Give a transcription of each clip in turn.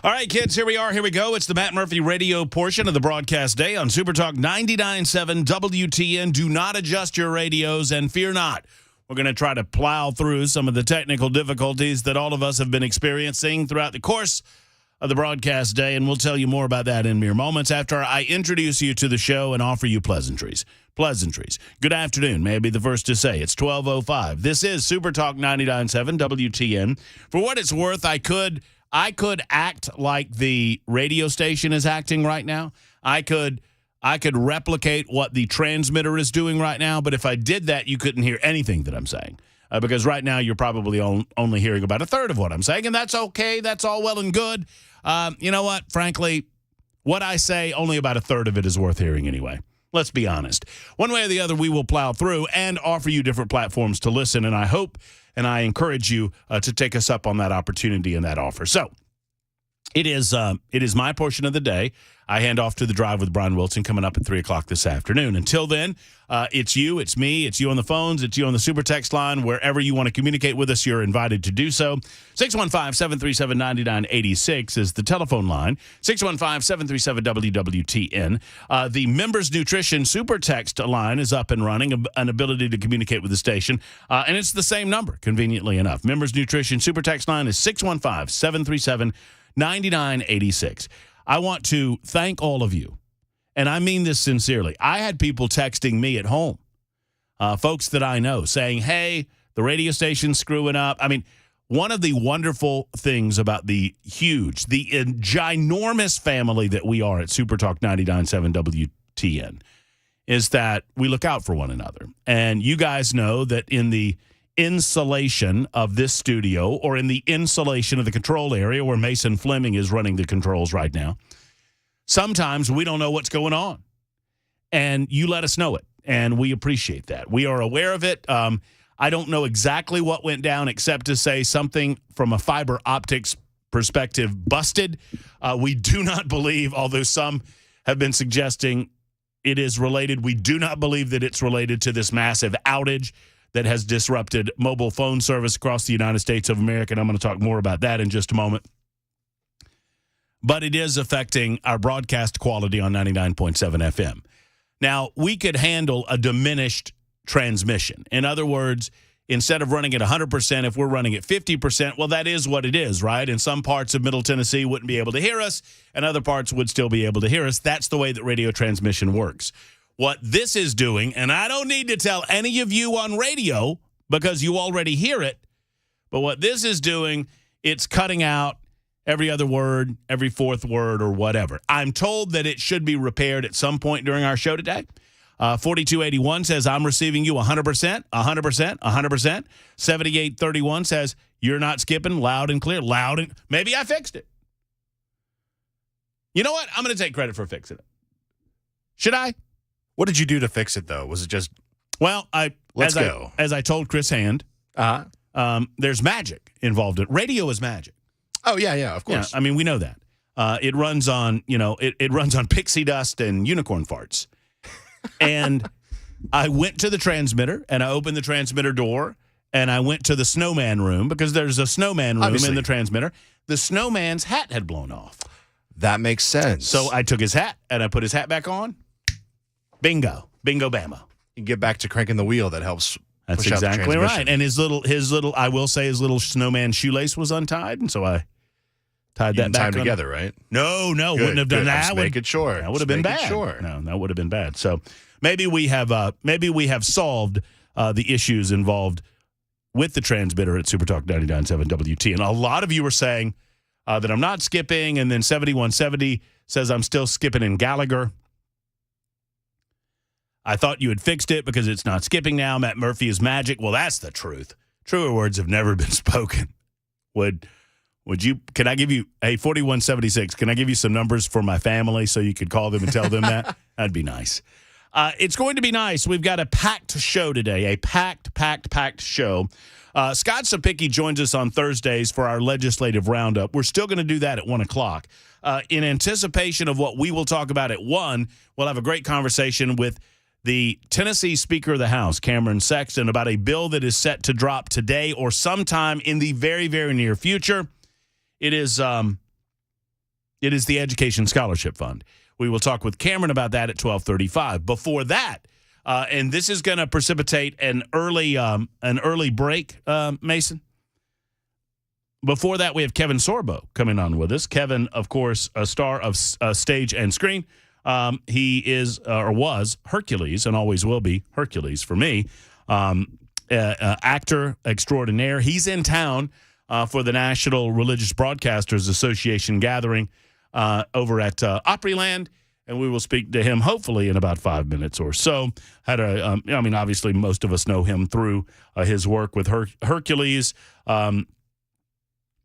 All right, kids, here we are. Here we go. It's the Matt Murphy radio portion of the broadcast day on Super Talk 99.7 WTN. Do not adjust your radios and fear not. We're going to try to plow through some of the technical difficulties that all of us have been experiencing throughout the course of the broadcast day, and we'll tell you more about that in mere moments after I introduce you to the show and offer you pleasantries. Good afternoon. May I be the first to say it's 12:05. This is Super Talk 99.7 WTN. For what it's worth, I could act like the radio station is acting right now. I could replicate what the transmitter is doing right now, but if I did that, you couldn't hear anything that I'm saying. Because right now you're probably only hearing about a third of what I'm saying, and that's okay. That's all well and good. You know what? Frankly, what I say, only about a third of it is worth hearing anyway. Let's be honest. One way or the other, we will plow through and offer you different platforms to listen, and I hope and I encourage you to take us up on that opportunity and that offer. So it is my portion of the day. I hand off to the Drive with Brian Wilson coming up at 3 o'clock this afternoon. Until then, it's you, it's me, it's you on the phones, it's you on the super text line. Wherever you want to communicate with us, you're invited to do so. 615-737-9986 is the telephone line. 615-737-WWTN. The Members Nutrition super text line is up and running, an ability to communicate with the station. And it's the same number, conveniently enough. Members Nutrition super text line is 615-737-9986. I want to thank all of you, and I mean this sincerely. I had people texting me at home, folks that I know, saying, hey, the radio station's screwing up. I mean, one of the wonderful things about the ginormous family that we are at Super Talk 99.7 WTN is that we look out for one another. And you guys know that in the insulation of this studio, or in the insulation of the control area where Mason Fleming is running the controls right now, sometimes we don't know what's going on. And you let us know it, and we appreciate that. We are aware of it. I don't know exactly what went down except to say something from a fiber optics perspective busted. We do not believe, although some have been suggesting it is related, we do not believe that it's related to this massive outage that has disrupted mobile phone service across the United States of America, and I'm going to talk more about that in just a moment. But it is affecting our broadcast quality on 99.7 FM. Now, we could handle a diminished transmission. In other words, instead of running at 100%, if we're running at 50%, well, that is what it is, right? And some parts of Middle Tennessee wouldn't be able to hear us, and other parts would still be able to hear us. That's the way that radio transmission works. What this is doing, and I don't need to tell any of you on radio because you already hear it, but what this is doing, it's cutting out every other word, every fourth word, or whatever. I'm told that it should be repaired at some point during our show today. 4281 says, I'm receiving you 100%, 100%, 100%. 7831 says, you're not skipping, loud and clear, maybe I fixed it. You know what? I'm going to take credit for fixing it. Should I? What did you do to fix it, though? Was it just, well, let's go. As I told Chris Hand, there's magic involved in it. Radio is magic. Oh, yeah, of course. Yeah, I mean, we know that. It runs on, it runs on pixie dust and unicorn farts. And I went to the transmitter, and I opened the transmitter door, and I went to the snowman room, because there's a snowman room in the transmitter. The snowman's hat had blown off. That makes sense. So I took his hat, and I put his hat back on. Bingo bammo. You get back to cranking the wheel. That helps. That's push exactly out the right. And his little, I will say, his little snowman shoelace was untied, and so I tied that back together, right? No, wouldn't have done that. Making sure. That would have been bad. Sure. No, that would have been bad. So maybe we have solved the issues involved with the transmitter at Super Talk 99.7 WT. And a lot of you were saying that I'm not skipping, and then 7170 says I'm still skipping in Gallagher. I thought you had fixed it because it's not skipping now. Matt Murphy is magic. Well, that's the truth. Truer words have never been spoken. Would you, can I give you, hey, 4176, can I give you some numbers for my family so you could call them and tell them that? That'd be nice. It's going to be nice. We've got a packed show today, a packed show. Scott Sapicki joins us on Thursdays for our legislative roundup. We're still going to do that at 1 o'clock. In anticipation of what we will talk about at 1, we'll have a great conversation with the Tennessee Speaker of the House, Cameron Sexton, about a bill that is set to drop today or sometime in the very, very near future. It is It is the Education Scholarship Fund. We will talk with Cameron about that at 12:35. Before that, and this is going to precipitate an early break, Mason. Before that, we have Kevin Sorbo coming on with us. Kevin, of course, a star of stage and screen. He is or was Hercules and always will be Hercules for me. Actor extraordinaire. He's in town for the National Religious Broadcasters Association gathering over at Opryland, and we will speak to him hopefully in about 5 minutes or so. Obviously, most of us know him through his work with Hercules.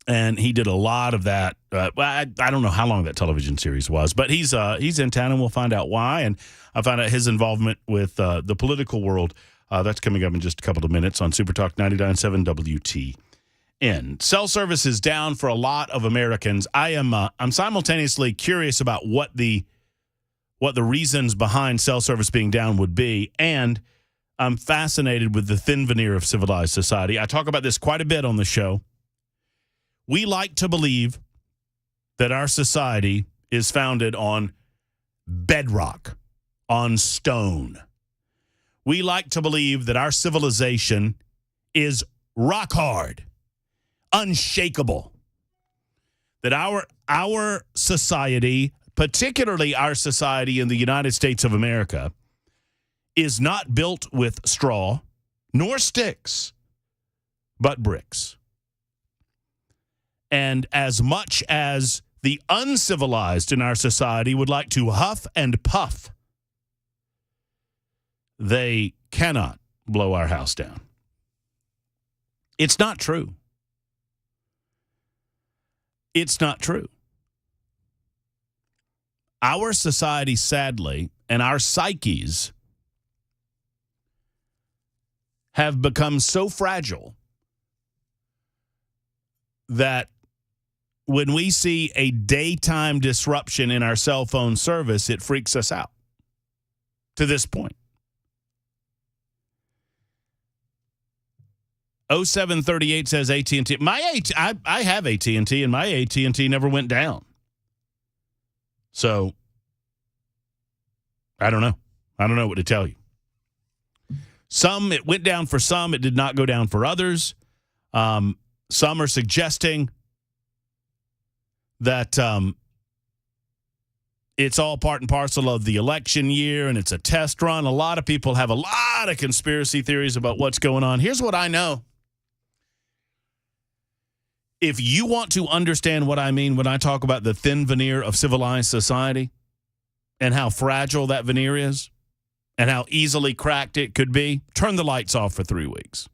And he did a lot of that. I don't know how long that television series was, but he's in town, and we'll find out why. And I found out his involvement with the political world. That's coming up in just a couple of minutes on Super Talk 99.7 WTN. Cell service is down for a lot of Americans. I'm simultaneously curious about what the reasons behind cell service being down would be, and I'm fascinated with the thin veneer of civilized society. I talk about this quite a bit on the show. We like to believe that our society is founded on bedrock, on stone. We like to believe that our civilization is rock hard, unshakable. That our society, particularly our society in the United States of America, is not built with straw nor sticks, but bricks. And as much as the uncivilized in our society would like to huff and puff, they cannot blow our house down. It's not true. It's not true. Our society, sadly, and our psyches have become so fragile that when we see a daytime disruption in our cell phone service, it freaks us out to this point. 0738 says AT&T. I have AT&T, and my AT&T never went down. So, I don't know. I don't know what to tell you. Some, it went down for some. It did not go down for others. Some are suggesting that it's all part and parcel of the election year and it's a test run. A lot of people have a lot of conspiracy theories about what's going on. Here's what I know. If you want to understand what I mean when I talk about the thin veneer of civilized society and how fragile that veneer is and how easily cracked it could be, turn the lights off for 3 weeks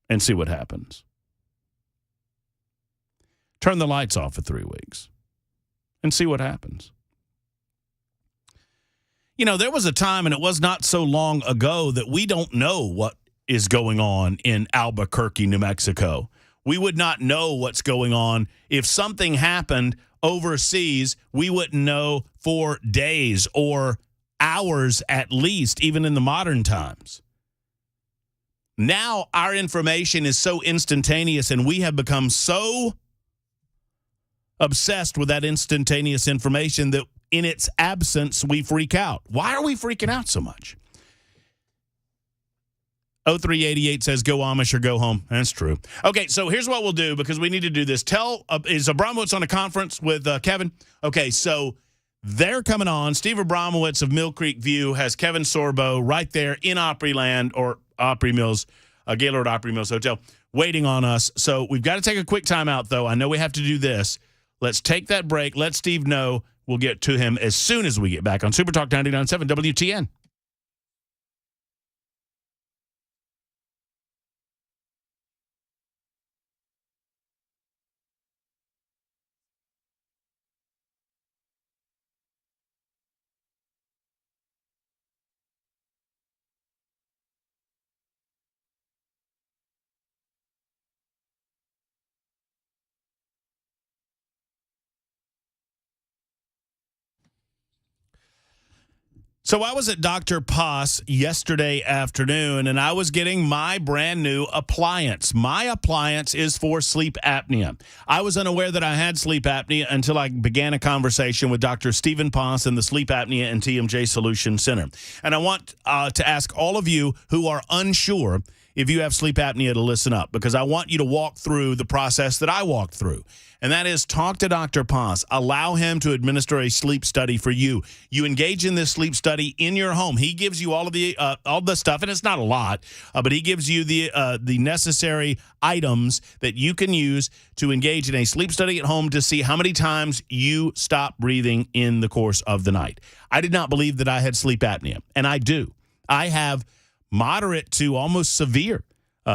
and see what happens. Turn the lights off for 3 weeks and see what happens. You know, there was a time, and it was not so long ago, that we don't know what is going on in Albuquerque, New Mexico. We would not know what's going on. If something happened overseas, we wouldn't know for days or hours at least, even in the modern times. Now our information is so instantaneous, and we have become so obsessed with that instantaneous information that in its absence, we freak out. Why are we freaking out so much? 0388 says, go Amish or go home. That's true. Okay, so here's what we'll do, because we need to do this. Is Abramowitz on a conference with Kevin? Okay, so they're coming on. Steve Abramowitz of Mill Creek View has Kevin Sorbo right there in Opryland, or Opry Mills, Gaylord Opry Mills Hotel, waiting on us. So we've got to take a quick time out, though. I know we have to do this. Let's take that break. Let Steve know. We'll get to him as soon as we get back on Super Talk 99.7 WTN. So I was at Dr. Poss yesterday afternoon, and I was getting my brand new appliance. My appliance is for sleep apnea. I was unaware that I had sleep apnea until I began a conversation with Dr. Stephen Poss in the Sleep Apnea and TMJ Solution Center. And I want to ask all of you who are unsure if you have sleep apnea to listen up, because I want you to walk through the process that I walked through. And that is, talk to Dr. Poss. Allow him to administer a sleep study for you. You engage in this sleep study in your home. He gives you all the stuff, and it's not a lot, but he gives you the necessary items that you can use to engage in a sleep study at home to see how many times you stop breathing in the course of the night. I did not believe that I had sleep apnea, and I do. I have moderate to almost severe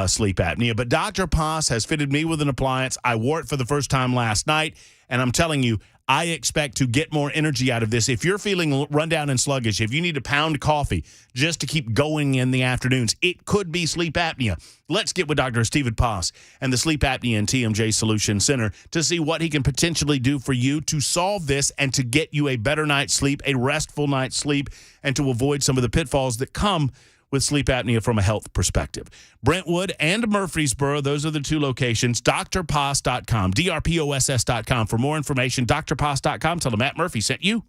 sleep apnea, but Dr. Poss has fitted me with an appliance. I wore it for the first time last night, and I'm telling you, I expect to get more energy out of this. If you're feeling run down and sluggish, if you need to pound coffee just to keep going in the afternoons, it could be sleep apnea. Let's get with Dr. Stephen Poss and the Sleep Apnea and TMJ Solution Center to see what he can potentially do for you to solve this and to get you a better night's sleep, a restful night's sleep, and to avoid some of the pitfalls that come with sleep apnea from a health perspective. Brentwood and Murfreesboro, those are the two locations. drposs.com, drposs.com. For more information, drposs.com. Tell them Matt Murphy sent you.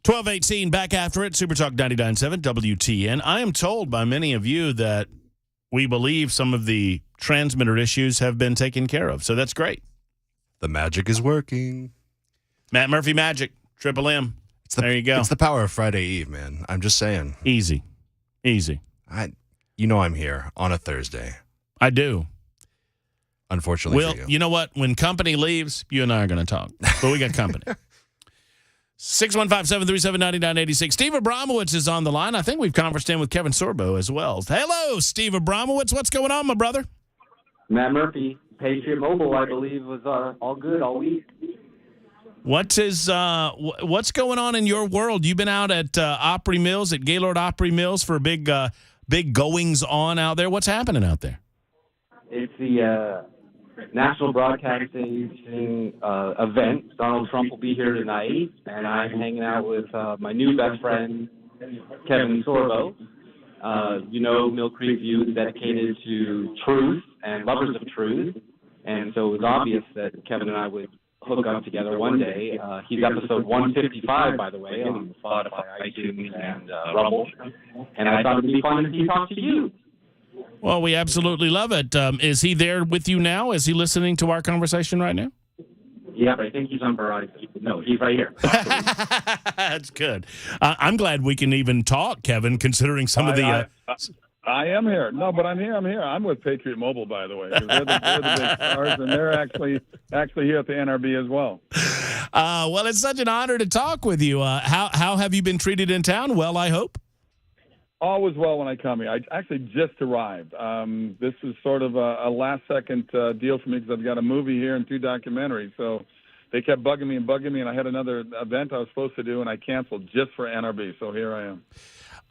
(12:18) back after it. Super Talk 99.7 WTN. I am told by many of you that we believe some of the transmitter issues have been taken care of. So that's great. The magic is working. Matt Murphy magic. Triple M. There you go. It's the power of Friday Eve, man. I'm just saying. Easy. I'm here on a Thursday. I do. Unfortunately Well, for you. you know what? When company leaves, you and I are going to talk. But we got company. 615-737-9986. Steve Abramowitz is on the line. I think we've conversed in with Kevin Sorbo as well. Hello, Steve Abramowitz. What's going on, my brother? Matt Murphy, Patriot Mobile, I believe, was all good all week. What's going on in your world? You've been out at Opry Mills, at Gaylord Opry Mills for a big goings on out there. What's happening out there? It's the National Broadcasting event. Donald Trump will be here tonight, and I'm hanging out with my new best friend, Kevin Sorbo. Mill Creek View is dedicated to truth and lovers of truth. And so it was obvious that Kevin and I would hook up together one day. He's episode 155, by the way, on Spotify, iTunes, and Rumble. And I thought it would be fun if he talked to you. Well, we absolutely love it. Is he there with you now? Is he listening to our conversation right now? Yeah, but I think he's on Verizon. No, he's right here. That's good. I'm glad we can even talk, Kevin, considering some of the... I am here. No, but I'm here. I'm with Patriot Mobile, by the way. They're the big stars, and they're actually here at the NRB as well. Well, it's such an honor to talk with you. How have you been treated in town? Well, I hope. Always well when I come here. I actually just arrived. This is sort of a last-second deal for me because I've got a movie here and 2 documentaries. So they kept bugging me, and I had another event I was supposed to do, and I canceled just for NRB. So here I am.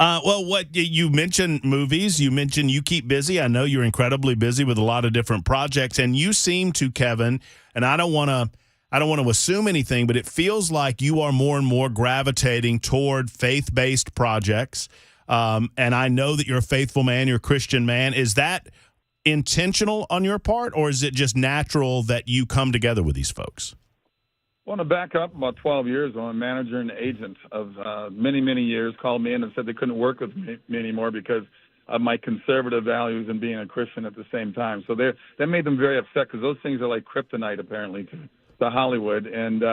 Well, what you mentioned movies, you mentioned you keep busy. I know you're incredibly busy with a lot of different projects, and you seem to, Kevin, and I don't want to assume anything, but it feels like you are more and more gravitating toward faith-based projects. And I know that you're a faithful man, you're a Christian man. Is that intentional on your part, or is it just natural that you come together with these folks? Well, to back up, about 12 years ago, a manager and agent of many, many years called me in and said they couldn't work with me anymore because of my conservative values and being a Christian at the same time. So that made them very upset because those things are like kryptonite, apparently, to Hollywood. And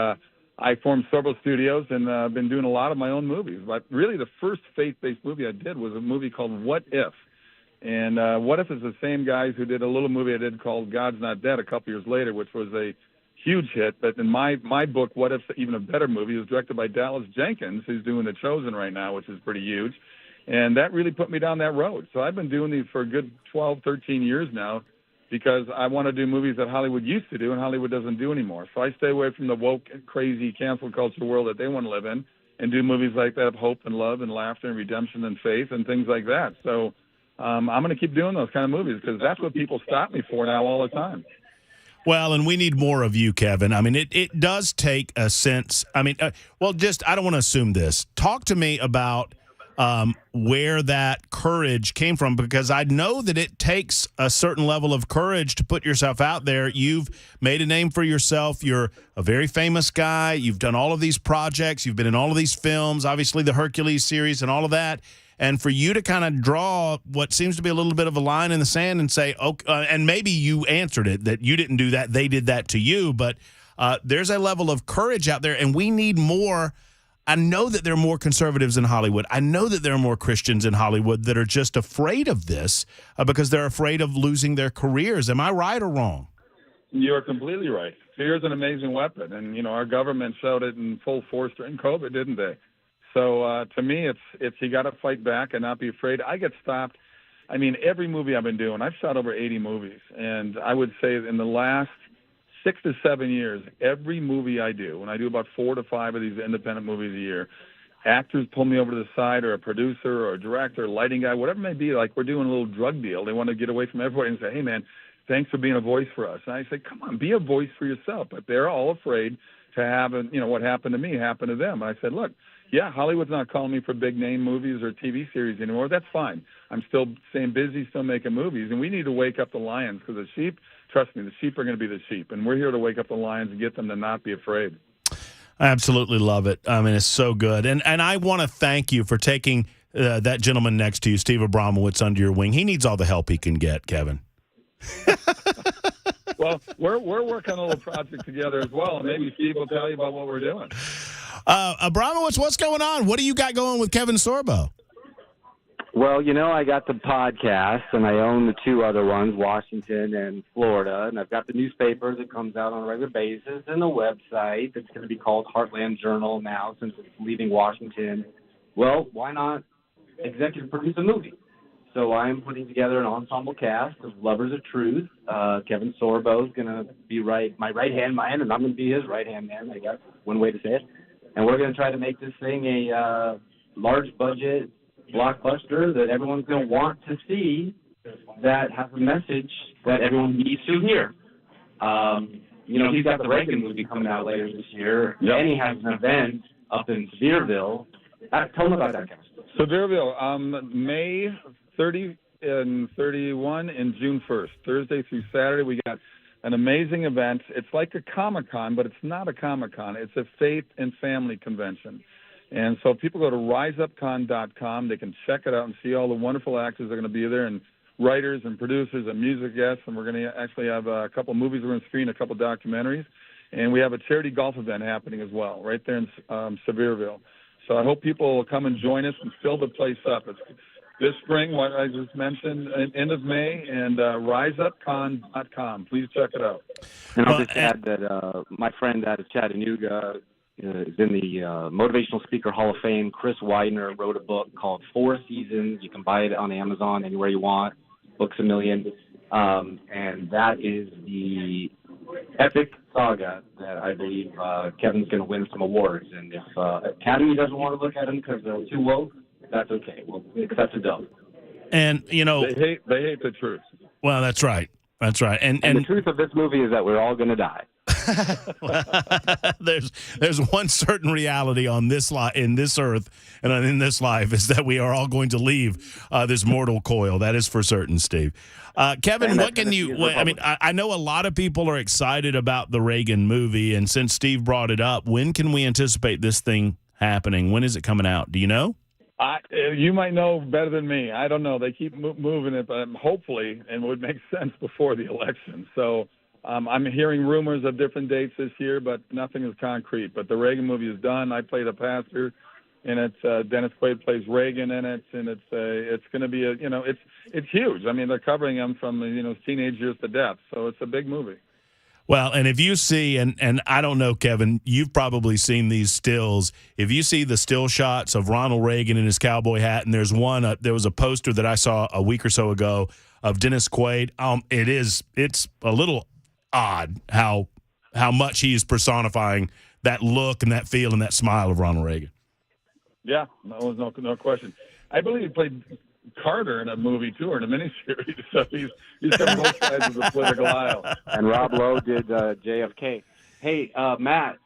I formed Sorbo Studios and I've been doing a lot of my own movies. But really the first faith-based movie I did was a movie called What If? And What If is the same guys who did a little movie I did called God's Not Dead a couple years later, which was a huge hit. But in my book, What If's even a better movie. It was directed by Dallas Jenkins, who's doing The Chosen right now, which is pretty huge. And that really put me down that road. So I've been doing these for a good 12, 13 years now because I want to do movies that Hollywood used to do and Hollywood doesn't do anymore. So I stay away from the woke, crazy, cancel culture world that they want to live in and do movies like that of hope and love and laughter and redemption and faith and things like that. So I'm going to keep doing those kind of movies because that's what people stop me for now all the time. Well, and we need more of you, Kevin. I mean, it does take a sense. I mean, I don't want to assume this. Talk to me about where that courage came from, because I know that it takes a certain level of courage to put yourself out there. You've made a name for yourself. You're a very famous guy. You've done all of these projects. You've been in all of these films, obviously the Hercules series and all of that. And for you to kind of draw what seems to be a little bit of a line in the sand and say, okay, and maybe you answered it, that you didn't do that, they did that to you, but there's a level of courage out there, and we need more. I know that there are more conservatives in Hollywood. I know that there are more Christians in Hollywood that are just afraid of this because they're afraid of losing their careers. Am I right or wrong? You're completely right. Fear is an amazing weapon, and, our government showed it in full force during COVID, didn't they? So to me, it's you got to fight back and not be afraid. I get stopped. I mean, every movie I've been doing, I've shot over 80 movies, and I would say in the last 6 to 7 years, every movie I do, and I do about 4 to 5 of these independent movies a year, actors pull me over to the side, or a producer or a director, a lighting guy, whatever it may be, like we're doing a little drug deal. They want to get away from everybody and say, hey, man, thanks for being a voice for us. And I say, come on, be a voice for yourself. But they're all afraid to have, what happened to me happen to them. And I said, look, yeah, Hollywood's not calling me for big-name movies or TV series anymore. That's fine. I'm still staying busy, still making movies. And we need to wake up the lions because the sheep, trust me, the sheep are going to be the sheep. And we're here to wake up the lions and get them to not be afraid. I absolutely love it. I mean, it's so good. And I want to thank you for taking that gentleman next to you, Steve Abramowitz, under your wing. He needs all the help he can get, Kevin. Well, we're working on a little project together as well, and maybe Steve will tell you about what we're doing. Abramowitz, what's going on? What do you got going with Kevin Sorbo? Well, I got the podcast, and I own the 2 other ones, Washington and Florida, and I've got the newspaper that comes out on a regular basis, and the website that's going to be called Heartland Journal now since it's leaving Washington. Well, why not executive produce a movie? So I am putting together an ensemble cast of lovers of truth. Kevin Sorbo is going to be my right-hand man, and I'm going to be his right-hand man, I guess, one way to say it. And we're going to try to make this thing a large-budget blockbuster that everyone's going to want to see, that has a message that everyone needs to hear. He's got the Reagan movie coming out later this year, and he has an event up in Sevierville Tell them about that, Kevin. Sevierville, May 30 and 31 and June 1st, Thursday through Saturday. We got an amazing event. It's like a Comic-Con, but it's not a Comic-Con. It's a faith and family convention. And so if people go to riseupcon.com, they can check it out and see all the wonderful actors that are going to be there, and writers and producers and music guests. And we're going to actually have a couple of movies we're going to screen, a couple of documentaries. And we have a charity golf event happening as well, right there in Sevierville. So I hope people will come and join us and fill the place up. It's this spring, what I just mentioned, end of May, and riseupcon.com. Please check it out. And I'll just add that my friend out of Chattanooga is in the Motivational Speaker Hall of Fame. Chris Widener wrote a book called 4 Seasons. You can buy it on Amazon anywhere you want. Books a million. And that is the epic saga that I believe Kevin's going to win some awards. And if Academy doesn't want to look at him because they're too woke, that's okay. We'll accept a dub. And, you know, they hate the truth. Well, that's right. That's right. And the truth of this movie is that we're all going to die. There's one certain reality on this in this earth and in this life is that we are all going to leave this mortal coil. That is for certain, Steve. Kevin, what can you? I mean, I know a lot of people are excited about the Reagan movie, and since Steve brought it up, when can we anticipate this thing happening? When is it coming out? Do you know? You might know better than me. I don't know. They keep moving it, but hopefully, and it would make sense before the election. So I'm hearing rumors of different dates this year, but nothing is concrete. But the Reagan movie is done. I played a pastor, and it's Dennis Quaid plays Reagan in it, and it's going to be it's huge. I mean, they're covering him from teenage years to death, so it's a big movie. Well, and if you see, and I don't know, Kevin, you've probably seen these stills. If you see the still shots of Ronald Reagan in his cowboy hat, and there's one, there was a poster that I saw a week or so ago of Dennis Quaid. It's a little odd how much he is personifying that look and that feel and that smile of Ronald Reagan. Yeah, no question. I believe he played Carter in a movie too, or in a miniseries. So he's got both sides of the political aisle. And Rob Lowe did JFK. Hey, Matt,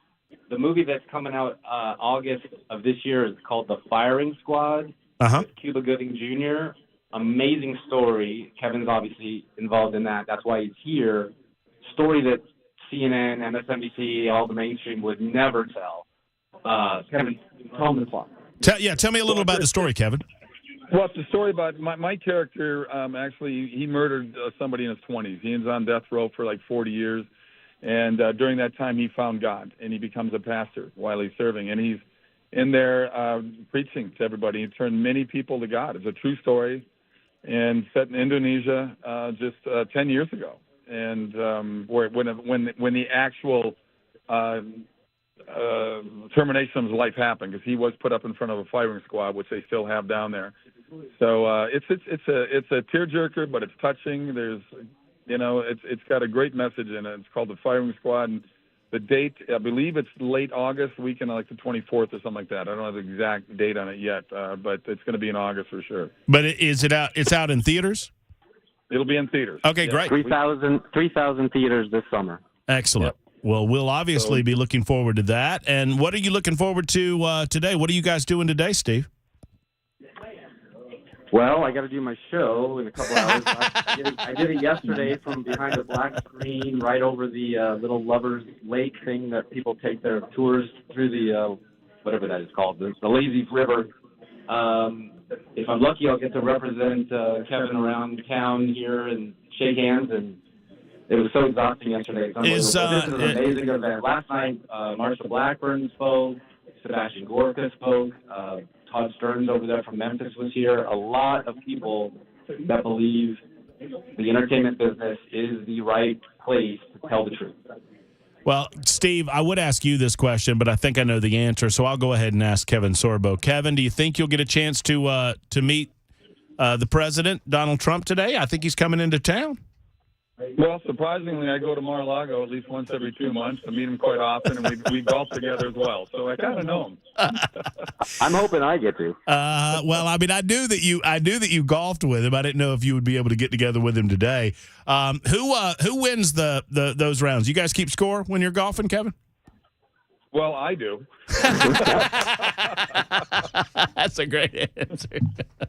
the movie that's coming out August of this year is called The Firing Squad with Cuba Gooding Jr. Amazing story. Kevin's obviously involved in that. That's why he's here. Story that CNN, MSNBC, all the mainstream would never tell. Kevin, tell them the plot. Tell me a little about the story, Kevin. Well, it's a story about my character. Actually, he murdered somebody in his 20s. He was on death row for like 40 years. And during that time, he found God, and he becomes a pastor while he's serving. And he's in there preaching to everybody. He turned many people to God. It's a true story, and set in Indonesia just 10 years ago. And when the actual termination of his life happened, because he was put up in front of a firing squad, which they still have down there. So it's a tearjerker, but it's touching. There's, it's got a great message in it. It's called The Firing Squad, and the date, I believe it's late August, weekend like the 24th or something like that. I don't have the exact date on it yet, but it's going to be in August for sure. But is it out? It's out in theaters? It'll be in theaters. Okay, great. 3,000 theaters this summer. Excellent. Yep. Well, we'll obviously be looking forward to that. And what are you looking forward to today? What are you guys doing today, Steve? Well, I got to do my show in a couple hours. I did it yesterday from behind a black screen right over the little Lover's Lake thing that people take their tours through the, whatever that is called, the lazy river. If I'm lucky, I'll get to represent Kevin around town here and shake hands. And it was so exhausting yesterday. This is an amazing event. Last night, Marsha Blackburn spoke, Sebastian Gorka spoke, Todd Stearns over there from Memphis was here. A lot of people that believe the entertainment business is the right place to tell the truth. Well, Steve, I would ask you this question, but I think I know the answer, so I'll go ahead and ask Kevin Sorbo. Kevin, do you think you'll get a chance to meet the president, Donald Trump, today? I think he's coming into town. Well, surprisingly, I go to Mar-a-Lago at least once every 2 months to meet him quite often, and we golf together as well. So I kind of know him. I'm hoping I get to. Well, I mean, I knew that you golfed with him. I didn't know if you would be able to get together with him today. Who wins those rounds? You guys keep score when you're golfing, Kevin? Well, I do. That's a great answer.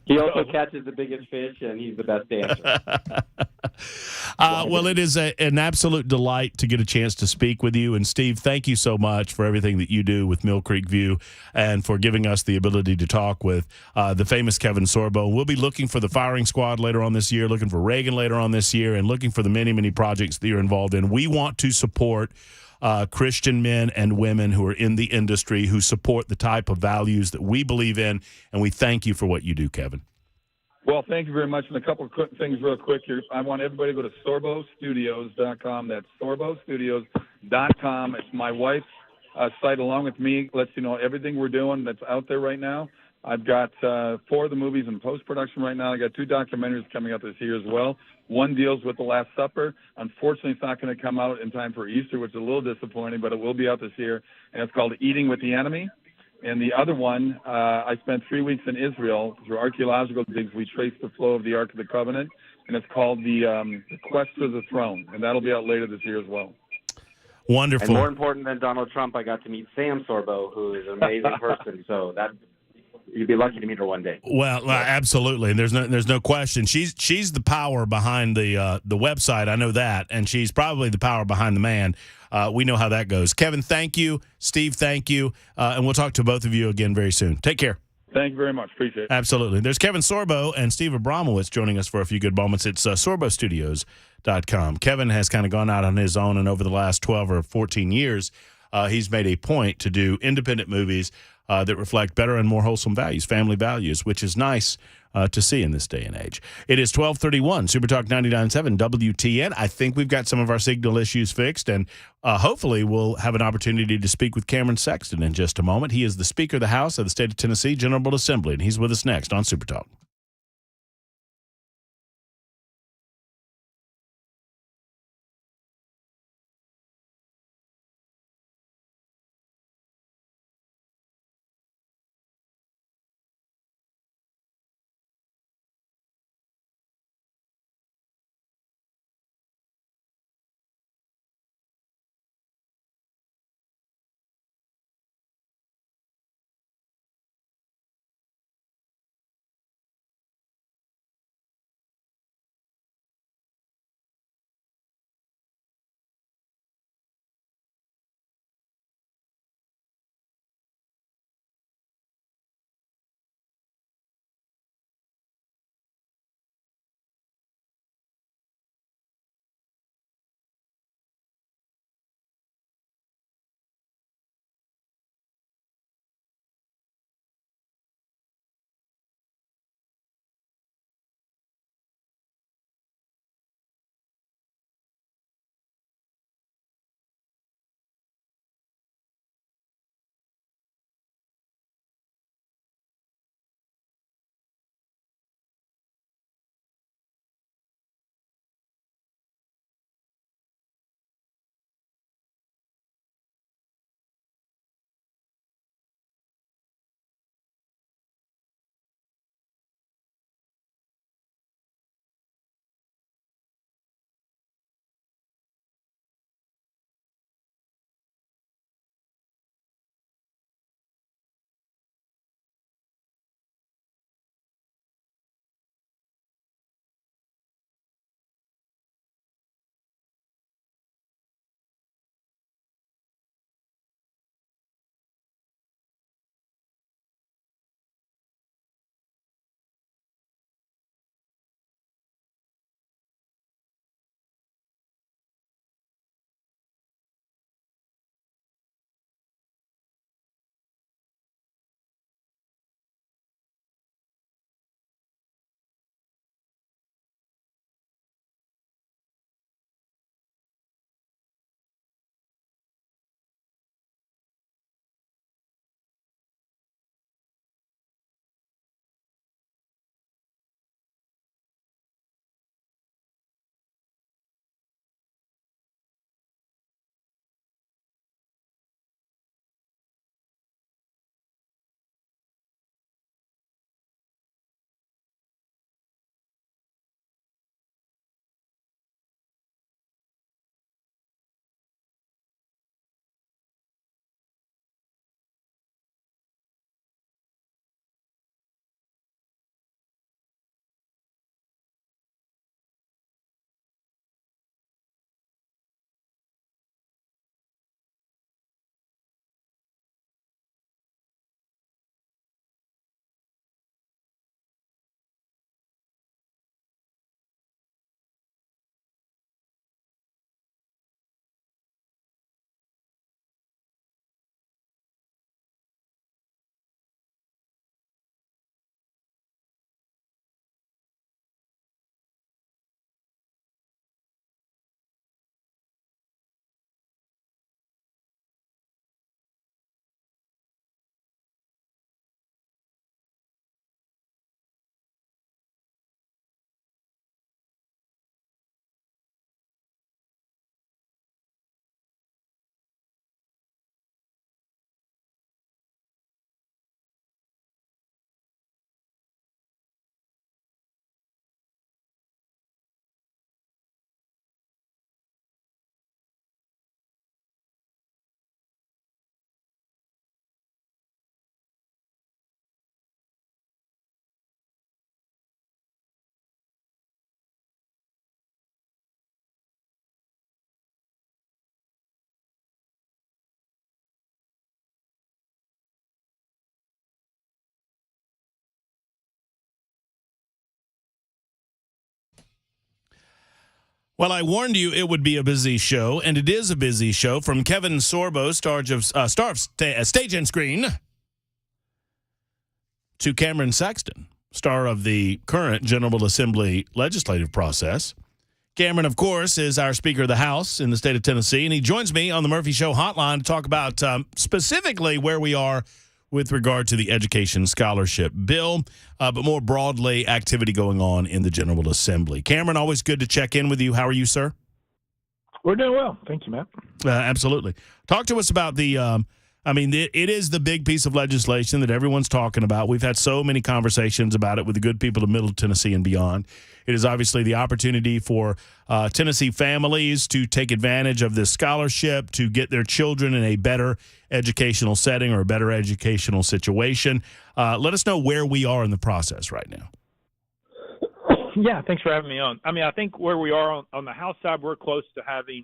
He also catches the biggest fish, and he's the best dancer. Well, it is an absolute delight to get a chance to speak with you. And, Steve, thank you so much for everything that you do with Mill Creek View and for giving us the ability to talk with the famous Kevin Sorbo. We'll be looking for the firing squad later on this year, looking for Reagan later on this year, and looking for the many, many projects that you're involved in. We want to support Christian men and women who are in the industry, who support the type of values that we believe in, and we thank you for what you do, Kevin. Well, thank you very much. And a couple of quick things real quick here. I want everybody to go to sorbostudios.com. That's sorbostudios.com. It's my wife's site along with me. Lets you know everything we're doing that's out there right now. I've got 4 of the movies in post-production right now. I got 2 documentaries coming out this year as well. One deals with the Last Supper. Unfortunately, it's not going to come out in time for Easter, which is a little disappointing, but it will be out this year. And it's called Eating with the Enemy. And the other one, I spent 3 weeks in Israel. Through archaeological digs, we traced the flow of the Ark of the Covenant, and it's called the Quest for the Throne. And that'll be out later this year as well. Wonderful. And more important than Donald Trump, I got to meet Sam Sorbo, who is an amazing person. So that you'd be lucky to meet her one day. Well, absolutely, and there's no question. She's the power behind the website. I know that, and she's probably the power behind the man. We know how that goes. Kevin, thank you. Steve, thank you, and we'll talk to both of you again very soon. Take care. Thank you very much. Appreciate it. Absolutely. There's Kevin Sorbo and Steve Abramowitz joining us for a few good moments. It's sorbostudios.com. Kevin has kind of gone out on his own, and over the last 12 or 14 years, he's made a point to do independent movies that reflect better and more wholesome values, family values, which is nice to see in this day and age. It is 12:31, Super Talk 99.7 WTN. I think we've got some of our signal issues fixed, and hopefully we'll have an opportunity to speak with Cameron Sexton in just a moment. He is the Speaker of the House of the State of Tennessee General Assembly, and he's with us next on Super Talk. Well, I warned you it would be a busy show, and it is a busy show. From Kevin Sorbo, star of Stage and Screen, to Cameron Sexton, star of the current General Assembly legislative process. Cameron, of course, is our Speaker of the House in the state of Tennessee, and he joins me on the Murphy Show hotline to talk about specifically where we are with regard to the education scholarship bill, but more broadly, activity going on in the General Assembly. Cameron, always good to check in with you. How are you, sir? We're doing well. Thank you, Matt. Absolutely. Talk to us about the, it is the big piece of legislation that everyone's talking about. We've had so many conversations about it with the good people of Middle Tennessee and beyond. It is obviously the opportunity for Tennessee families to take advantage of this scholarship to get their children in a better educational setting or a better educational situation. Let us know where we are in the process right now. Yeah, thanks for having me on. I think where we are on the House side, we're close to having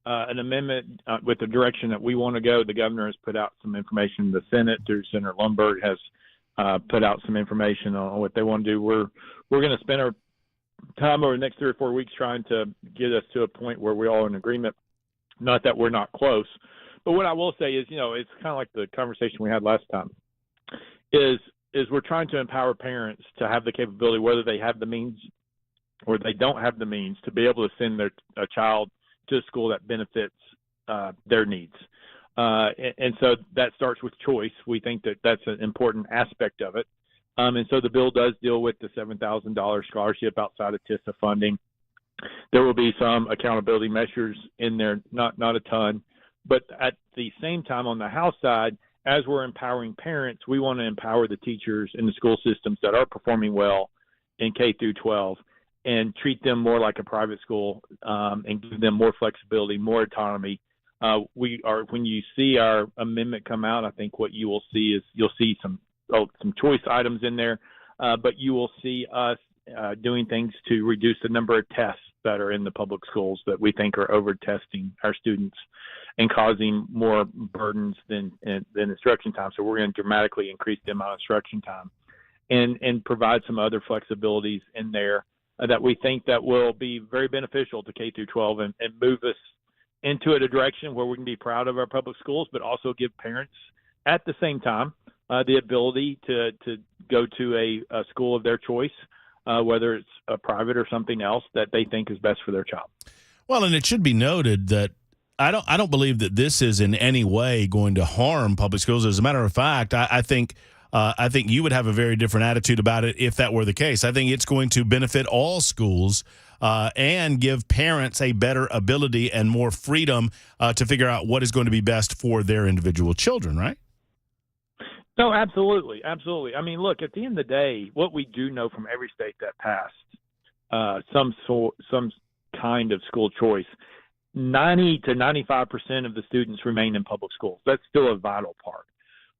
an amendment with the direction that we want to go. The governor has put out some information. The Senate, through Senator Lundberg, has put out some information on what they want to do. We're going to spend our time over the next 3 or 4 weeks trying to get us to a point where we're all in agreement. Not that we're not close, but what I will say is, it's kind of like the conversation we had last time. Is we're trying to empower parents to have the capability, whether they have the means or they don't have the means, to be able to send a child to a school that benefits their needs. And so that starts with choice. We think that that's an important aspect of it. And so the bill does deal with the $7,000 scholarship outside of TISA funding. There will be some accountability measures in there, not a ton. But at the same time, on the House side, as we're empowering parents, we want to empower the teachers in the school systems that are performing well in K through 12 and treat them more like a private school and give them more flexibility, more autonomy. When you see our amendment come out, I think what you will see is you'll see some choice items in there, but you will see us doing things to reduce the number of tests that are in the public schools that we think are over-testing our students and causing more burdens than instruction time. So we're going to dramatically increase the amount of instruction time and provide some other flexibilities in there that we think that will be very beneficial to K through 12 and move us into a direction where we can be proud of our public schools, but also give parents at the same time the ability to go to a school of their choice, whether it's a private or something else that they think is best for their child. Well, and it should be noted that I don't believe that this is in any way going to harm public schools. As a matter of fact, I think you would have a very different attitude about it if that were the case. I think it's going to benefit all schools and give parents a better ability and more freedom to figure out what is going to be best for their individual children, right? No, absolutely. Absolutely. Look, at the end of the day, what we do know from every state that passed some kind of school choice, 90 to 95% of the students remain in public schools. That's still a vital part.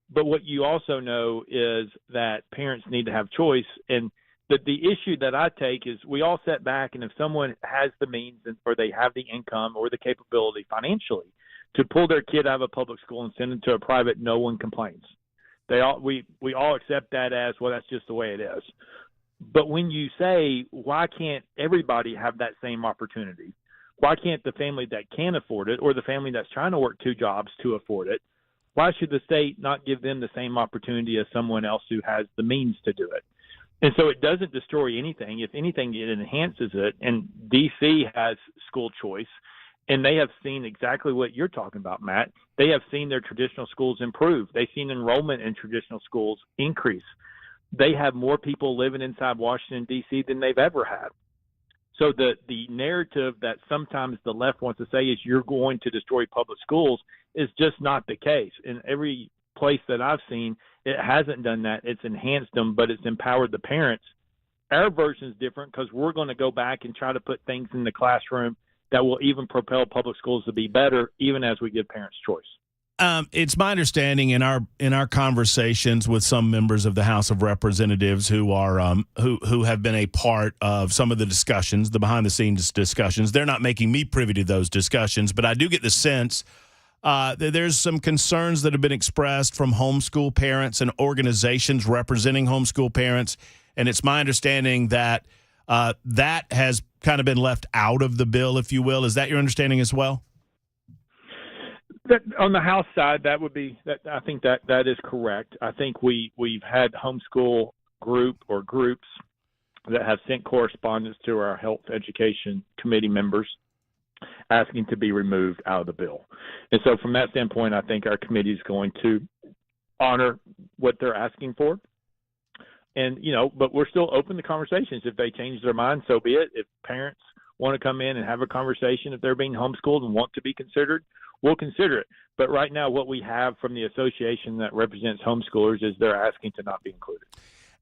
But what you also know is that parents need to have choice. And the issue that I take is we all sit back, and if someone has the means or they have the income or the capability financially to pull their kid out of a public school and send them to a private, no one complains. We all accept that as, well, that's just the way it is. But when you say, why can't everybody have that same opportunity? Why can't the family that can afford it or the family that's trying to work 2 jobs to afford it, why should the state not give them the same opportunity as someone else who has the means to do it? And so it doesn't destroy anything. If anything, it enhances it. And D.C. has school choice, and they have seen exactly what you're talking about, Matt. They have seen their traditional schools improve. They've seen enrollment in traditional schools increase. They have more people living inside Washington, D.C. than they've ever had. So the narrative that sometimes the left wants to say is you're going to destroy public schools is just not the case. In every place that I've seen, it hasn't done that. It's enhanced them, but it's empowered the parents. Our version is different because we're going to go back and try to put things in the classroom that will even propel public schools to be better, even as we give parents choice. It's my understanding in our conversations with some members of the House of Representatives who are who have been a part of some of the discussions, the behind the scenes discussions. They're not making me privy to those discussions, but I do get the sense that there's some concerns that have been expressed from homeschool parents and organizations representing homeschool parents, and it's my understanding that that has kind of been left out of the bill, if you will. Is that your understanding as well? That, on the House side, that would be that. I think that is correct. I think we've had homeschool groups that have sent correspondence to our Health Education Committee members asking to be removed out of the bill. And so from that standpoint, I think our committee is going to honor what they're asking for. And, but we're still open to conversations. If they change their mind, so be it. If parents want to come in and have a conversation, if they're being homeschooled and want to be considered, we'll consider it. But right now, what we have from the association that represents homeschoolers is they're asking to not be included.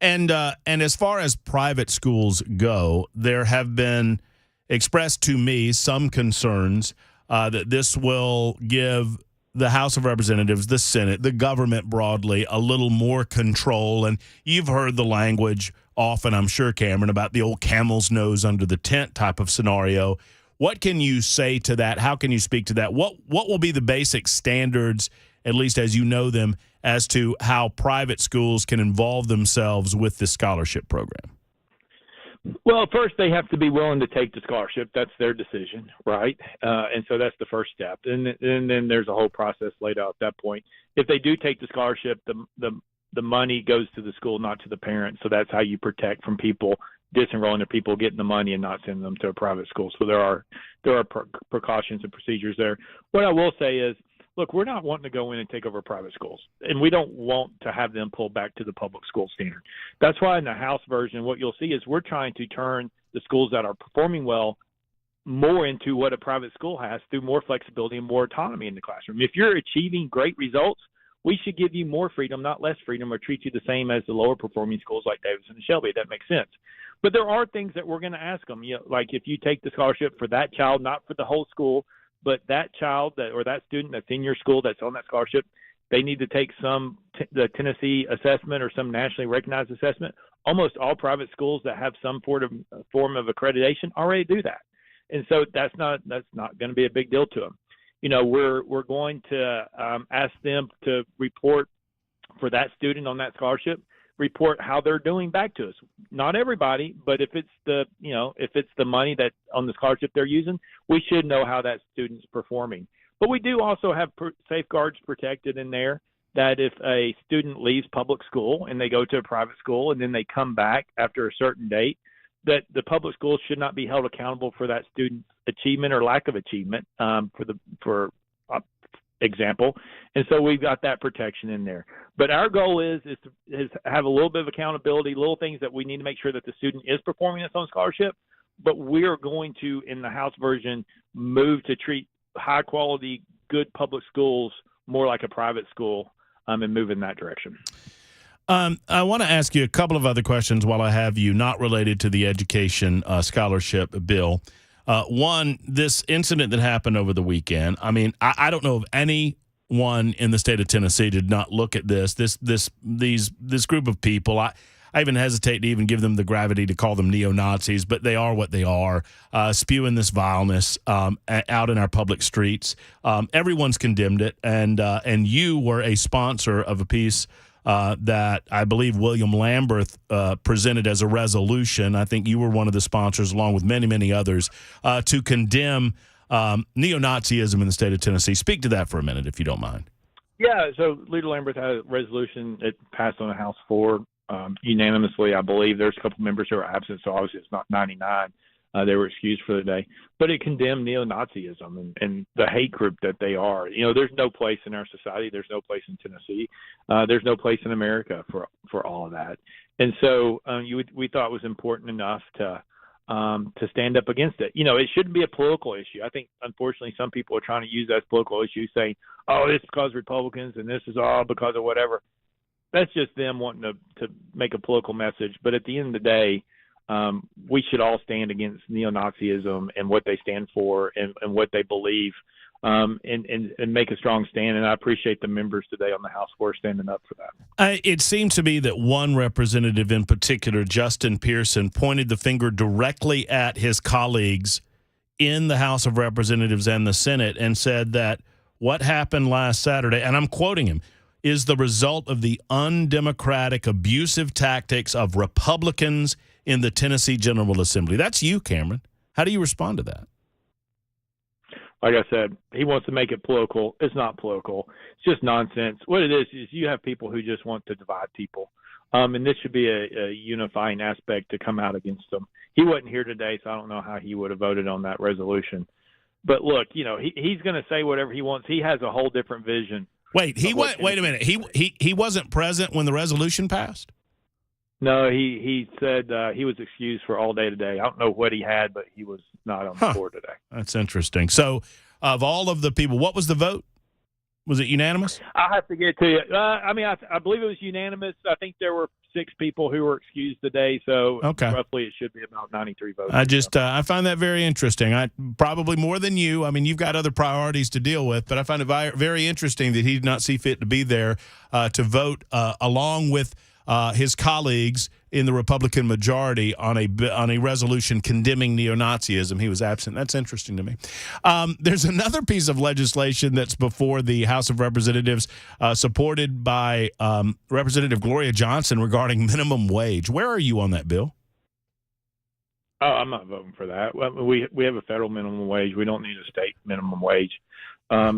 And as far as private schools go, there have been expressed to me some concerns that this will give the House of Representatives, the Senate, the government broadly, a little more control. And you've heard the language often, I'm sure, Cameron, about the old camel's nose under the tent type of scenario. What can you say to that? How can you speak to that? What will be the basic standards, at least as you know them, as to how private schools can involve themselves with the scholarship program? Well, first they have to be willing to take the scholarship. That's their decision, right? And so that's the first step. And then there's a whole process laid out at that point. If they do take the scholarship, the money goes to the school, not to the parents. So that's how you protect from people disenrolling their people, getting the money and not sending them to a private school. So there are precautions and procedures there. What I will say is, look, we're not wanting to go in and take over private schools, and we don't want to have them pulled back to the public school standard. That's why in the House version, what you'll see is we're trying to turn the schools that are performing well more into what a private school has through more flexibility and more autonomy in the classroom. If you're achieving great results, we should give you more freedom, not less freedom, or treat you the same as the lower performing schools like Davidson and Shelby. That makes sense. But there are things that we're going to ask them, like if you take the scholarship for that child, not for the whole school, but that child or that student that's in your school that's on that scholarship, they need to take the Tennessee assessment or some nationally recognized assessment. Almost all private schools that have some form of accreditation already do that, and so that's not going to be a big deal to them. We're going to ask them to report for that student on that scholarship, report how they're doing back to us. Not everybody, but if it's the money that on the scholarship they're using, we should know how that student's performing. But we do also have safeguards protected in there that if a student leaves public school and they go to a private school and then they come back after a certain date, that the public schools should not be held accountable for that student's achievement or lack of achievement, for example. And so we've got that protection in there. But our goal is to have a little bit of accountability, little things that we need to make sure that the student is performing its own scholarship. But we are going to, in the House version, move to treat high quality, good public schools more like a private school, and move in that direction. I want to ask you a couple of other questions while I have you, not related to the education scholarship bill. One, this incident that happened over the weekend. I mean, I don't know of anyone in the state of Tennessee did not look at this group of people. I even hesitate to even give them the gravity to call them neo-Nazis, but they are what they are, spewing this vileness out in our public streets. Everyone's condemned it, and you were a sponsor of a piece that I believe William Lamberth presented as a resolution. I think you were one of the sponsors, along with many, many others, to condemn neo-Nazism in the state of Tennessee. Speak to that for a minute, if you don't mind. Yeah, so Leader Lamberth had a resolution. It passed on the House floor unanimously, I believe. There's a couple members who are absent, so obviously it's not 99. They were excused for the day. But it condemned neo-Nazism and the hate group that they are. There's no place in our society. There's no place in Tennessee. There's no place in America for all of that. And so we thought it was important enough to stand up against it. It shouldn't be a political issue. I think, unfortunately, some people are trying to use that as a political issue, saying, oh, it's because Republicans and this is all because of whatever. That's just them wanting to make a political message. But at the end of the day, we should all stand against neo-Nazism and what they stand for and what they believe, and make a strong stand. And I appreciate the members today on the House floor standing up for that. It seemed to me that one representative in particular, Justin Pearson, pointed the finger directly at his colleagues in the House of Representatives and the Senate and said that what happened last Saturday, and I'm quoting him, is the result of the undemocratic, abusive tactics of Republicans in the Tennessee General Assembly. That's you, Cameron. How do you respond to that? Like I said, he wants to make it political. It's not political. It's just nonsense. What it is you have people who just want to divide people. And this should be a unifying aspect to come out against them. He wasn't here today, so I don't know how he would have voted on that resolution. But look, he's going to say whatever he wants. He has a whole different vision. Wait, wait a minute. He wasn't present when the resolution passed? No, he said he was excused for all day today. I don't know what he had, but he was not on the board today. That's interesting. So, of all of the people, what was the vote? Was it unanimous? I'll have to get to you. I believe it was unanimous. I think there were 6 people who were excused today, so roughly it should be about 93 votes. I find that very interesting. Probably more than you. I mean, you've got other priorities to deal with, but I find it very interesting that he did not see fit to be there to vote along with his colleagues in the Republican majority on a resolution condemning neo-Nazism. He was absent. That's interesting to me. There's another piece of legislation that's before the House of Representatives, supported by Representative Gloria Johnson, regarding minimum wage. Where are you on that bill? Oh, I'm not voting for that. We have a federal minimum wage. We don't need a state minimum wage.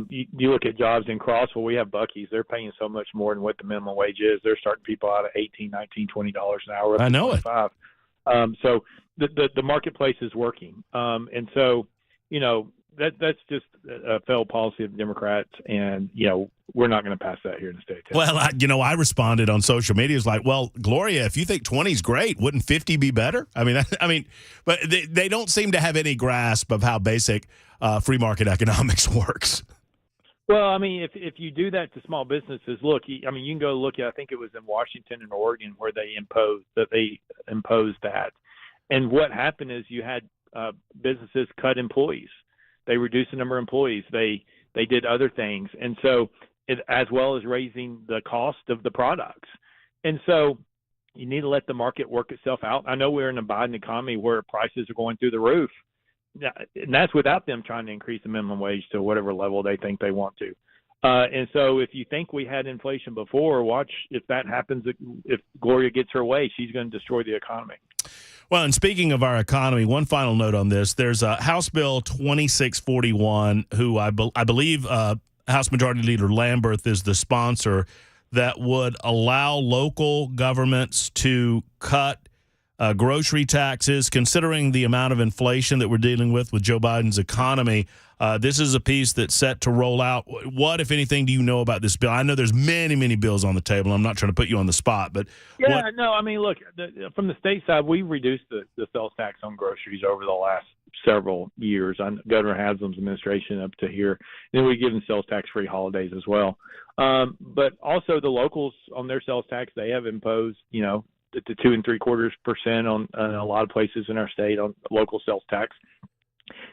You look at jobs in Crossville, we have Buc-ee's. They're paying so much more than what the minimum wage is. They're starting people out at $18, $19, $20 an hour. I know it. So the marketplace is working. And so, that's just a failed policy of the Democrats. And, we're not going to pass that here in the state of Texas. Well, I responded on social media. It's like, well, Gloria, if you think 20 is great, wouldn't 50 be better? But they don't seem to have any grasp of how basic free market economics works. Well, if you do that to small businesses, look, you can go look at, I think it was in Washington and Oregon where they imposed that. And what happened is you had businesses cut employees. They reduced the number of employees. They did other things. And so, as well as raising the cost of the products. And so you need to let the market work itself out. I know we're in a Biden economy where prices are going through the roof. And that's without them trying to increase the minimum wage to whatever level they think they want to. And so if you think we had inflation before, watch if that happens. If Gloria gets her way, she's going to destroy the economy. Well, and speaking of our economy, one final note on this. There's House Bill 2641, who I believe House Majority Leader Lamberth is the sponsor, that would allow local governments to cut grocery taxes, considering the amount of inflation that we're dealing with Joe Biden's economy. This is a piece that's set to roll out. What, if anything, do you know about this bill? I know there's many, many bills on the table. I'm not trying to put you on the spot, but look, from the state side, we reduced the sales tax on groceries over the last several years on Governor Haslam's administration up to here. And then we give them sales tax-free holidays as well. But also the locals on their sales tax, they have imposed, the 2.75% on a lot of places in our state on local sales tax.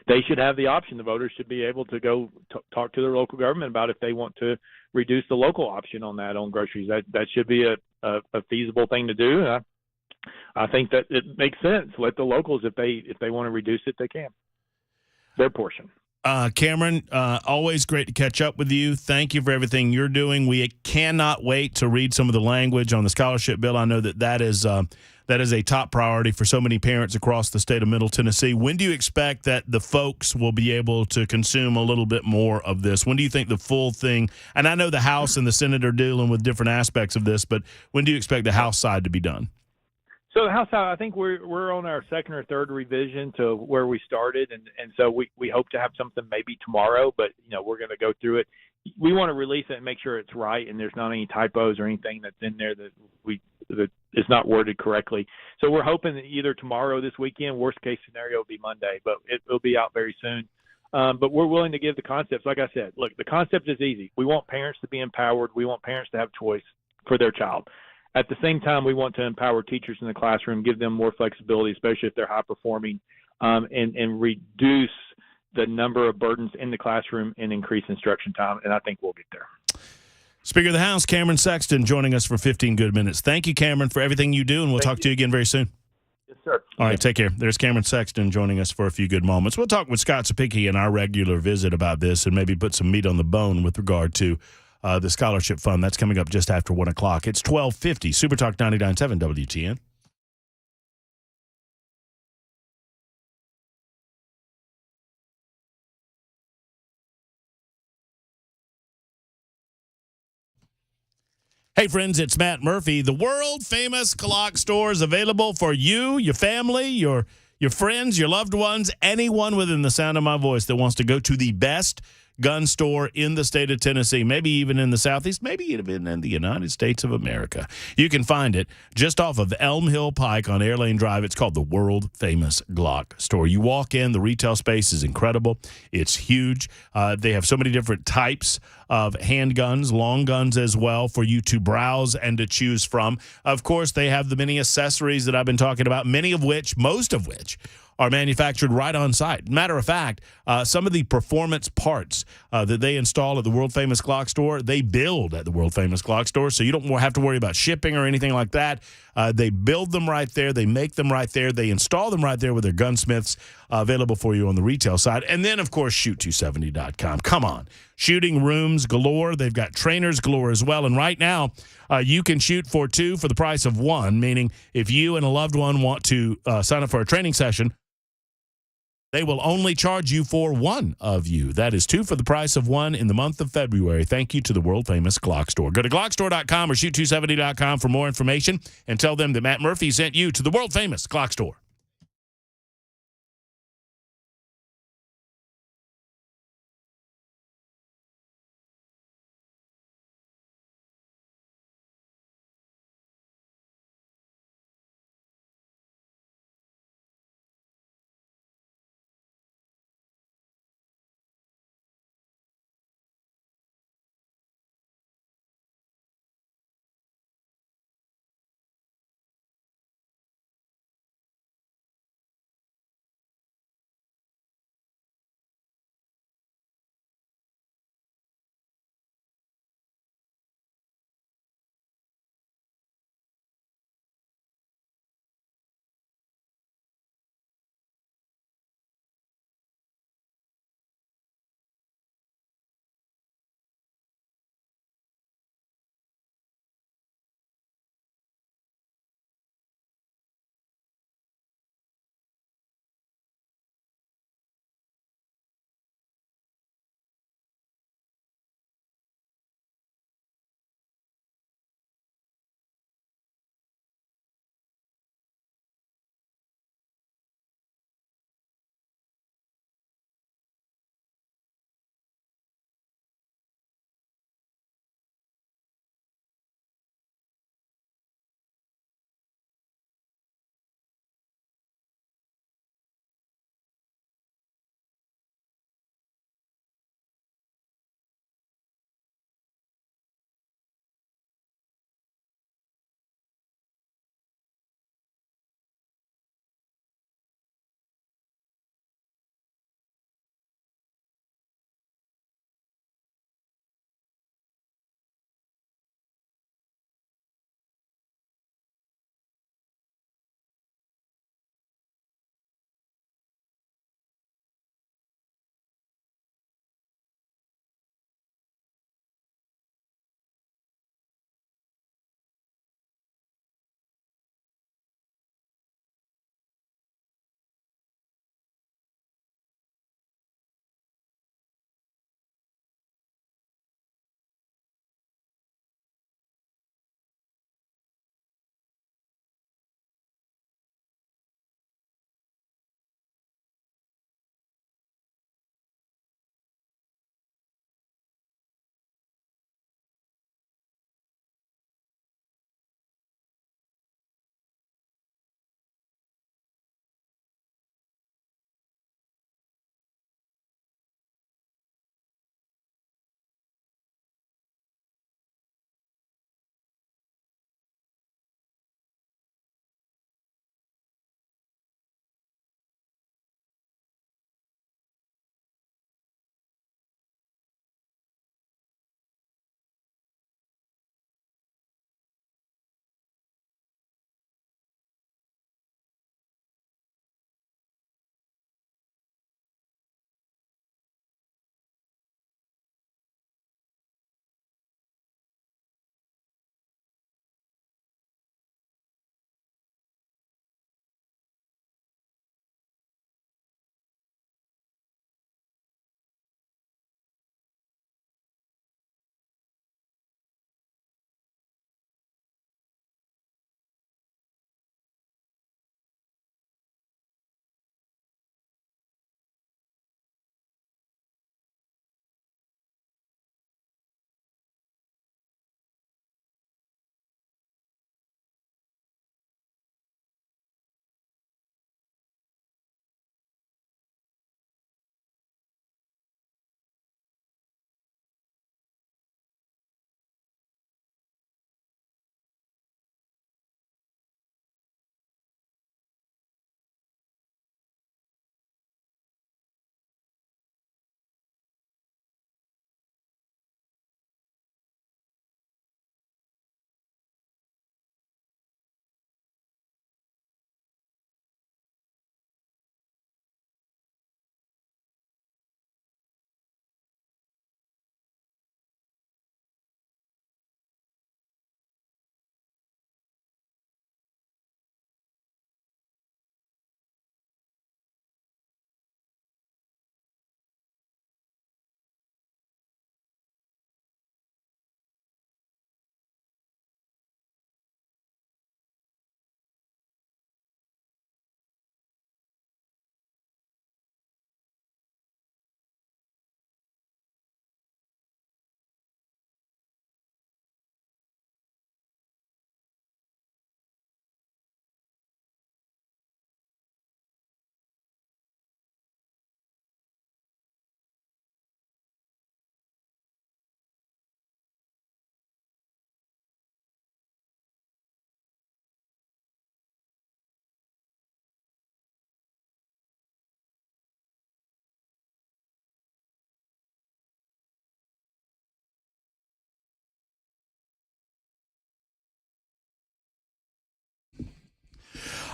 They should have the option. The voters should be able to go talk to their local government about if they want to reduce the local option on that on groceries. That should be a feasible thing to do. I think that it makes sense. Let the locals, if they want to reduce it, they can. Their portion. Cameron, always great to catch up with you. Thank you for everything you're doing. We cannot wait to read some of the language on the scholarship bill. I know that is a top priority for so many parents across the state of Middle Tennessee. When do you expect that the folks will be able to consume a little bit more of this? When do you think the full thing, and I know the House and the Senate are dealing with different aspects of this, but when do you expect the House side to be done? So the House side, I think we're on our second or third revision to where we started, and so we hope to have something maybe tomorrow, but we're going to go through it. We want to release it and make sure it's right and there's not any typos or anything that's in there that is not worded correctly. So we're hoping that either tomorrow or this weekend, worst case scenario will be Monday, but it'll be out very soon. But we're willing to give the concepts. Like I said, look, the concept is easy. We want parents to be empowered. We want parents to have choice for their child. At the same time, we want to empower teachers in the classroom, give them more flexibility, especially if they're high performing, and reduce the number of burdens in the classroom and increase instruction time. And I think we'll get there. Speaker of the House, Cameron Sexton, joining us for 15 good minutes. Thank you, Cameron, for everything you do, and we'll talk to you again very soon. Yes, sir. All right, take care. There's Cameron Sexton joining us for a few good moments. We'll talk with Scott Sapicki in our regular visit about this and maybe put some meat on the bone with regard to the scholarship fund. That's coming up just after 1 o'clock. It's 12:50. Super Talk 99.7 WTN. Hey, friends, it's Matt Murphy. The world-famous Glock store is available for you, your family, your friends, your loved ones, anyone within the sound of my voice that wants to go to the best gun store in the state of Tennessee, maybe even in the Southeast, maybe even in the United States of America. You can find it just off of Elm Hill Pike on Airlane Drive. It's called the world-famous Glock store. You walk in, the retail space is incredible. It's huge. They have so many different types of handguns, long guns as well, for you to browse and to choose from. Of course, they have the many accessories that I've been talking about, most of which are manufactured right on site. Matter of fact, some of the performance parts that they install at the world-famous Glock store, they build at the world-famous Glock store, so you don't have to worry about shipping or anything like that. They build them right there. They make them right there. They install them right there with their gunsmiths available for you on the retail side. And then, of course, shoot270.com. Come on. Shooting rooms galore. They've got trainers galore as well. And right now, you can shoot for two for the price of one, meaning if you and a loved one want to sign up for a training session, they will only charge you for one of you. That is two for the price of one in the month of February. Thank you to the world-famous Glock store. Go to glockstore.com or shoot270.com for more information and tell them that Matt Murphy sent you to the world-famous Glock store.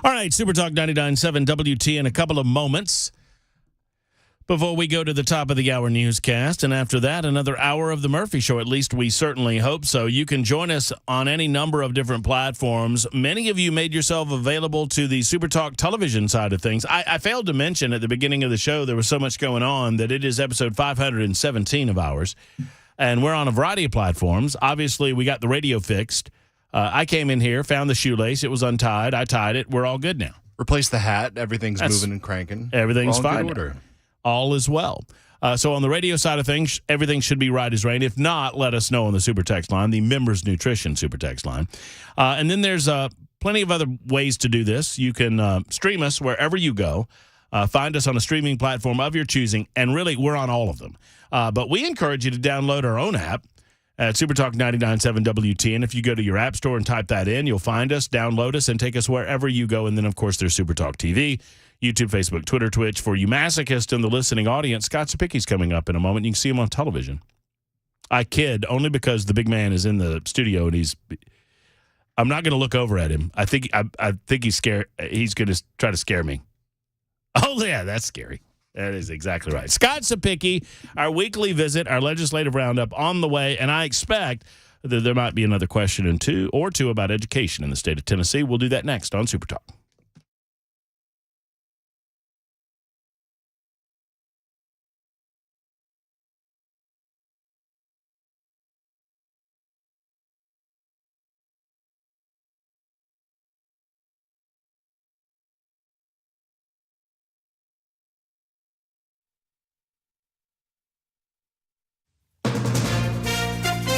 All right, Super Talk 99.7 WT in a couple of moments before we go to the top of the hour newscast. And after that, another hour of the Murphy Show. At least we certainly hope so. You can join us on any number of different platforms. Many of you made yourself available to the Super Talk television side of things. I failed to mention at the beginning of the show there was so much going on that it is episode 517 of ours. And we're on a variety of platforms. Obviously, we got the radio fixed. I came in here, found the shoelace. It was untied. I tied it. We're all good now. Replace the hat. Everything's moving and cranking. Everything's All in fine. good order. All is well. So on the radio side of things, everything should be right as rain. If not, let us know on the Super Text line, the Members Nutrition Super Text line. And then there's plenty of other ways to do this. You can stream us wherever you go. Find us on a streaming platform of your choosing, and really, we're on all of them. But we encourage you to download our own app at SuperTalk 99.7 WT. And if you go to your app store and type that in, you'll find us, download us, and take us wherever you go. And then, of course, there's SuperTalk TV, YouTube, Facebook, Twitter, Twitch. For you masochists in the listening audience, Scott Sapicki's coming up in a moment. You can see him on television. I kid only because the big man is in the studio, and I'm not going to look over at him. I think he's scared. He's going to try to scare me. Oh, yeah, that's scary. That is exactly right. Scott Sapicki, our weekly visit, our legislative roundup on the way, and I expect that there might be another question or two about education in the state of Tennessee. We'll do that next on Super Talk.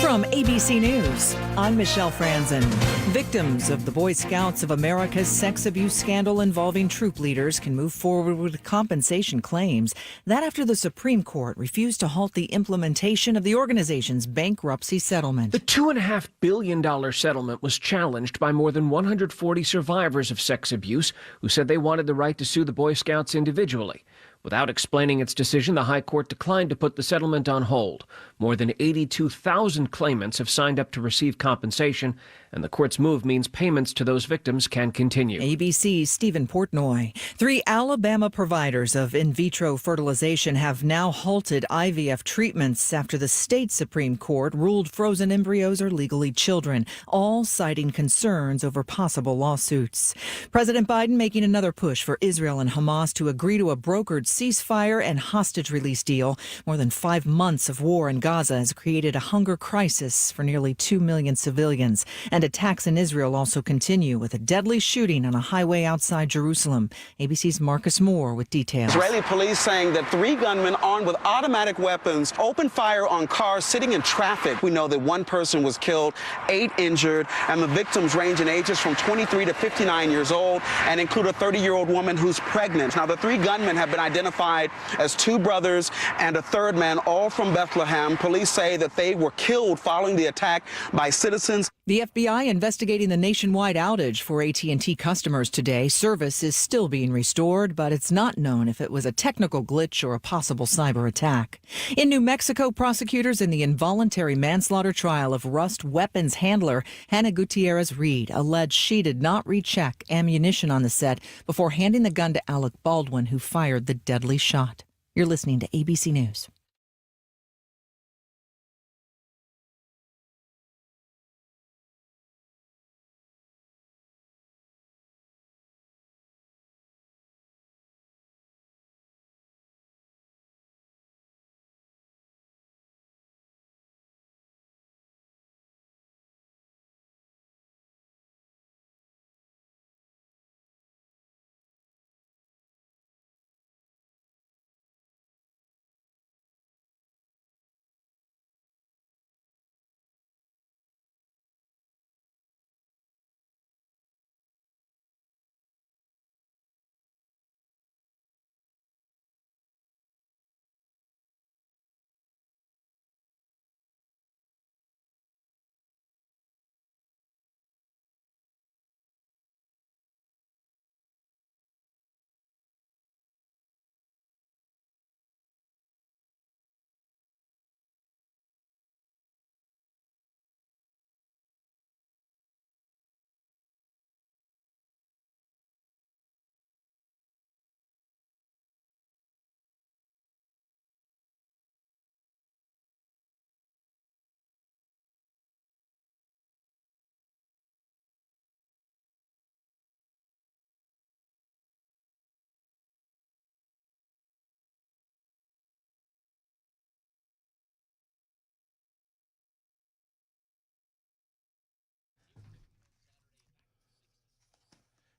From ABC News, I'm Michelle Franzen. Victims of the Boy Scouts of America's sex abuse scandal involving troop leaders can move forward with compensation claims. That after the Supreme Court refused to halt the implementation of the organization's bankruptcy settlement. The $2.5 billion settlement was challenged by more than 140 survivors of sex abuse who said they wanted the right to sue the Boy Scouts individually. Without explaining its decision, the High Court declined to put the settlement on hold. More than 82,000 claimants have signed up to receive compensation, and the court's move means payments to those victims can continue. ABC's Stephen Portnoy. 3 Alabama providers of in vitro fertilization have now halted IVF treatments after the state Supreme Court ruled frozen embryos are legally children, all citing concerns over possible lawsuits. President Biden making another push for Israel and Hamas to agree to a brokered ceasefire and hostage release deal. More than 5 months of war in Gaza has created a hunger crisis for nearly 2 million civilians. And attacks in Israel also continue with a deadly shooting on a highway outside Jerusalem. ABC's Marcus Moore with details. Israeli police saying that 3 gunmen armed with automatic weapons opened fire on cars sitting in traffic. We know that 1 person was killed, 8 injured, and the victims range in ages from 23 to 59 years old and include a 30-year-old woman who's pregnant. Now, the 3 gunmen have been identified as 2 brothers and a 3rd man, all from Bethlehem. Police say that they were killed following the attack by citizens. The FBI investigating the nationwide outage for AT&T customers today. Service is still being restored, but it's not known if it was a technical glitch or a possible cyber attack. In New Mexico, prosecutors in the involuntary manslaughter trial of Rust weapons handler Hannah Gutierrez Reed alleged she did not recheck ammunition on the set before handing the gun to Alec Baldwin, who fired the deadly shot. You're listening to ABC News.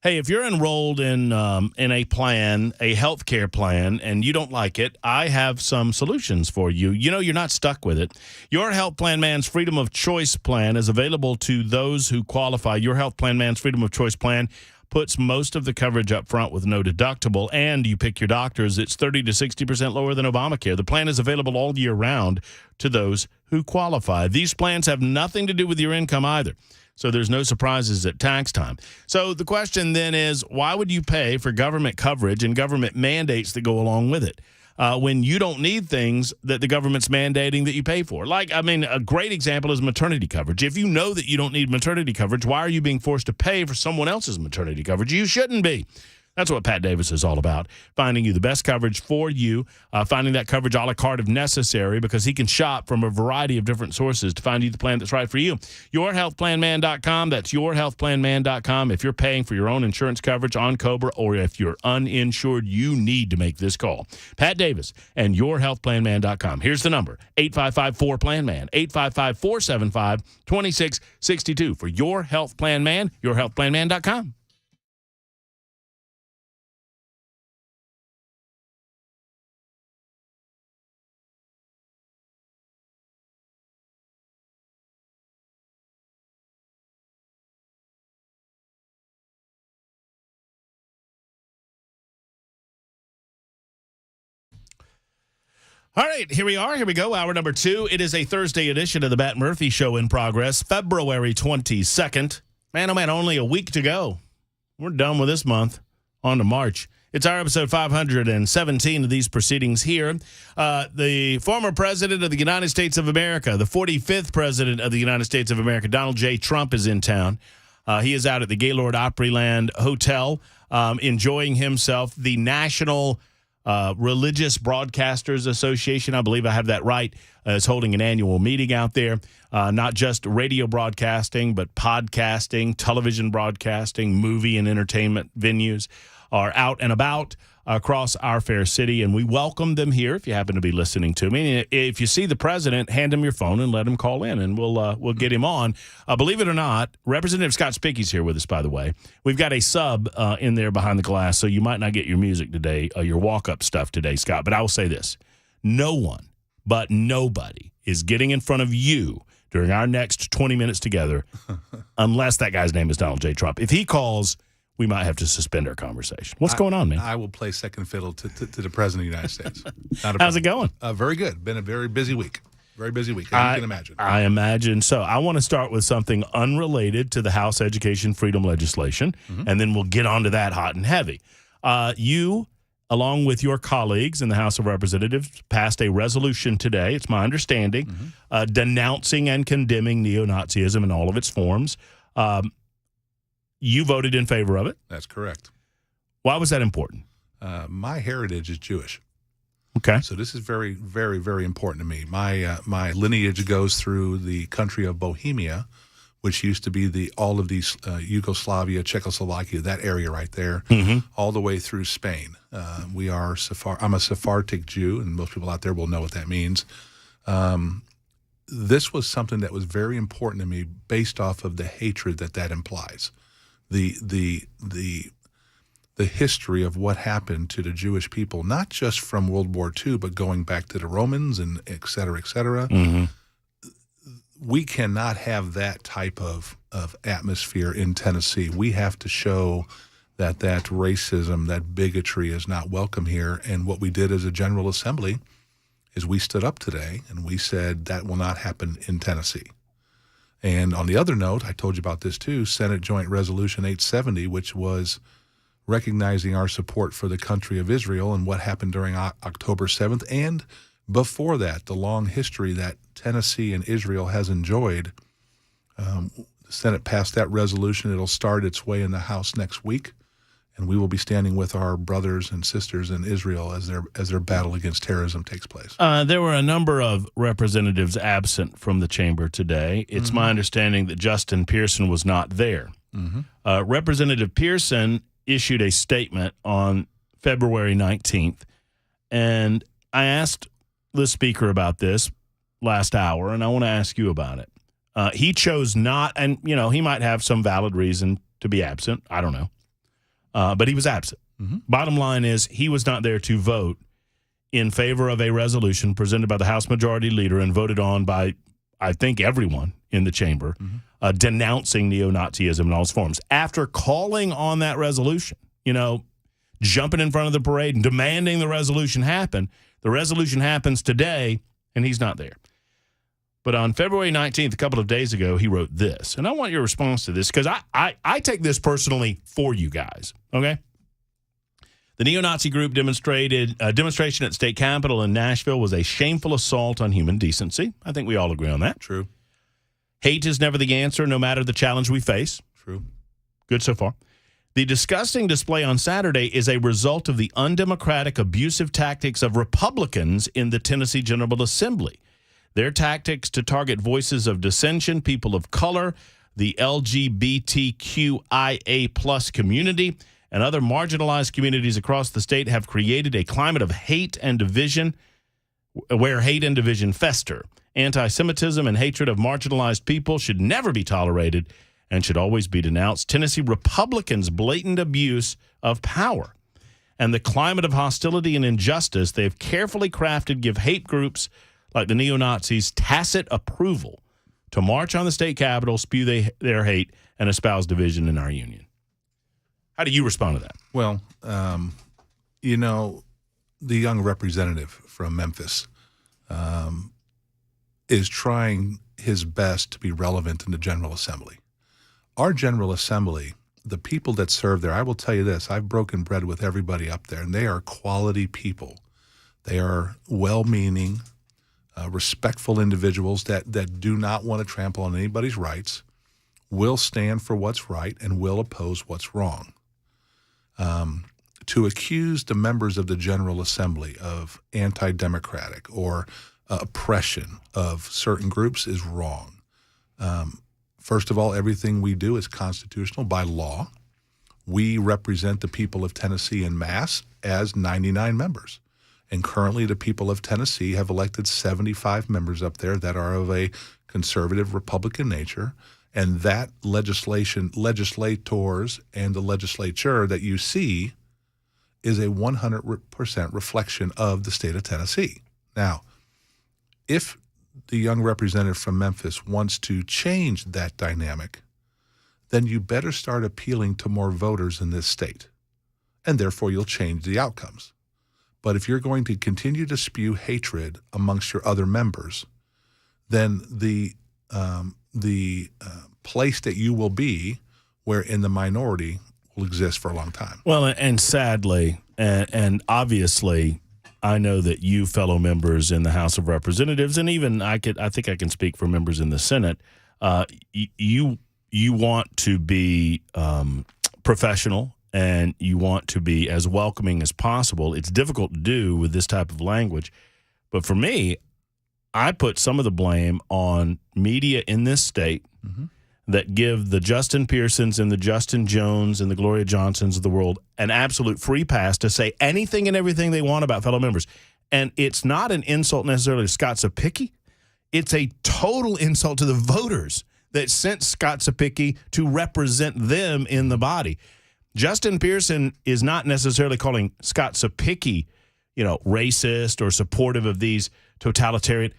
Hey, if you're enrolled in a plan, a healthcare plan, and you don't like it, I have some solutions for you. You know, you're not stuck with it. Your Health Plan Man's Freedom of Choice plan is available to those who qualify. Your Health Plan Man's Freedom of Choice plan puts most of the coverage up front with no deductible, and you pick your doctors. It's 30 to 60% lower than Obamacare. The plan is available all year round to those who qualify. These plans have nothing to do with your income either, so there's no surprises at tax time. So the question then is, why would you pay for government coverage and government mandates that go along with it when you don't need things that the government's mandating that you pay for? Like, I mean, a great example is maternity coverage. If you know that you don't need maternity coverage, why are you being forced to pay for someone else's maternity coverage? You shouldn't be. That's what Pat Davis is all about, finding you the best coverage for you, finding that coverage a la carte if necessary, because he can shop from a variety of different sources to find you the plan that's right for you. YourHealthPlanMan.com. That's YourHealthPlanMan.com. If you're paying for your own insurance coverage on Cobra, or if you're uninsured, you need to make this call. Pat Davis and YourHealthPlanMan.com. Here's the number, 855-4PLAN-MAN, 855-475-2662 for Your Health Plan Man, YourHealthPlanMan.com. All right, here we are. Here we go. Hour number 2. It is a Thursday edition of the Matt Murphy Show in progress, February 22nd. Man, oh man, only a week to go. We're done with this month. On to March. It's our episode 517 of these proceedings here. The former president of the United States of America, the 45th president of the United States of America, Donald J. Trump, is in town. He is out at the Gaylord Opryland Hotel enjoying himself. The National Religious Broadcasters Association, I believe I have that right, is holding an annual meeting out there. Not just radio broadcasting, but podcasting, television broadcasting, movie and entertainment venues are out and about across our fair city, and we welcome them here if you happen to be listening to me. And if you see the president, hand him your phone and let him call in, and we'll get him on. Believe it or not, Representative Scott Spickey's here with us, by the way. We've got a sub in there behind the glass, so you might not get your music today, your walk-up stuff today, Scott. But I will say this. No one but nobody is getting in front of you during our next 20 minutes together unless that guy's name is Donald J. Trump. If he calls, we might have to suspend our conversation. What's going on, man? I will play second fiddle to the President of the United States. How's it going? Very good. Been a very busy week. Very busy week, as you can imagine. I imagine so. I want to start with something unrelated to the House Education Freedom legislation, and then we'll get on to that hot and heavy. You, along with your colleagues in the House of Representatives, passed a resolution today, it's my understanding, denouncing and condemning neo-Nazism in all of its forms. You voted in favor of it. That's correct. Why was that important? My heritage is Jewish. Okay. So this is very, very, very important to me. My lineage goes through the country of Bohemia, which used to be all of these Yugoslavia, Czechoslovakia, that area right there, all the way through Spain. I'm a Sephardic Jew, and most people out there will know what that means. This was something that was very important to me based off of the hatred that implies. The history of what happened to the Jewish people, not just from World War II, but going back to the Romans and et cetera, et cetera. We cannot have that type of atmosphere in Tennessee. We have to show that racism, that bigotry is not welcome here. And what we did as a General Assembly is we stood up today and we said that will not happen in Tennessee. And on the other note, I told you about this too, Senate Joint Resolution 870, which was recognizing our support for the country of Israel and what happened during October 7th. And before that, the long history that Tennessee and Israel has enjoyed. The Senate passed that resolution. It'll start its way in the House next week. And we will be standing with our brothers and sisters in Israel as their battle against terrorism takes place. There were a number of representatives absent from the chamber today. It's my understanding that Justin Pearson was not there. Representative Pearson issued a statement on February 19th, and I asked the speaker about this last hour, and I want to ask you about it. He chose not, and he might have some valid reason to be absent. I don't know. but he was absent. Bottom line is he was not there to vote in favor of a resolution presented by the House Majority Leader and voted on by, I think, everyone in the chamber, denouncing neo-Nazism in all its forms. After calling on that resolution, jumping in front of the parade and demanding the resolution happen, the resolution happens today, and he's not there. But on February 19th, a couple of days ago, he wrote this. And I want your response to this because I take this personally for you guys, okay? The neo-Nazi group demonstration at State Capitol in Nashville was a shameful assault on human decency. I think we all agree on that. True. Hate is never the answer, no matter the challenge we face. True. Good so far. The disgusting display on Saturday is a result of the undemocratic, abusive tactics of Republicans in the Tennessee General Assembly. Their tactics to target voices of dissension, people of color, the LGBTQIA plus community, and other marginalized communities across the state have created a climate of hate and division where hate and division fester. Anti-Semitism and hatred of marginalized people should never be tolerated and should always be denounced. Tennessee Republicans' blatant abuse of power and the climate of hostility and injustice they have carefully crafted give hate groups like the neo-Nazis tacit approval to march on the state capitol, spew their hate, and espouse division in our union. How do you respond to that? Well, the young representative from Memphis is trying his best to be relevant in the General Assembly. Our General Assembly, the people that serve there, I will tell you this, I've broken bread with everybody up there, and they are quality people. They are well-meaning, respectful individuals that do not want to trample on anybody's rights, will stand for what's right, and will oppose what's wrong. To accuse the members of the General Assembly of anti-democratic or oppression of certain groups is wrong. First of all, everything we do is constitutional by law. We represent the people of Tennessee en masse as 99 members. And currently the people of Tennessee have elected 75 members up there that are of a conservative Republican nature. And that legislators and the legislature that you see is a 100% reflection of the state of Tennessee. Now, if the young representative from Memphis wants to change that dynamic, then you better start appealing to more voters in this state, and therefore you'll change the outcomes. But if you're going to continue to spew hatred amongst your other members, then the place that you will be, where in the minority, will exist for a long time. Well, and sadly, and obviously, I know that you fellow members in the House of Representatives, and even I think I can speak for members in the Senate, you want to be professional and you want to be as welcoming as possible. It's difficult to do with this type of language. But for me, I put some of the blame on media in this state that give the Justin Pearsons and the Justin Jones and the Gloria Johnsons of the world an absolute free pass to say anything and everything they want about fellow members. And it's not an insult necessarily to Scott Cepicky. It's a total insult to the voters that sent Scott Cepicky to represent them in the body. Justin Pearson is not necessarily calling Scott Cepicky, racist or supportive of these totalitarian.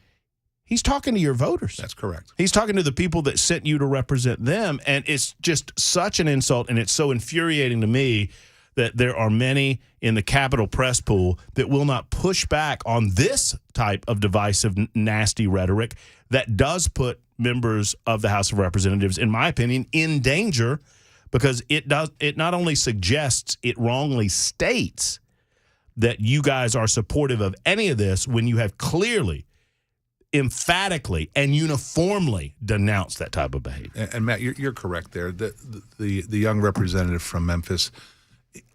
He's talking to your voters. That's correct. He's talking to the people that sent you to represent them, and it's just such an insult, and it's so infuriating to me that there are many in the Capitol press pool that will not push back on this type of divisive, nasty rhetoric that does put members of the House of Representatives, in my opinion, in danger, because it not only suggests, it wrongly states that you guys are supportive of any of this when you have clearly, emphatically, and uniformly denounced that type of behavior. And Matt, you're correct there. The young representative from Memphis,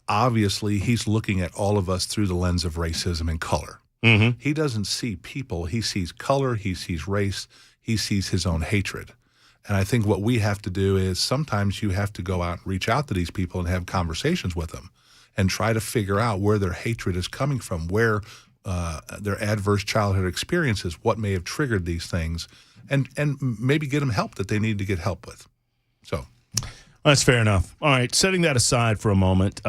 obviously he's looking at all of us through the lens of racism and color. Mm-hmm. He doesn't see people. He sees color. He sees race. He sees his own hatred. And I think what we have to do is sometimes you have to go out and reach out to these people and have conversations with them and try to figure out where their hatred is coming from, where their adverse childhood experiences, what may have triggered these things, and maybe get them help that they need to get help with. So, That's fair enough. All right, setting that aside for a moment,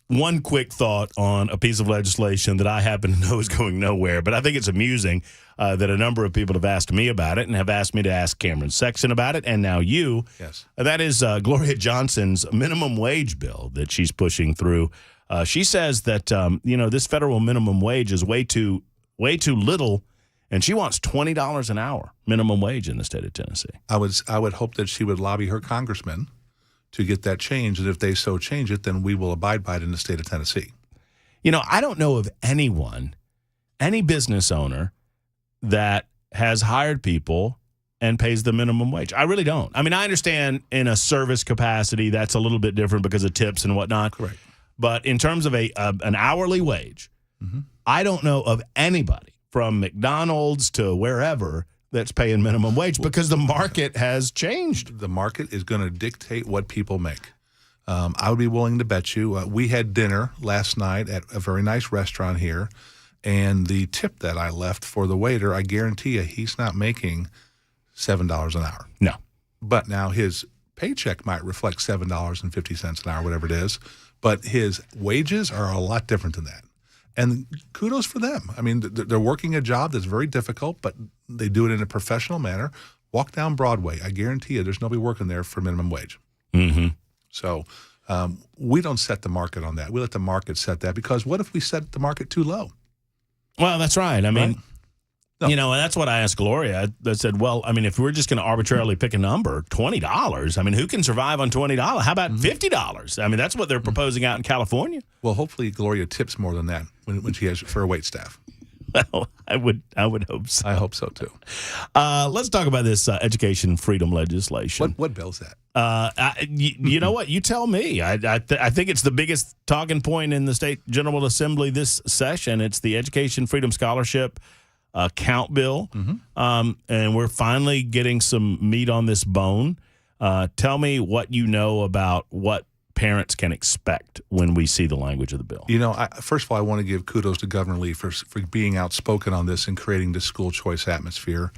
one quick thought on a piece of legislation that I happen to know is going nowhere, but I think it's amusing that a number of people have asked me about it and have asked me to ask Cameron Sexton about it, and now you. Yes. That is Gloria Johnson's minimum wage bill that she's pushing through. She says that, this federal minimum wage is way too little, and she wants $20 an hour minimum wage in the state of Tennessee. I would hope that she would lobby her congressman to get that changed, and if they so change it, then we will abide by it in the state of Tennessee. I don't know of any business owner that has hired people and pays the minimum wage. I really don't. I mean, I understand in a service capacity that's a little bit different because of tips and whatnot. Correct. But in terms of an hourly wage, I don't know of anybody from McDonald's to wherever that's paying minimum wage because the market has changed. The market is going to dictate what people make. I would be willing to bet you. We had dinner last night at a very nice restaurant here, and the tip that I left for the waiter, I guarantee you he's not making $7 an hour. No. But now his paycheck might reflect $7.50 an hour, whatever it is, but his wages are a lot different than that. And kudos for them. I mean, they're working a job that's very difficult, but they do it in a professional manner. Walk down Broadway. I guarantee you there's nobody working there for minimum wage. Mm-hmm. So we don't set the market on that. We let the market set that, because what if we set the market too low? Well, that's right. I mean, right? No. And that's what I asked Gloria. I said, well, I mean, if we're just going to arbitrarily pick a number, $20, I mean, who can survive on $20? How about $50? I mean, that's what they're proposing out in California. Well, hopefully Gloria tips more than that when she has for her wait staff. Well, I would hope so. I hope so, too. Let's talk about this education freedom legislation. What bill is that? You know what? You tell me. I think it's the biggest talking point in the State General Assembly this session. It's the Education Freedom Scholarship count bill, and we're finally getting some meat on this bone. Tell me what you know about what parents can expect when we see the language of the bill. First of all, I want to give kudos to Governor Lee for being outspoken on this and creating this school choice atmosphere.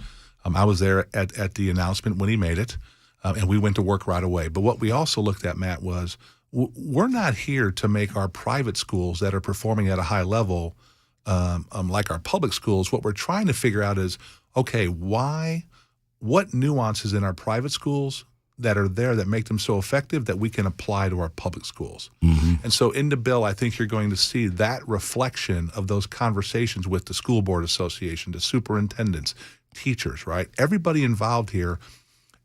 I was there at the announcement when he made it, and we went to work right away. But what we also looked at, Matt, was we're not here to make our private schools that are performing at a high level like our public schools. What we're trying to figure out is, okay, what nuances in our private schools that are there that make them so effective that we can apply to our public schools. And so in the bill, I think you're going to see that reflection of those conversations with the school board association, the superintendents, teachers, right? Everybody involved here.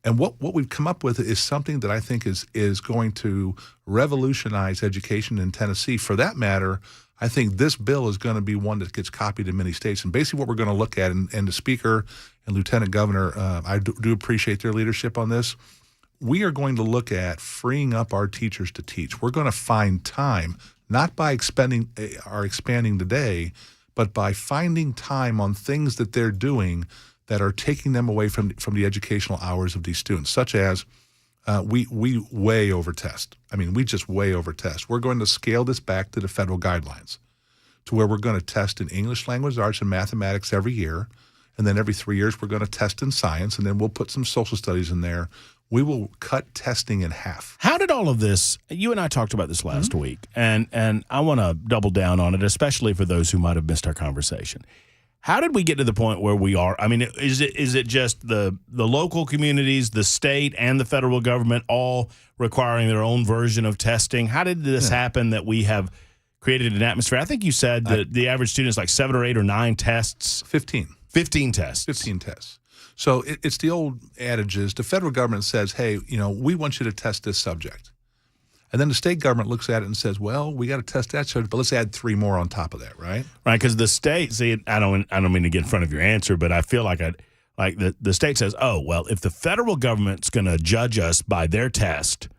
And what we've come up with is something that I think is going to revolutionize education in Tennessee. For that matter, I think this bill is going to be one that gets copied in many states. And basically what we're going to look at, and the Speaker and Lieutenant Governor, I do appreciate their leadership on this, we are going to look at freeing up our teachers to teach. We're going to find time, not by expanding the day, but by finding time on things that they're doing that are taking them away from the educational hours of these students, such as we way over test. I mean, we just way over test. We're going to scale this back to the federal guidelines to where we're going to test in English, language arts, and mathematics every year. And then every 3 years, we're going to test in science, and then we'll put some social studies in there. We will cut testing in half. How did all of this, you and I talked about this last week, and I want to double down on it, especially for those who might have missed our conversation. How did we get to the point where we are? I mean, is it just the local communities, the state, and the federal government all requiring their own version of testing? How did this happen that we have created an atmosphere? I think you said that the average student is like 7 or 8 or 9 tests. 15 tests. 15 tests. So it's the old adage is the federal government says, hey, we want you to test this subject. And then the state government looks at it and says, well, we got to test that subject, but let's add 3 more on top of that, right? Right, because the state, see, I don't mean to get in front of your answer, but I feel like the state says, oh, well, if the federal government's going to judge us by their test,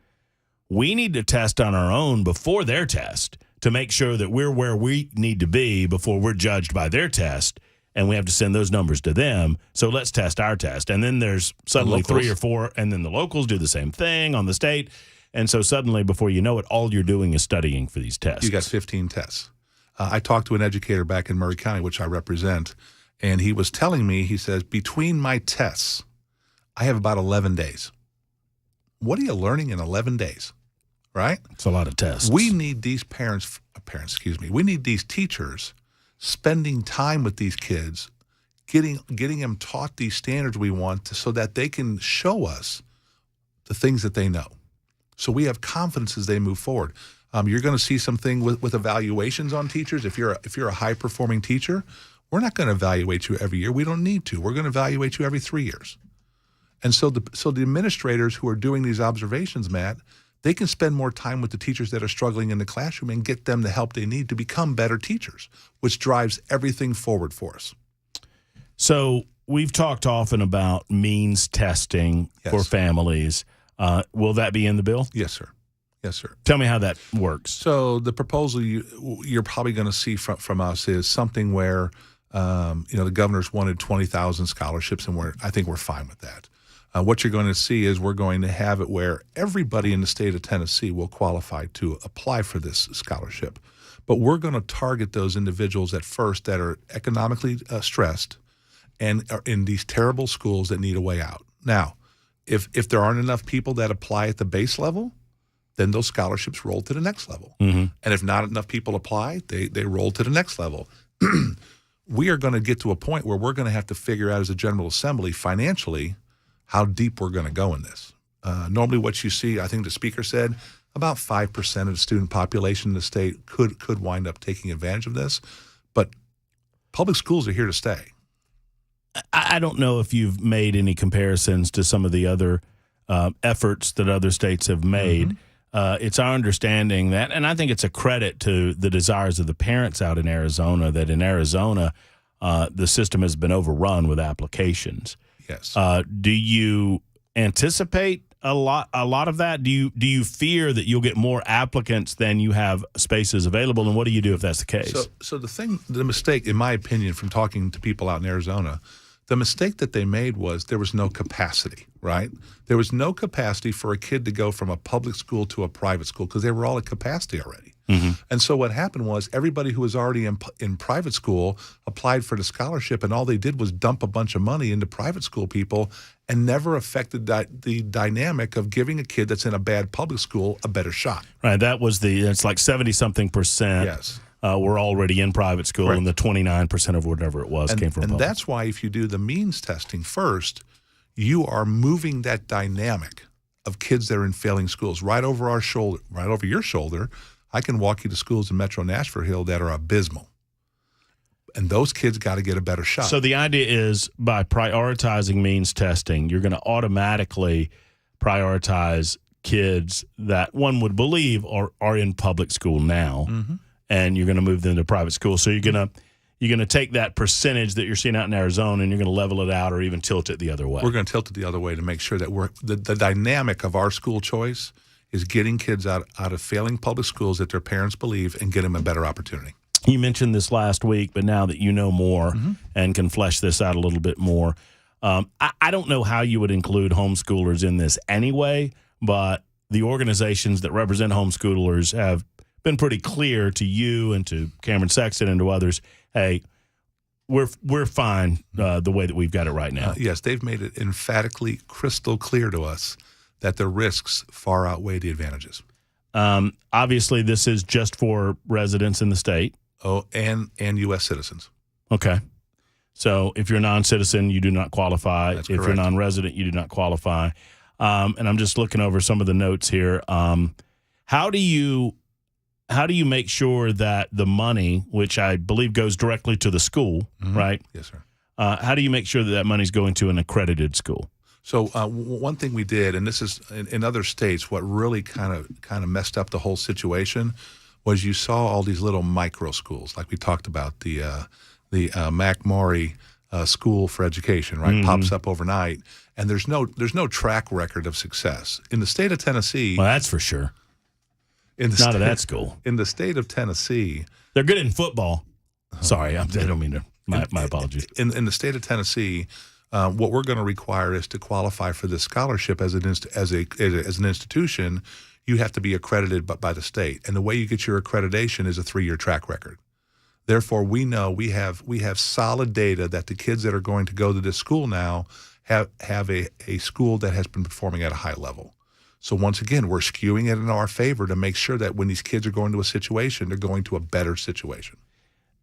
we need to test on our own before their test to make sure that we're where we need to be before we're judged by their test. And we have to send those numbers to them. So let's test our test. And then there's suddenly 3 or 4, and then the locals do the same thing on the state. And so suddenly, before you know it, all you're doing is studying for these tests. You got 15 tests. I talked to an educator back in Murray County, which I represent, and he was telling me, he says, between my tests, I have about 11 days. what are you learning in 11 days, right? It's a lot of tests. We need these we need these teachers spending time with these kids, getting them taught these standards we want so that they can show us the things that they know. So we have confidence as they move forward. You're going to see something with evaluations on teachers. If you're a high-performing teacher, we're not going to evaluate you every year. We don't need to. We're going to evaluate you every 3 years. And so the administrators who are doing these observations, Matt, they can spend more time with the teachers that are struggling in the classroom and get them the help they need to become better teachers, which drives everything forward for us. So we've talked often about means testing for families. Will that be in the bill? Yes, sir. Yes, sir. Tell me how that works. So the proposal you're probably going to see from us is something where, the governor's wanted 20,000 scholarships, and I think we're fine with that. What you're going to see is we're going to have it where everybody in the state of Tennessee will qualify to apply for this scholarship. But we're going to target those individuals at first that are economically stressed and are in these terrible schools that need a way out. Now, if there aren't enough people that apply at the base level, then those scholarships roll to the next level. Mm-hmm. And if not enough people apply, they roll to the next level. We are going to get to a point where we're going to have to figure out as a General Assembly financially how deep we're going to go in this. Normally what you see, I think the speaker said, about 5% of the student population in the state could wind up taking advantage of this. But public schools are here to stay. I don't know if you've made any comparisons to some of the other efforts that other states have made. Mm-hmm. It's our understanding that, and I think it's a credit to the desires of the parents out in Arizona, that in Arizona the system has been overrun with applications. Yes. Do you anticipate a lot of that? Do you fear that you'll get more applicants than you have spaces available? And what do you do if that's the case? So the mistake, in my opinion, from talking to people out in Arizona, the mistake that they made was there was no capacity, right? There was no capacity for a kid to go from a public school to a private school because they were all at capacity already. Mm-hmm. And so what happened was everybody who was already in private school applied for the scholarship, and all they did was dump a bunch of money into private school people and never affected the dynamic of giving a kid that's in a bad public school a better shot. Right. That was it's like 70-something%. Yes. Were already in private school, Right. and the 29% of whatever it was came from public. And that's why if you do the means testing first, you are moving that dynamic of kids that are in failing schools right over our shoulder, right over your shoulder. I can walk you to schools in Metro Nashville that are abysmal. And those kids got to get a better shot. So the idea is by prioritizing means testing, you're going to automatically prioritize kids that one would believe are in public school now, mm-hmm. and you're going to move them to private school. So you're going to take that percentage that you're seeing out in Arizona, and you're going to level it out or even tilt it the other way. We're going to tilt it the other way to make sure that the dynamic of our school choice is getting kids out of failing public schools that their parents believe and get them a better opportunity. You mentioned this last week, but now that you know more mm-hmm. and can flesh this out a little bit more, I don't know how you would include homeschoolers in this anyway, but the organizations that represent homeschoolers have been pretty clear to you and to Cameron Sexton and to others, hey, we're fine the way that we've got it right now. Yes, they've made it emphatically crystal clear to us that the risks far outweigh the advantages. Obviously, this is just for residents in the state. Oh, and U.S. citizens. Okay. So if you're a non-citizen, you do not qualify. That's if correct. You're non-resident, you do not qualify. And I'm just looking over some of the notes here. How do you make sure that the money, which I believe goes directly to the school, mm-hmm. right? Yes, sir. How do you make sure that money's going to an accredited school? So one thing we did, and this is in other states, what really kind of messed up the whole situation was you saw all these little micro schools, like we talked about, the McMurray School for Education, right? Mm-hmm. Pops up overnight, and there's no track record of success in the state of Tennessee. Well, that's for sure. Not at that school. In the state of Tennessee, they're good in football. Sorry, I don't mean to. My apologies. In the state of Tennessee, what we're going to require is to qualify for this scholarship as an institution. You have to be accredited by the state, and the way you get your accreditation is a 3-year track record. Therefore, we know we have solid data that the kids that are going to go to this school now have a school that has been performing at a high level. So once again, we're skewing it in our favor to make sure that when these kids are going to a situation, they're going to a better situation.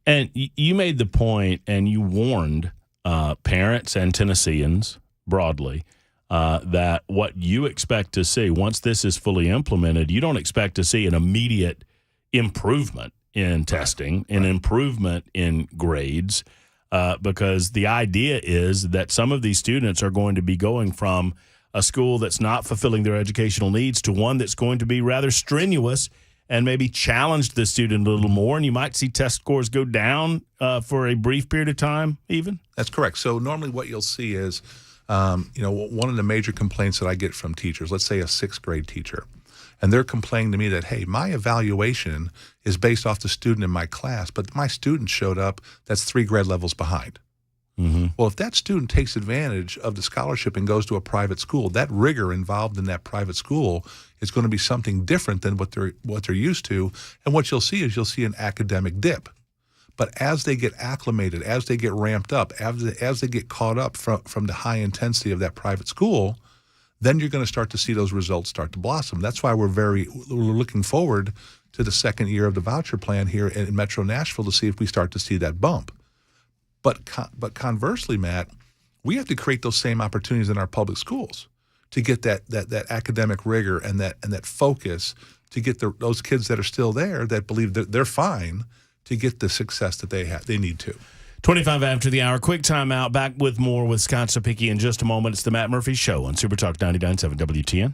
And you made the point, and you warned parents and Tennesseans broadly that what you expect to see once this is fully implemented, you don't expect to see an immediate improvement in testing, an improvement in grades, because the idea is that some of these students are going to be going from a school that's not fulfilling their educational needs to one that's going to be rather strenuous and maybe challenge the student a little more, and you might see test scores go down for a brief period of time even? That's correct. So normally what you'll see is, one of the major complaints that I get from teachers, let's say a sixth grade teacher, and they're complaining to me that, hey, my evaluation is based off the student in my class, but my student showed up that's 3 grade levels behind. Mm-hmm. Well, if that student takes advantage of the scholarship and goes to a private school, that rigor involved in that private school is going to be something different than what they're used to. And what you'll see is an academic dip. But as they get acclimated, as they get ramped up, as they get caught up from the high intensity of that private school, then you're going to start to see those results start to blossom. That's why we're looking forward to the second year of the voucher plan here in Metro Nashville to see if we start to see that bump. But conversely, Matt, we have to create those same opportunities in our public schools to get that academic rigor and that focus to get those kids that are still there that believe that they're fine to get the success that they need to. 25 after the hour. Quick timeout. Back with more with Scott Sapicki in just a moment. It's the Matt Murphy Show on Super Talk 99.7 WTN.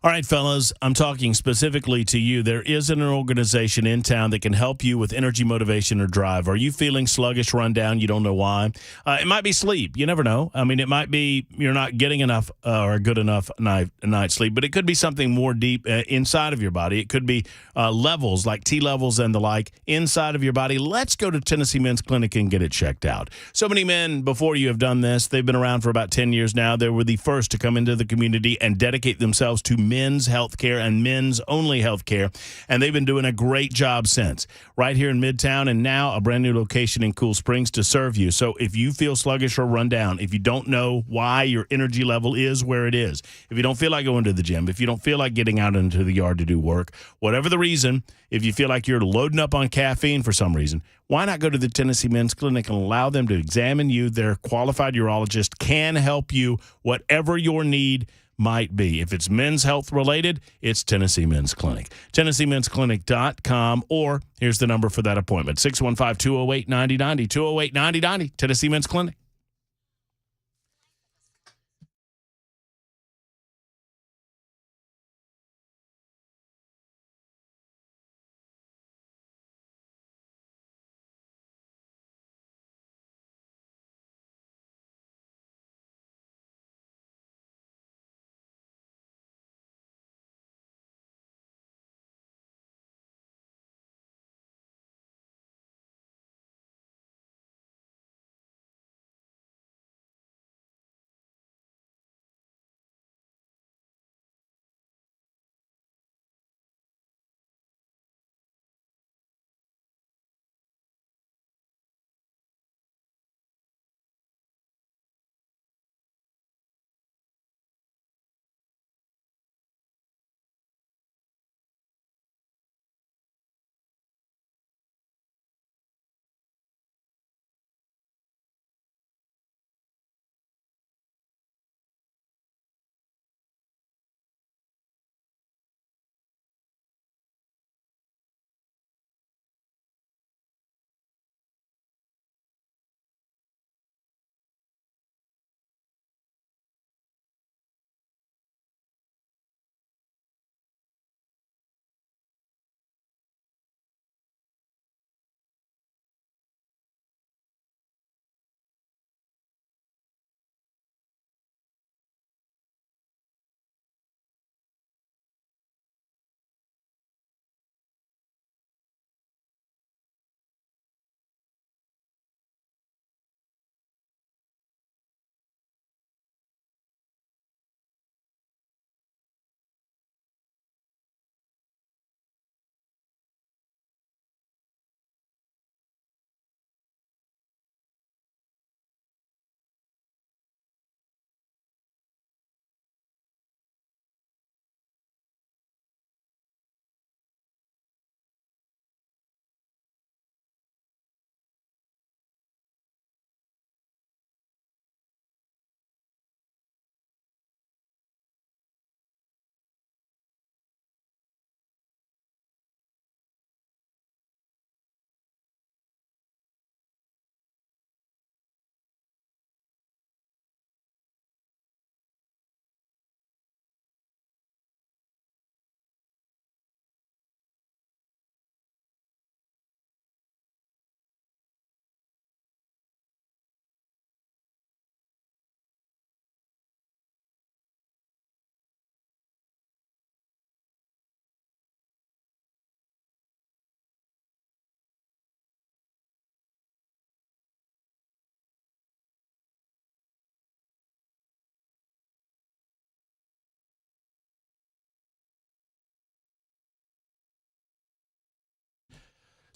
All right, fellas, I'm talking specifically to you. There is an organization in town that can help you with energy, motivation, or drive. Are you feeling sluggish, run down? You don't know why? It might be sleep. You never know. I mean, it might be you're not getting enough or good enough night's sleep, but it could be something more deep inside of your body. It could be levels like T levels and the like inside of your body. Let's go to Tennessee Men's Clinic and get it checked out. So many men before you have done this. They've been around for about 10 years now. They were the first to come into the community and dedicate themselves to men's health care and men's only health care, and they've been doing a great job since. Right here in Midtown, and now a brand new location in Cool Springs to serve you. So if you feel sluggish or run down, if you don't know why your energy level is where it is, if you don't feel like going to the gym, if you don't feel like getting out into the yard to do work, whatever the reason, if you feel like you're loading up on caffeine for some reason, why not go to the Tennessee Men's Clinic and allow them to examine you? Their qualified urologist can help you, whatever your need might be. If it's men's health related, it's Tennessee Men's Clinic. TennesseeMen'sClinic.com, or here's the number for that appointment, 615-208-9090, 208-9090, Tennessee Men's Clinic.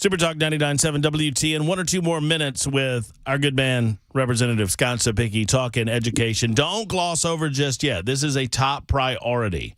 Super Talk 99.7 WTN. 1 or 2 more minutes with our good man, Representative Scott Cepicky, talking education. Don't gloss over just yet. This is a top priority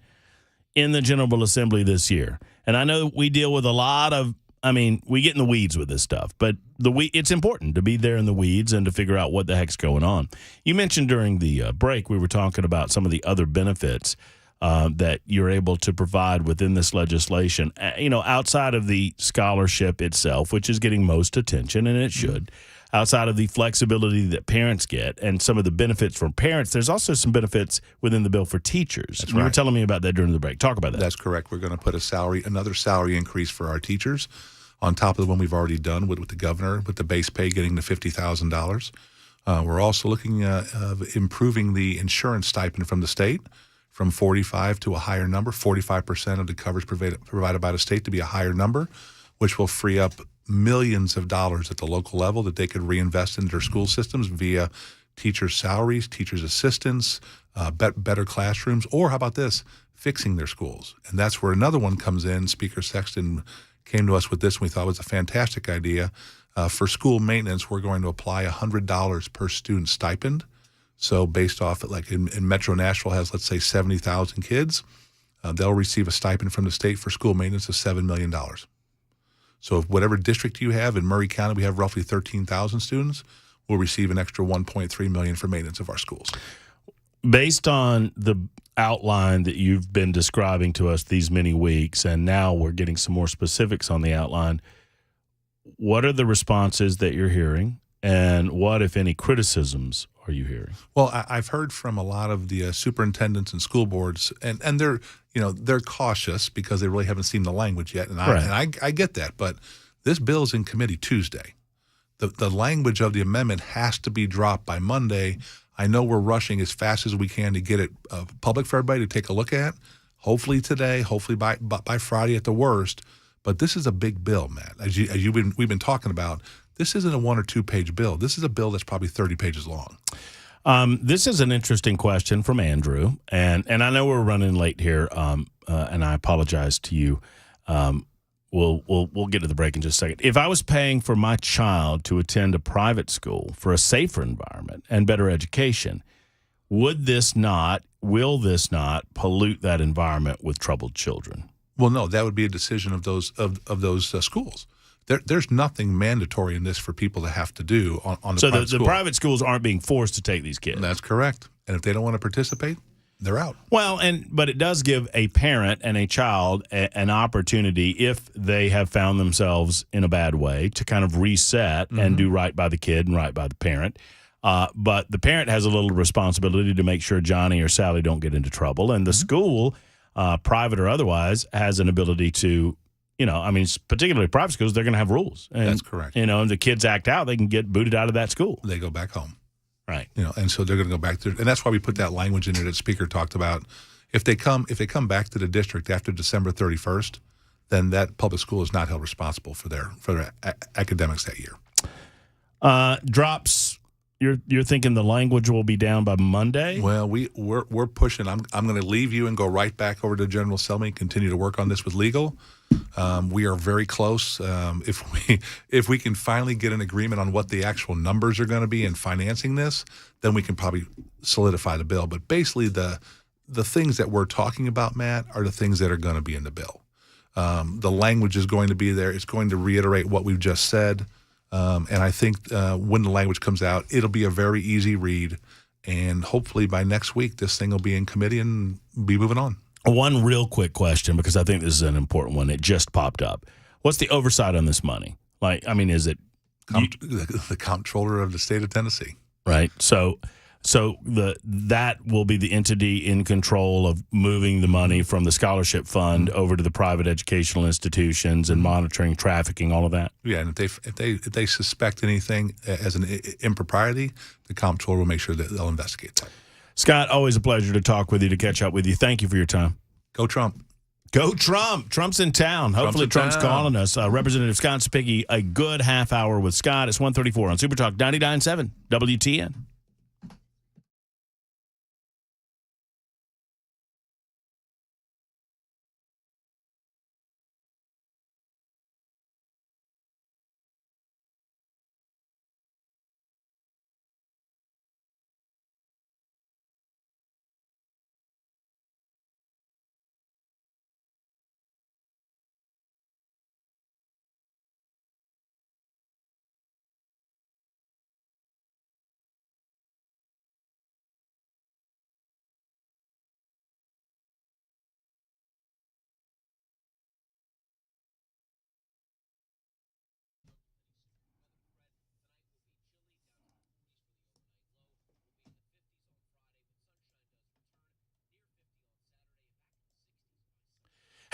in the General Assembly this year. And I know we deal with a lot of, we get in the weeds with this stuff, but it's important to be there in the weeds and to figure out what the heck's going on. You mentioned during the break, we were talking about some of the other benefits that you're able to provide within this legislation, outside of the scholarship itself, which is getting most attention, and it should, outside of the flexibility that parents get and some of the benefits from parents, there's also some benefits within the bill for teachers. That's You were right. telling me about that during the break. Talk about that. That's correct. We're going to put another salary increase for our teachers on top of the one we've already done with the governor, with the base pay getting to $50,000. We're also looking at improving the insurance stipend from the state from 45 to a higher number, 45% of the coverage provided by the state to be a higher number, which will free up millions of dollars at the local level that they could reinvest in their school systems via teachers' salaries, teachers' assistants, better classrooms, or how about this, fixing their schools. And that's where another one comes in. Speaker Sexton came to us with this and we thought it was a fantastic idea. For school maintenance, we're going to apply $100 per student stipend. So based off, like in Metro Nashville has, let's say, 70,000 kids, they'll receive a stipend from the state for school maintenance of $7 million. So if whatever district you have, in Murray County, we have roughly 13,000 students, we'll receive an extra $1.3 million for maintenance of our schools. Based on the outline that you've been describing to us these many weeks, and now we're getting some more specifics on the outline, what are the responses that you're hearing, and what, if any, criticisms are you hearing? Well, I've heard from a lot of the superintendents and school boards, and they're cautious because they really haven't seen the language yet, and I get that. But this bill's in committee Tuesday. The language of the amendment has to be dropped by Monday. I know we're rushing as fast as we can to get it public for everybody to take a look at. Hopefully today, hopefully by Friday at the worst. But this is a big bill, Matt. As we've been talking about. This isn't a 1 or 2 page bill. This is a bill that's probably 30 pages long. This is an interesting question from Andrew, and I know we're running late here, and I apologize to you. We'll get to the break in just a second. If I was paying for my child to attend a private school for a safer environment and better education, will this not pollute that environment with troubled children? Well, no, that would be a decision of those schools. There's nothing mandatory in this for people to have to do on the private school. So the private schools aren't being forced to take these kids. That's correct. And if they don't want to participate, they're out. Well, but it does give a parent and a child an opportunity, if they have found themselves in a bad way, to kind of reset and do right by the kid and right by the parent. But the parent has a little responsibility to make sure Johnny or Sally don't get into trouble. And the school, private or otherwise, has an ability to, particularly private schools, they're going to have rules. And, that's correct. And the kids act out, they can get booted out of that school. They go back home. Right. And so they're going to go back there. And that's why we put that language in there that the speaker talked about. If they come back to the district after December 31st, then that public school is not held responsible for their academics that year. Drops. You're thinking the language will be down by Monday? Well, we're pushing. I'm going to leave you and go right back over to General Assembly and continue to work on this with legal. We are very close. If we can finally get an agreement on what the actual numbers are going to be in financing this, then we can probably solidify the bill. But basically, the things that we're talking about, Matt, are the things that are going to be in the bill. The language is going to be there. It's going to reiterate what we've just said. And I think when the language comes out, it'll be a very easy read. And hopefully by next week, this thing will be in committee and be moving on. One real quick question, because I think this is an important one. It just popped up. What's the oversight on this money? Is it the comptroller of the state of Tennessee? Right. So that will be the entity in control of moving the money from the scholarship fund over to the private educational institutions and monitoring trafficking, all of that. Yeah, and if they suspect anything as an impropriety, the comptroller will make sure that they'll investigate that. Scott, always a pleasure to talk with you, to catch up with you. Thank you for your time. Go Trump. Go Trump. Trump's in town. Hopefully Trump's calling us. Representative Scott Cepicky, a good half hour with Scott. It's 1:34 on Super Talk 99.7 WTN.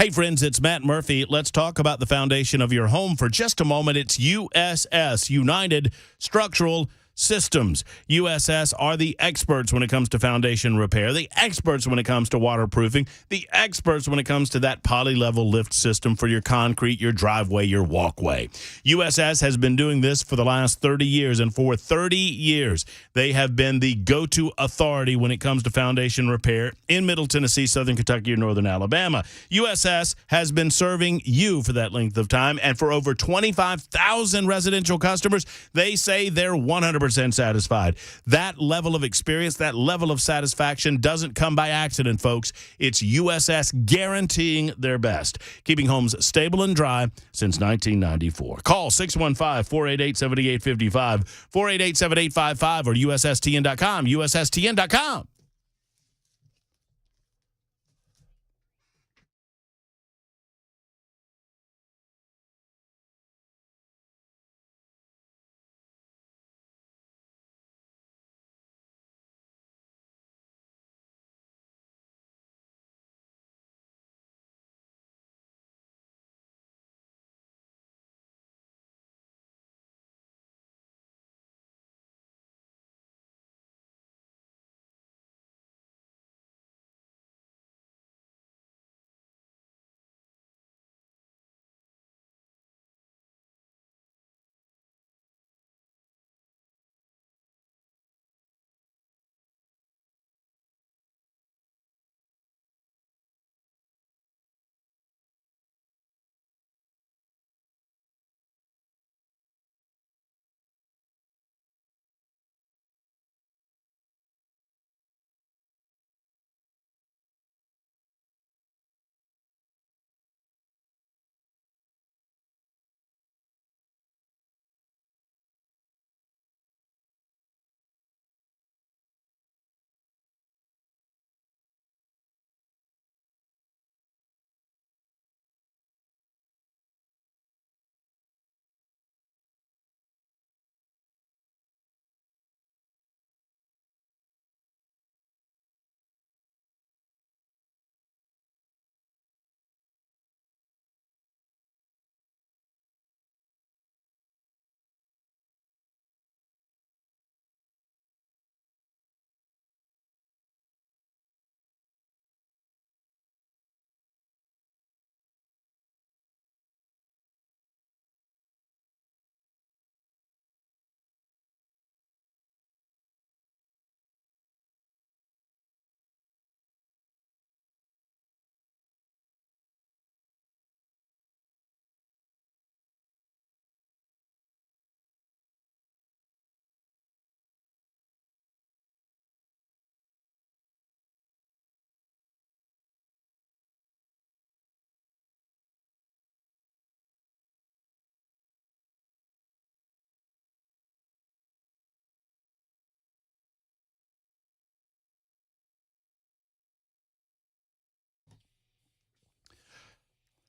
Hey, friends, it's Matt Murphy. Let's talk about the foundation of your home for just a moment. It's USS, United Structural Systems. USS are the experts when it comes to foundation repair, the experts when it comes to waterproofing, the experts when it comes to that poly-level lift system for your concrete, your driveway, your walkway. USS has been doing this for the last 30 years, and for 30 years, they have been the go-to authority when it comes to foundation repair in Middle Tennessee, Southern Kentucky, or Northern Alabama. USS has been serving you for that length of time, and for over 25,000 residential customers, they say they're 100% satisfied. That level of experience, that level of satisfaction doesn't come by accident, folks. It's USS guaranteeing their best, keeping homes stable and dry since 1994. Call 615-488-7855, 488-7855, or USSTN.com, USSTN.com.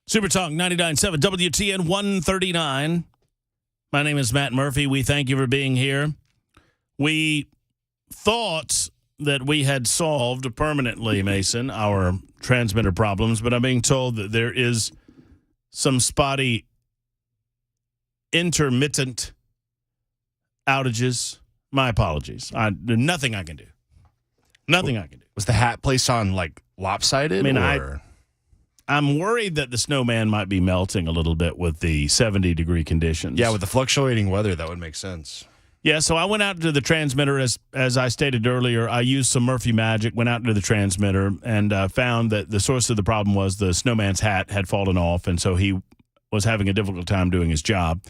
Super Talk 99.7 WTN 139. My name is Matt Murphy. We thank you for being here. We thought that we had solved permanently, Mason, our transmitter problems, but I'm being told that there is some spotty intermittent outages. My apologies. There's nothing I can do. Nothing I can do. Was the hat placed on, like, lopsided? I mean, I'm worried that the snowman might be melting a little bit with the 70-degree conditions. Yeah, with the fluctuating weather, that would make sense. Yeah, so I went out to the transmitter, as I stated earlier. I used some Murphy Magic, went out to the transmitter, and found that the source of the problem was the snowman's hat had fallen off, and so he was having a difficult time doing his job.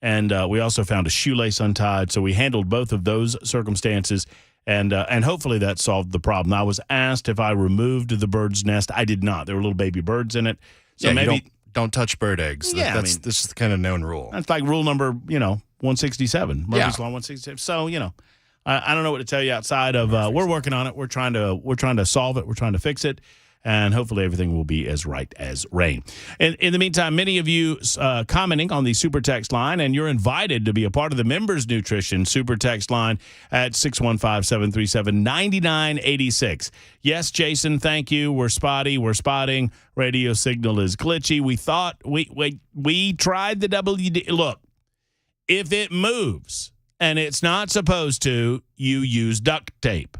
And we also found a shoelace untied, so we handled both of those circumstances. And hopefully that solved the problem. I was asked if I removed the bird's nest. I did not. There were little baby birds in it. So yeah, maybe don't touch bird eggs. Yeah, this is the kind of known rule. That's like rule number, 167. Murphy's Law 167. So, I don't know what to tell you outside of we're working on it. We're trying to solve it. We're trying to fix it. and hopefully everything will be as right as rain. In the meantime, many of you commenting on the Super Text line, and you're invited to be a part of the Members Nutrition Super Text line at 615-737-9986. Yes, Jason, thank you. We're spotty. We're spotting. Radio signal is glitchy. We thought we tried the WD. Look, if it moves and it's not supposed to, you use duct tape.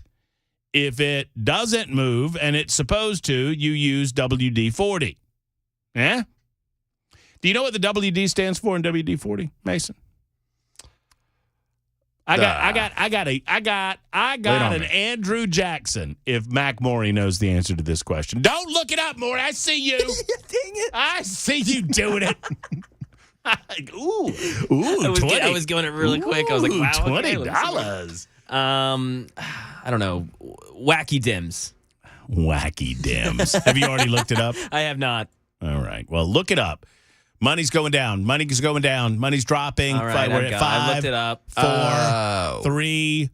If it doesn't move and it's supposed to, you use WD-40. Yeah? Do you know what the WD stands for in WD-40, Mason? I got an Andrew Jackson if Mac Morey knows the answer to this question. Don't look it up, Morey. I see you. Dang it. I see you doing it. Ooh, 20. I was going it really quick. I was like, wow, $20. I don't know. Wacky Dims. Wacky Dims. Have you already looked it up? I have not. All right. Well, look it up. Money's going down. Money's going down. Money's dropping. All right, we're at 5, I looked it up. 4, 3,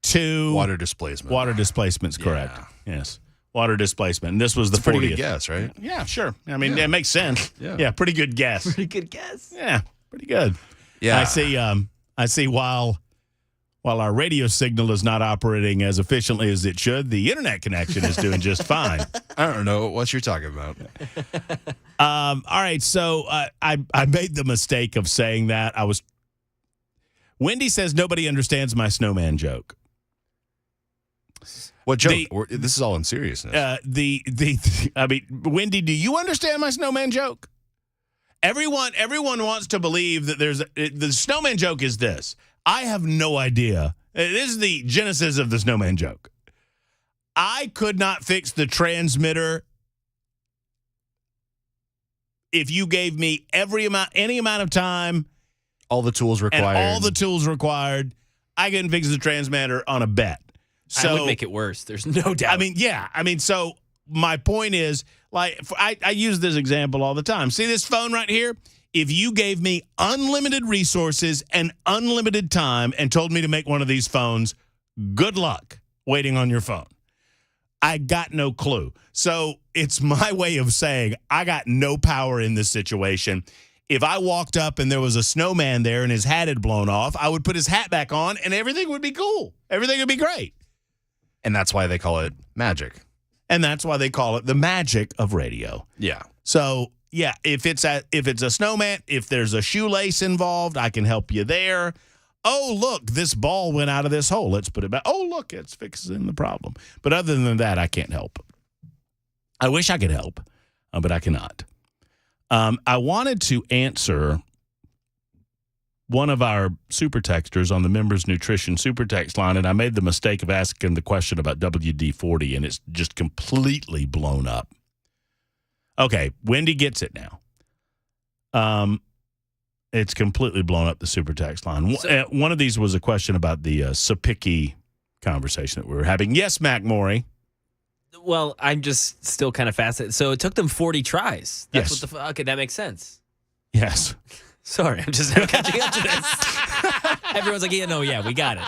2. Water displacement. Water displacement's correct. Yes. Water displacement. And this was the 40th. Pretty good guess, right? Yeah, sure. I mean, it makes sense. Yeah, pretty good guess. Pretty good guess. Yeah, pretty good. Yeah. I see while our radio signal is not operating as efficiently as it should, the internet connection is doing just fine. I don't know what you're talking about. All right, so I made the mistake of saying that. Wendy says nobody understands my snowman joke. What joke? This is all in seriousness. I mean, Wendy, do you understand my snowman joke? Everyone wants to believe that the snowman joke is this. I have no idea. This is the genesis of the snowman joke. I could not fix the transmitter if you gave me any amount of time, all the tools required. I couldn't fix the transmitter on a bet. So, I would make it worse. There's no doubt. I mean, yeah. I mean, so my point is, like, I use this example all the time. See this phone right here? If you gave me unlimited resources and unlimited time and told me to make one of these phones, good luck waiting on your phone. I got no clue. So it's my way of saying I got no power in this situation. If I walked up and there was a snowman there and his hat had blown off, I would put his hat back on and everything would be cool. Everything would be great. And that's why they call it magic. And that's why they call it the magic of radio. Yeah. So, yeah, if it's a snowman, if there's a shoelace involved, I can help you there. Oh, look, this ball went out of this hole. Let's put it back. Oh, look, it's fixing the problem. But other than that, I can't help. I wish I could help, but I cannot. I wanted to answer one of our super texters on the Members Nutrition super text line, and I made the mistake of asking the question about WD-40, and it's just completely blown up. Okay, Wendy gets it now. It's completely blown up the super text line. One of these was a question about the Sapicki conversation that we were having. Yes, Mac Morey. Well, I'm just still kind of fascinated. So it took them 40 tries. That's yes. Okay, that makes sense. Yes. Sorry, I'm just catching up to this. Everyone's like, we got it.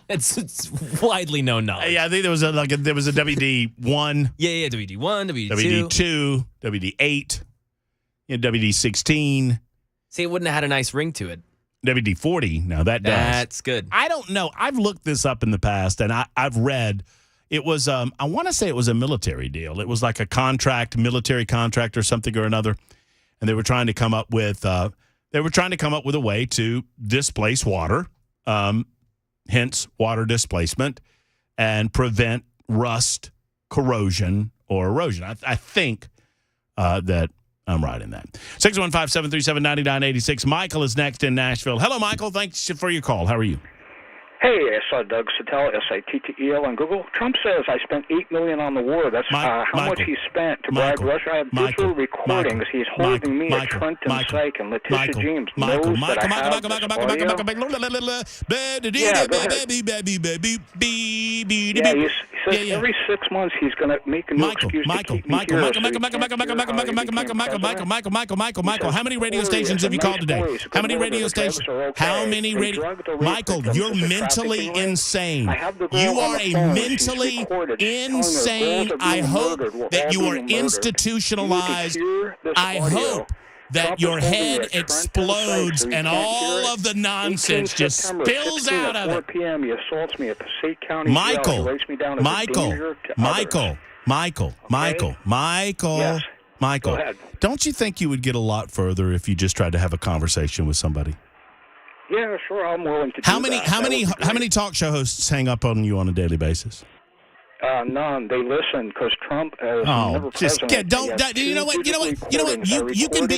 It's widely known knowledge. Yeah, I think there was a WD-1. Yeah, WD-1, WD-2, WD-8, WD-16. See, it wouldn't have had a nice ring to it. WD-40, now that does. That's good. I don't know. I've looked this up in the past, and I've read it was, I want to say it was a military deal. It was like a military contract or something or another, and they were trying to come up with a way to displace water, hence water displacement, and prevent rust, corrosion, or erosion. I think that I'm right in that. 615-737-9986. Michael is next in Nashville. Hello, Michael. Thanks for your call. How are you? Hey, I saw Doug Sattel, S-I-T-T-E-L on Google. Trump says I spent $8 million on the war. That's how much he spent to bribe Russia. I have digital recordings. He's holding me at Trenton Psych, and Letitia James knows that I have this audio. Yeah, every 6 months he's going to make a new excuse to keep me here. Michael, how many radio stations have you called today? How many radio stations? How many radio? Michael, you're mentally insane. You are a mentally insane. I hope that you are institutionalized. I hope that your head explodes and all of the nonsense just spills out of it. 4 p.m. He assaults me at the Passaic County Jail. He rates me down as a danger to others. Michael, don't you think you would get a lot further if you just tried to have a conversation with somebody? Yeah, sure, I'm willing to do that. How many talk show hosts hang up on you on a daily basis? None. They listen because Trump is never president. You know what?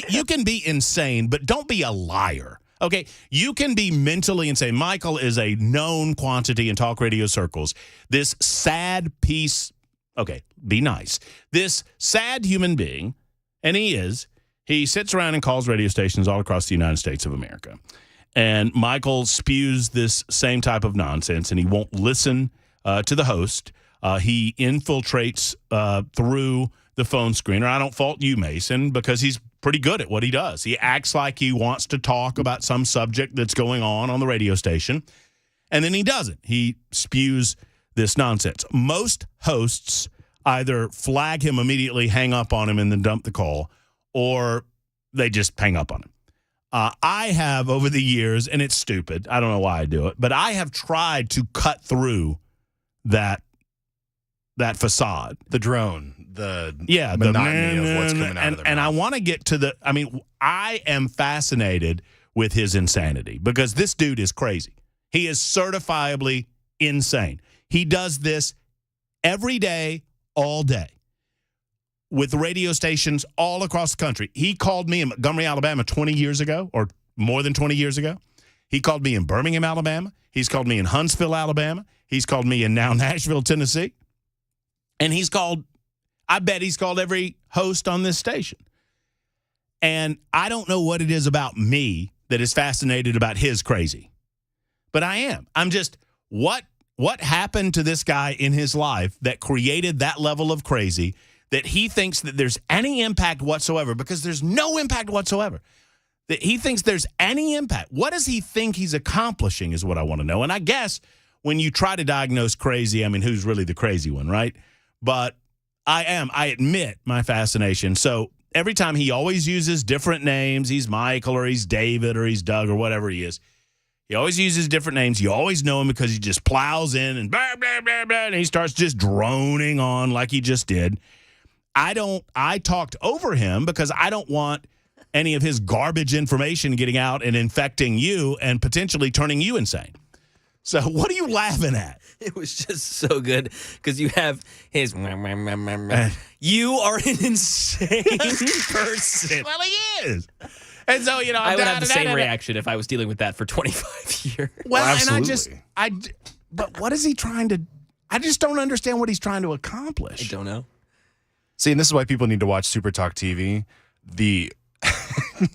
You can be insane, but don't be a liar. Okay, you can be mentally insane. Michael is a known quantity in talk radio circles. This sad piece. Okay, be nice. This sad human being, and he sits around and calls radio stations all across the United States of America. And Michael spews this same type of nonsense, and he won't listen to the host. He infiltrates through the phone screener. I don't fault you, Mason, because he's pretty good at what he does. He acts like he wants to talk about some subject that's going on the radio station, and then he doesn't. He spews this nonsense. Most hosts either flag him immediately, hang up on him, and then dump the call, or they just hang up on him. I have, over the years, and it's stupid, I don't know why I do it, but I have tried to cut through that facade. The drone, the monotony of what's coming out of their and mouth. I want to get to I am fascinated with his insanity because this dude is crazy. He is certifiably insane. He does this every day, all day, with radio stations all across the country. He called me in Montgomery, Alabama 20 years ago, or more than 20 years ago. He called me in Birmingham, Alabama. He's called me in Huntsville, Alabama. He's called me in now Nashville, Tennessee. And I bet he's called every host on this station. And I don't know what it is about me that is fascinated about his crazy. But I am. I'm just, what happened to this guy in his life that created that level of crazy that he thinks that there's any impact whatsoever? Because there's no impact whatsoever. That he thinks there's any impact. What does he think he's accomplishing is what I want to know. And I guess when you try to diagnose crazy, I mean, who's really the crazy one, right? But I admit my fascination. So every time he always uses different names, he's Michael or he's David or he's Doug or whatever he is. He always uses different names. You always know him because he just plows in and blah, blah, blah, blah, and he starts just droning on like he just did. I talked over him because I don't want any of his garbage information getting out and infecting you and potentially turning you insane. So what are you laughing at? It was just so good because you have his. You are an insane person. Well, he is. And so, I would have the same reaction if I was dealing with that for 25 years. Well, and but what is he trying to, I just don't understand what he's trying to accomplish. I don't know. See, and this is why people need to watch Super Talk TV.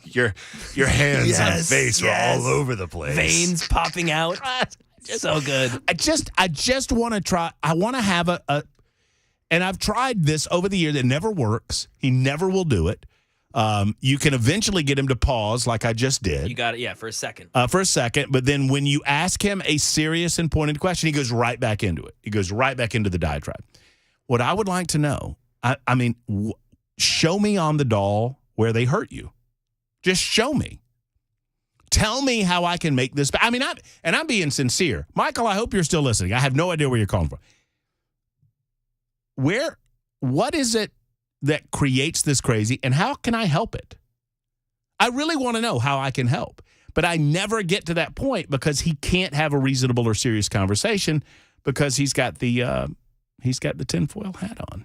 Your hands and face are all over the place. Veins popping out. So good. I just want to try. I want to have and I've tried this over the years. It never works. He never will do it. You can eventually get him to pause like I just did. You got it, yeah, for a second. But then when you ask him a serious and pointed question, he goes right back into it. He goes right back into the diatribe. What I would like to know, show me on the doll where they hurt you. Just show me. Tell me how I can make this. I'm being sincere. Michael, I hope you're still listening. I have no idea where you're calling from. What is it that creates this crazy, and how can I help it? I really want to know how I can help, but I never get to that point because he can't have a reasonable or serious conversation because he's got the tinfoil hat on.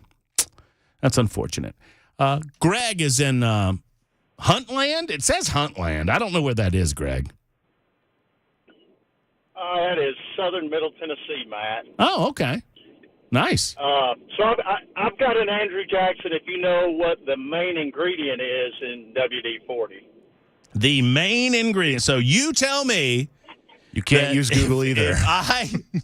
That's unfortunate. Greg is in Huntland. It says Huntland. I don't know where that is, Greg. That is southern Middle Tennessee, Matt. Oh, okay. Nice. So I've got an Andrew Jackson, if you know what the main ingredient is in WD-40. The main ingredient. So you tell me You can't use Google either.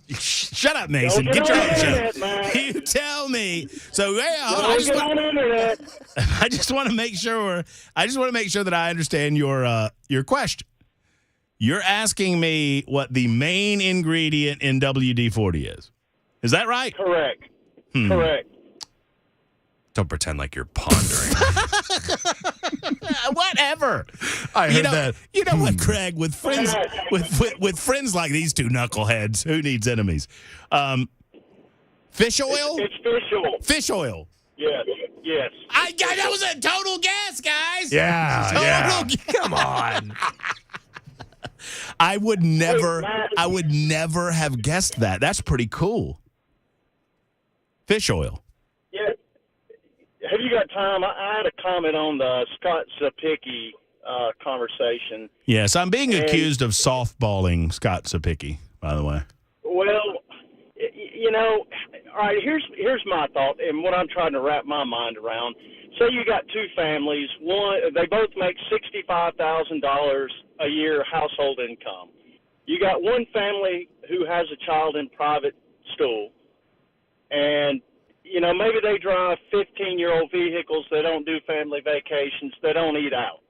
Shut up, Mason. Don't Get your own internet, show. man. You tell me. So Don't get on internet. I just want to make sure. I just want to make sure that I understand your question. You're asking me what the main ingredient in WD-40 is. Is that right? Correct. Correct. Don't pretend like you're pondering. Whatever. I heard that. You know what, Craig? With friends, with friends like these two knuckleheads, who needs enemies? Fish oil. It's fish oil. Fish oil. Yes. Yes. That was a total guess, guys. Yeah. Total Come on. I would never have guessed that. That's pretty cool. Fish oil. Yeah. Have you got time? I had a comment on the Scott Zapicki conversation. Yes, I'm being accused of softballing Scott Zapicki, by the way. Well, all right, here's my thought and what I'm trying to wrap my mind around. Say you got two families. One, they both make $65,000 a year household income. You got one family who has a child in private school, and maybe they drive 15-year-old vehicles. They don't do family vacations. They don't eat out.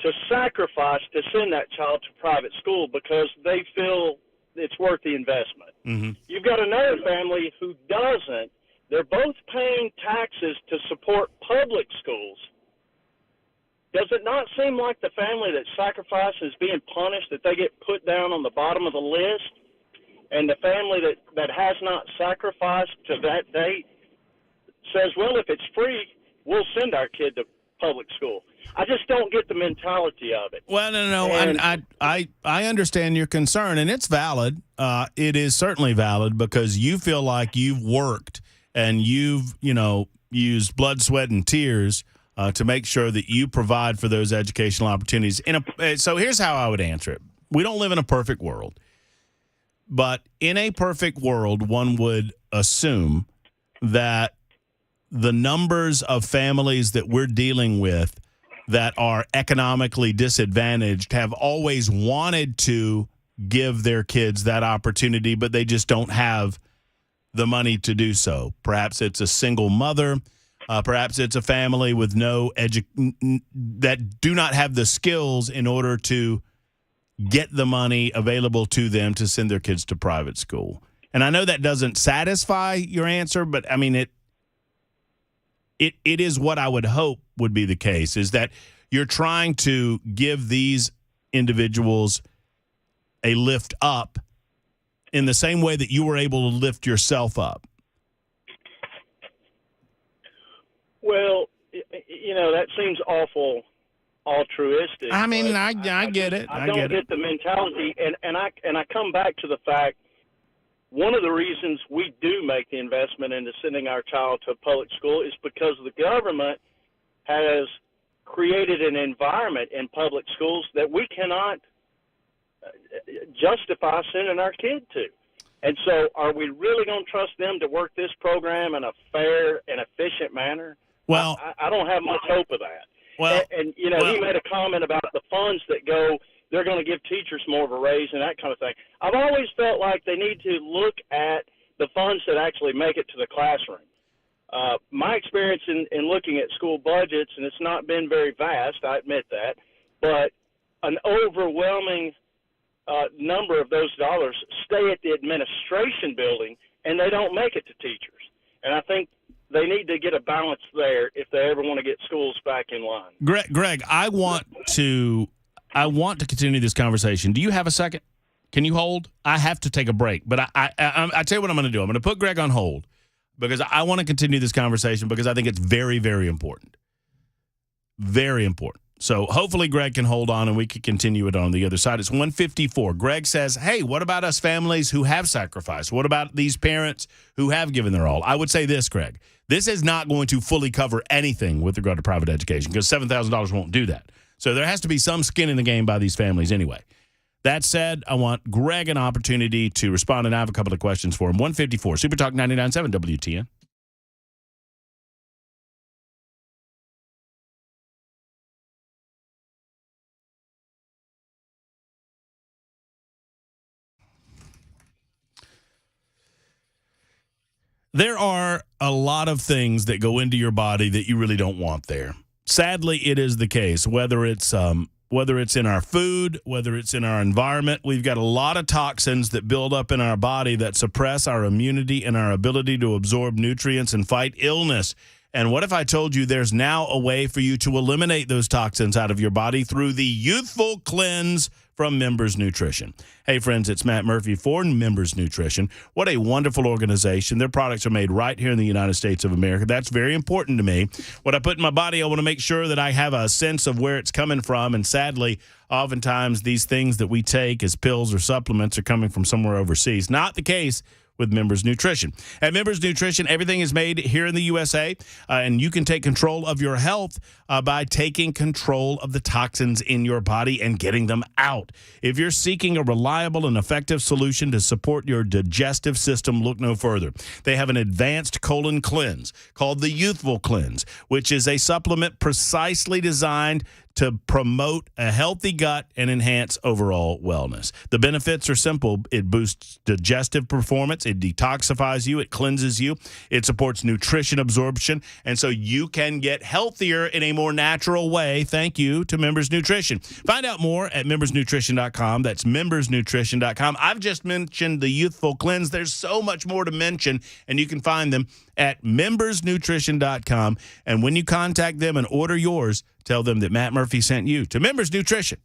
To sacrifice to send that child to private school because they feel it's worth the investment. Mm-hmm. You've got another family who doesn't. They're both paying taxes to support public schools. Does it not seem like the family that sacrifices is being punished, that they get put down on the bottom of the list, and the family that has not sacrificed to that date says, well, if it's free, we'll send our kid to public school? I just don't get the mentality of it. Well, no. And I understand your concern, and it's valid. It is certainly valid because you feel like you've worked and you've, used blood, sweat, and tears to make sure that you provide for those educational opportunities. So here's how I would answer it. We don't live in a perfect world. But in a perfect world, one would assume that the numbers of families that we're dealing with that are economically disadvantaged have always wanted to give their kids that opportunity, but they just don't have the money to do so. Perhaps it's a single mother. Perhaps it's a family with that do not have the skills in order to get the money available to them to send their kids to private school. And I know that doesn't satisfy your answer, but I mean, it is what I would hope would be the case, is that you're trying to give these individuals a lift up in the same way that you were able to lift yourself up. Well, that seems awful altruistic. I mean, I get it. I don't get the mentality, and I come back to the fact one of the reasons we do make the investment into sending our child to a public school is because the government has created an environment in public schools that we cannot justify sending our kid to. And so are we really going to trust them to work this program in a fair and efficient manner? Well, I don't have much hope of that. Well, he made a comment about the funds that go, they're going to give teachers more of a raise and that kind of thing. I've always felt like they need to look at the funds that actually make it to the classroom. My experience in looking at school budgets, and it's not been very vast, I admit that, but an overwhelming number of those dollars stay at the administration building, and they don't make it to teachers. And I think they need to get a balance there if they ever want to get schools back in line. Greg, I want to continue this conversation. Do you have a second? Can you hold? I have to take a break, but I tell you what I'm going to do. I'm going to put Greg on hold because I want to continue this conversation because I think it's very, very important. Very important. So hopefully Greg can hold on and we can continue it on the other side. It's 1:54. Greg says, hey, what about us families who have sacrificed? What about these parents who have given their all? I would say this, Greg. This is not going to fully cover anything with regard to private education because $7,000 won't do that. So there has to be some skin in the game by these families anyway. That said, I want Greg an opportunity to respond, and I have a couple of questions for him. 1:54, Super Talk 99.7 WTN. There are a lot of things that go into your body that you really don't want there. Sadly, it is the case. Whether it's in our food, whether it's in our environment, we've got a lot of toxins that build up in our body that suppress our immunity and our ability to absorb nutrients and fight illness. And what if I told you there's now a way for you to eliminate those toxins out of your body through the Youthful Cleanse from Members Nutrition? Hey, friends, it's Matt Murphy for Members Nutrition. What a wonderful organization. Their products are made right here in the United States of America. That's very important to me. What I put in my body, I want to make sure that I have a sense of where it's coming from. And sadly, oftentimes these things that we take as pills or supplements are coming from somewhere overseas. Not the case with Members Nutrition. At Members Nutrition, everything is made here in the USA, and you can take control of your health by taking control of the toxins in your body and getting them out. If you're seeking a reliable and effective solution to support your digestive system, look no further. They have an advanced colon cleanse called the Youthful Cleanse, which is a supplement precisely designed to promote a healthy gut and enhance overall wellness. The benefits are simple. It boosts digestive performance. It detoxifies you. It cleanses you. It supports nutrition absorption. And so you can get healthier in a more natural way. Thank you to Members Nutrition. Find out more at membersnutrition.com. That's membersnutrition.com. I've just mentioned the Youthful Cleanse. There's so much more to mention, and you can find them at membersnutrition.com. And when you contact them and order yours, tell them that Matt Murphy sent you to Members Nutrition.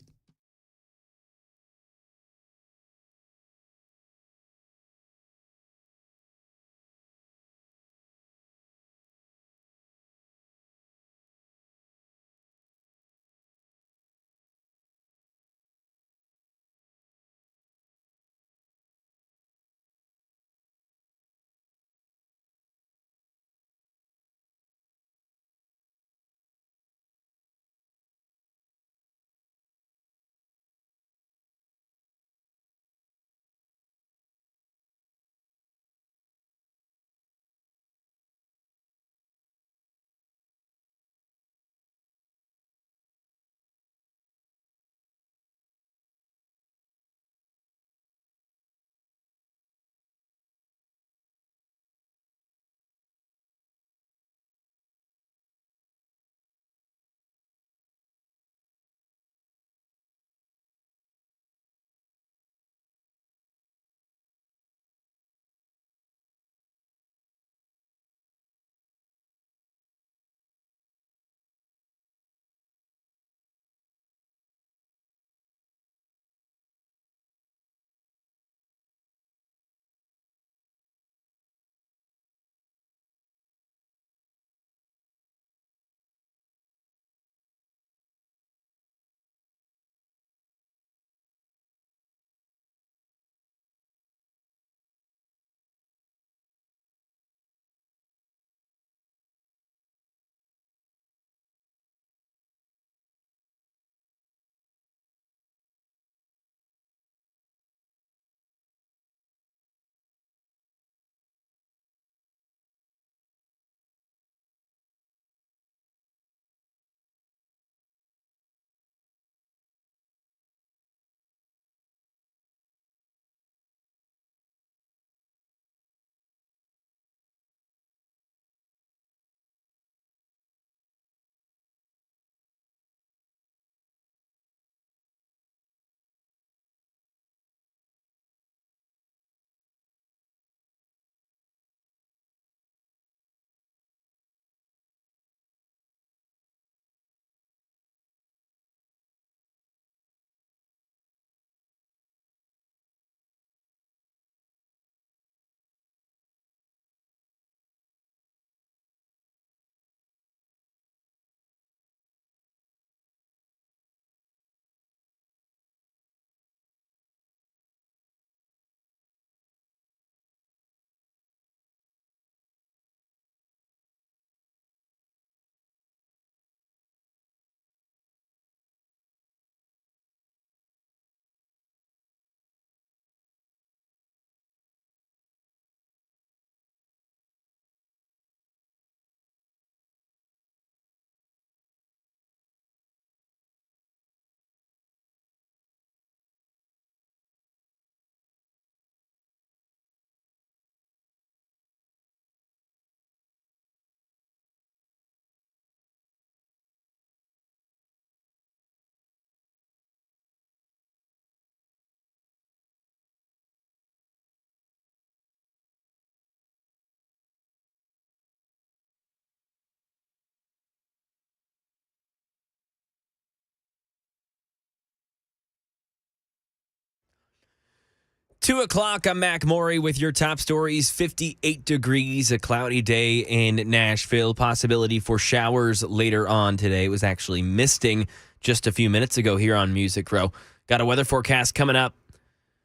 2 o'clock, I'm Mac Maury with your top stories. 58 degrees, a cloudy day in Nashville. Possibility for showers later on today. It was actually misting just a few minutes ago here on Music Row. Got a weather forecast coming up.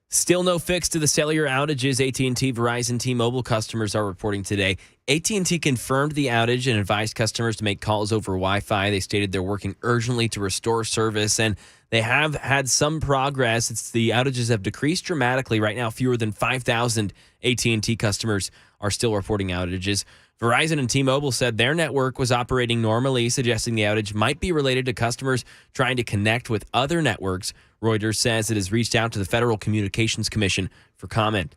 Still no fix to the cellular outages AT&T, Verizon, T-Mobile customers are reporting today. AT&T confirmed the outage and advised customers to make calls over Wi-Fi. They stated they're working urgently to restore service, and they have had some progress. The outages have decreased dramatically. Right now, fewer than 5,000 AT&T customers are still reporting outages. Verizon and T-Mobile said their network was operating normally, suggesting the outage might be related to customers trying to connect with other networks. Reuters says it has reached out to the Federal Communications Commission for comment.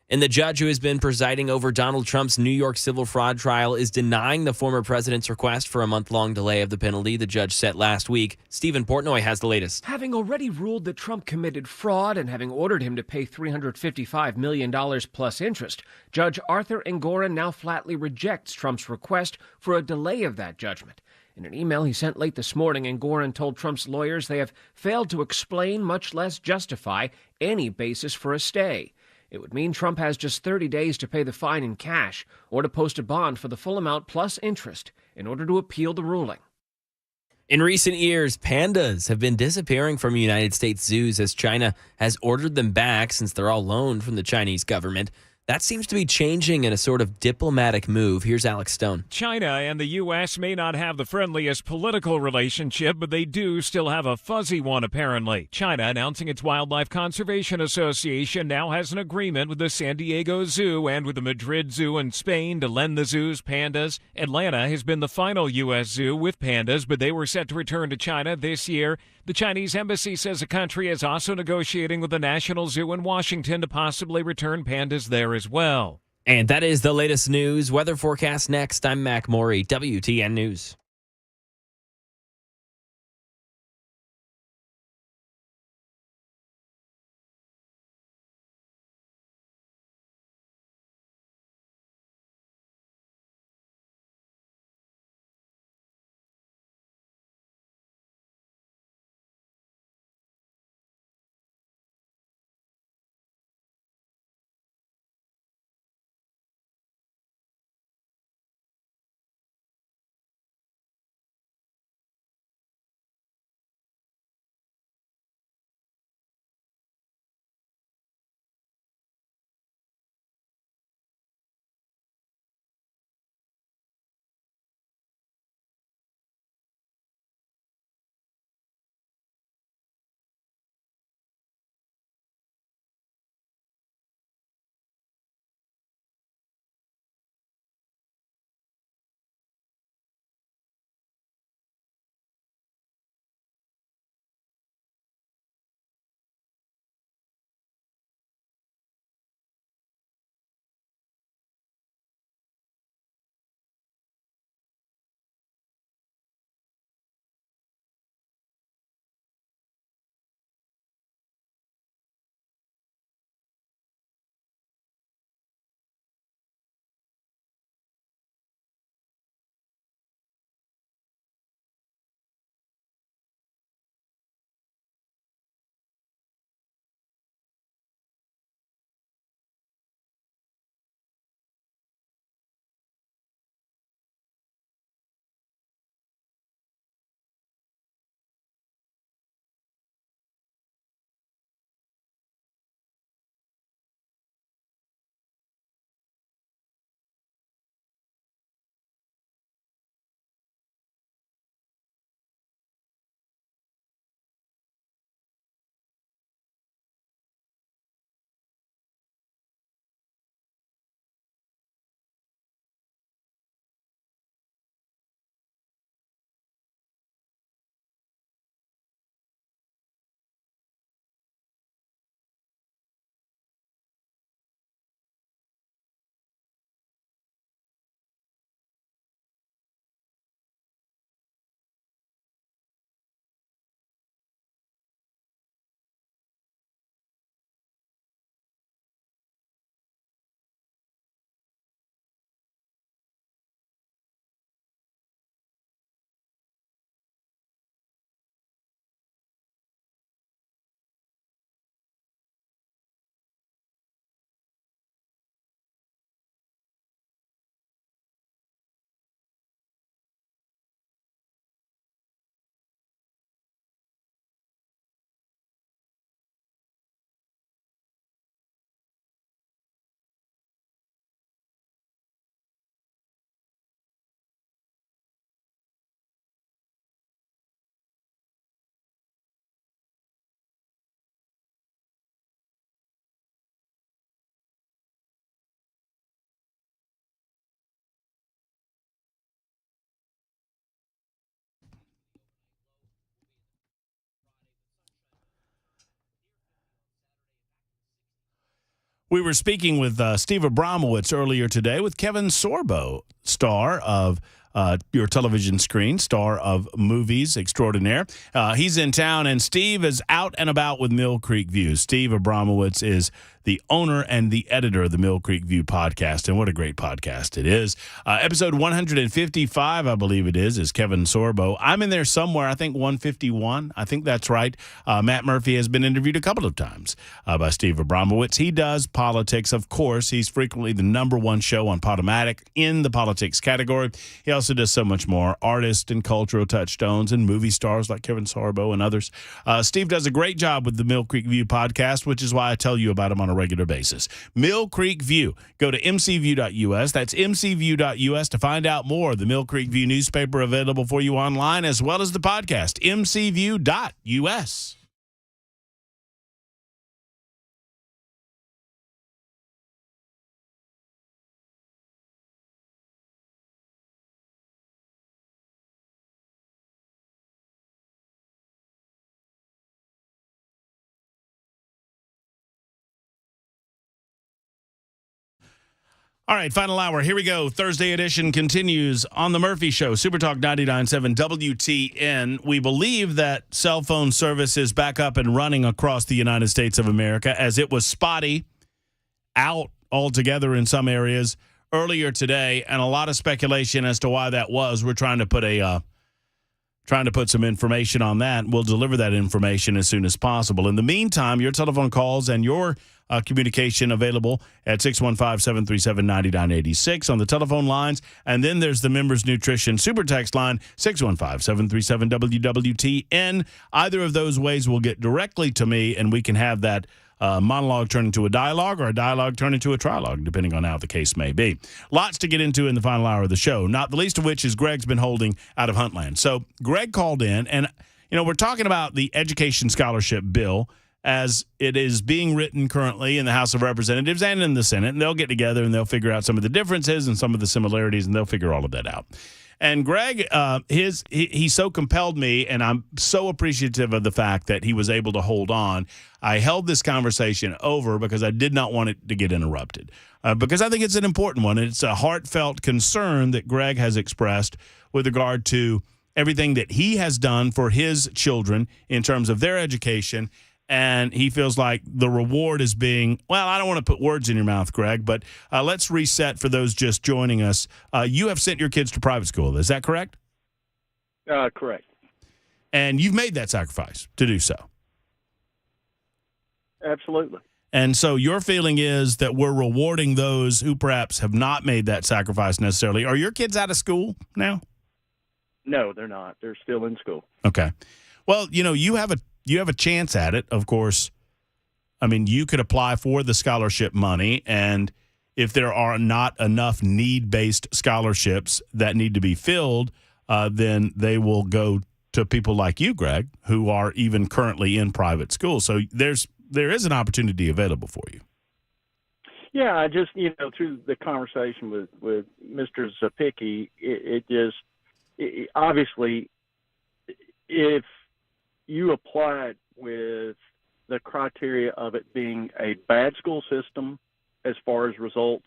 And the judge who has been presiding over Donald Trump's New York civil fraud trial is denying the former president's request for a month-long delay of the penalty the judge set last week. Stephen Portnoy has the latest. Having already ruled that Trump committed fraud and having ordered him to pay $355 million plus interest, Judge Arthur Engoron now flatly rejects Trump's request for a delay of that judgment. In an email he sent late this morning, Engoron told Trump's lawyers they have failed to explain, much less justify, any basis for a stay. It would mean Trump has just 30 days to pay the fine in cash or to post a bond for the full amount plus interest in order to appeal the ruling. In recent years, pandas have been disappearing from United States zoos as China has ordered them back since they're all loaned from the Chinese government. That seems to be changing in a sort of diplomatic move. Here's Alex Stone. China and the U.S. may not have the friendliest political relationship, but they do still have a fuzzy one, apparently. China announcing its Wildlife Conservation Association now has an agreement with the San Diego Zoo and with the Madrid Zoo in Spain to lend the zoos pandas. Atlanta has been the final U.S. zoo with pandas, but they were set to return to China this year. The Chinese embassy says the country is also negotiating with the National Zoo in Washington to possibly return pandas there as well. And that is the latest news. Weather forecast next. I'm Mac Maury, WTN News. We were speaking with Steve Abramowitz earlier today with Kevin Sorbo, star of your television screen, star of movies extraordinaire. He's in town, and Steve is out and about with Mill Creek View. Steve Abramowitz is the owner and the editor of the Mill Creek View podcast, and what a great podcast it is. Episode 155, I believe it is Kevin Sorbo. I'm in there somewhere, I think 151. I think that's right. Matt Murphy has been interviewed a couple of times by Steve Abramowitz. He does politics, of course. He's frequently the number one show on Podomatic in the politics category. He also does so much more, artists and cultural touchstones and movie stars like Kevin Sorbo and others. Steve does a great job with the Mill Creek View podcast, which is why I tell you about him on a regular basis. Mill Creek View. Go to mcview.us. That's mcview.us to find out more. The Mill Creek View newspaper available for you online as well as the podcast, mcview.us. All right, final hour. Here we go. Thursday edition continues on the Murphy Show, Super Talk 99.7 WTN. We believe that cell phone service is back up and running across the United States of America, as it was spotty, out altogether in some areas earlier today, and a lot of speculation as to why that was. We're trying to put some information on that. We'll deliver that information as soon as possible. In the meantime, your telephone calls and your communication available at 615-737-9986 on the telephone lines. And then there's the Members Nutrition Super Text line, 615-737-WWTN. Either of those ways will get directly to me, and we can have that monologue turn into a dialogue, or a dialogue turn into a trilogue, depending on how the case may be. Lots to get into in the final hour of the show, not the least of which is Greg's been holding out of Huntland. So Greg called in, and we're talking about the education scholarship bill as it is being written currently in the House of Representatives and in the Senate, and they'll get together and they'll figure out some of the differences and some of the similarities, and they'll figure all of that out. And Greg, he so compelled me, and I'm so appreciative of the fact that he was able to hold on. I held this conversation over because I did not want it to get interrupted, because I think it's an important one. It's a heartfelt concern that Greg has expressed with regard to everything that he has done for his children in terms of their education. And he feels like the reward is being, well, I don't want to put words in your mouth, Greg, but let's reset for those just joining us. You have sent your kids to private school. Is that correct? Correct. And you've made that sacrifice to do so. Absolutely. And so your feeling is that we're rewarding those who perhaps have not made that sacrifice necessarily. Are your kids out of school now? No, they're not. They're still in school. Okay. Well, you have a chance at it, of course. I mean, you could apply for the scholarship money, and if there are not enough need-based scholarships that need to be filled, then they will go to people like you, Greg, who are even currently in private school. So there is an opportunity available for you. Yeah, I just, through the conversation with Mr. Zapicki, it obviously, if you apply it with the criteria of it being a bad school system as far as results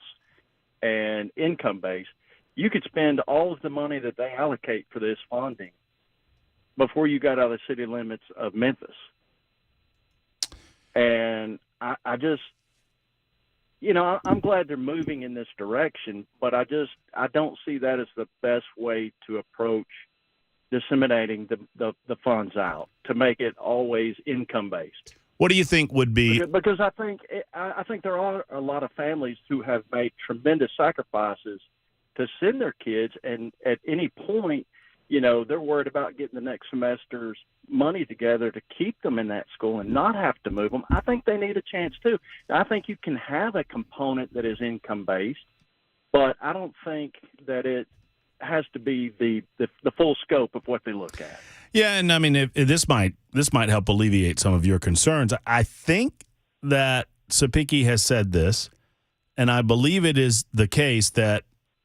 and income based, you could spend all of the money that they allocate for this funding before you got out of the city limits of Memphis. And I just, I'm glad they're moving in this direction, but I don't see that as the best way to approach disseminating the funds out, to make it always income based. What do you think would be? Because I think there are a lot of families who have made tremendous sacrifices to send their kids, and at any point, they're worried about getting the next semester's money together to keep them in that school and not have to move them. I think they need a chance too. I think you can have a component that is income based, but I don't think that it has to be the full scope of what they look at. Yeah, and I mean, this might help alleviate some of your concerns. I think that Zapicki has said this, and I believe it is the case that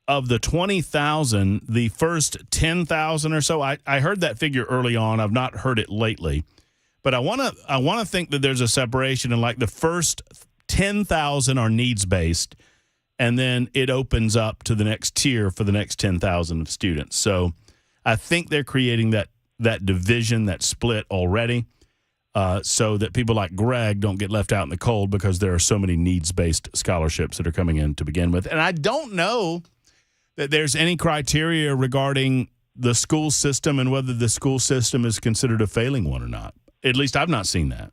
of the 20,000, the first 10,000 or so, I heard that figure early on. I've not heard it lately, but I want to think that there's a separation in like the first 10,000 are needs-based, and then it opens up to the next tier for the next 10,000 of students. So I think they're creating that division, that split already, so that people like Greg don't get left out in the cold because there are so many needs-based scholarships that are coming in to begin with. And I don't know that there's any criteria regarding the school system and whether the school system is considered a failing one or not. At least I've not seen that.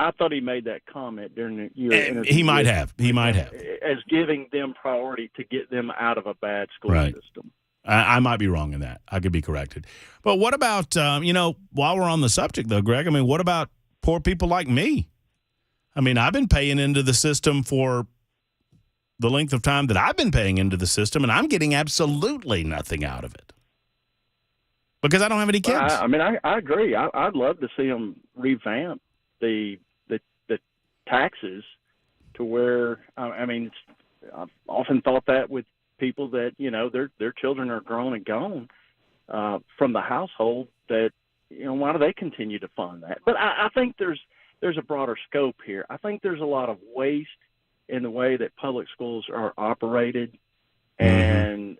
I thought he made that comment during your interview. He might have. As giving them priority to get them out of a bad school system. I might be wrong in that. I could be corrected. But what about, while we're on the subject, though, Greg, I mean, what about poor people like me? I mean, I've been paying into the system for the length of time that I've been paying into the system, and I'm getting absolutely nothing out of it because I don't have any kids. I agree. I'd love to see them revamp the taxes to where, I've often thought that with people that, their children are grown and gone from the household, that, why do they continue to fund that? But I think there's a broader scope here. I think there's a lot of waste in the way that public schools are operated, and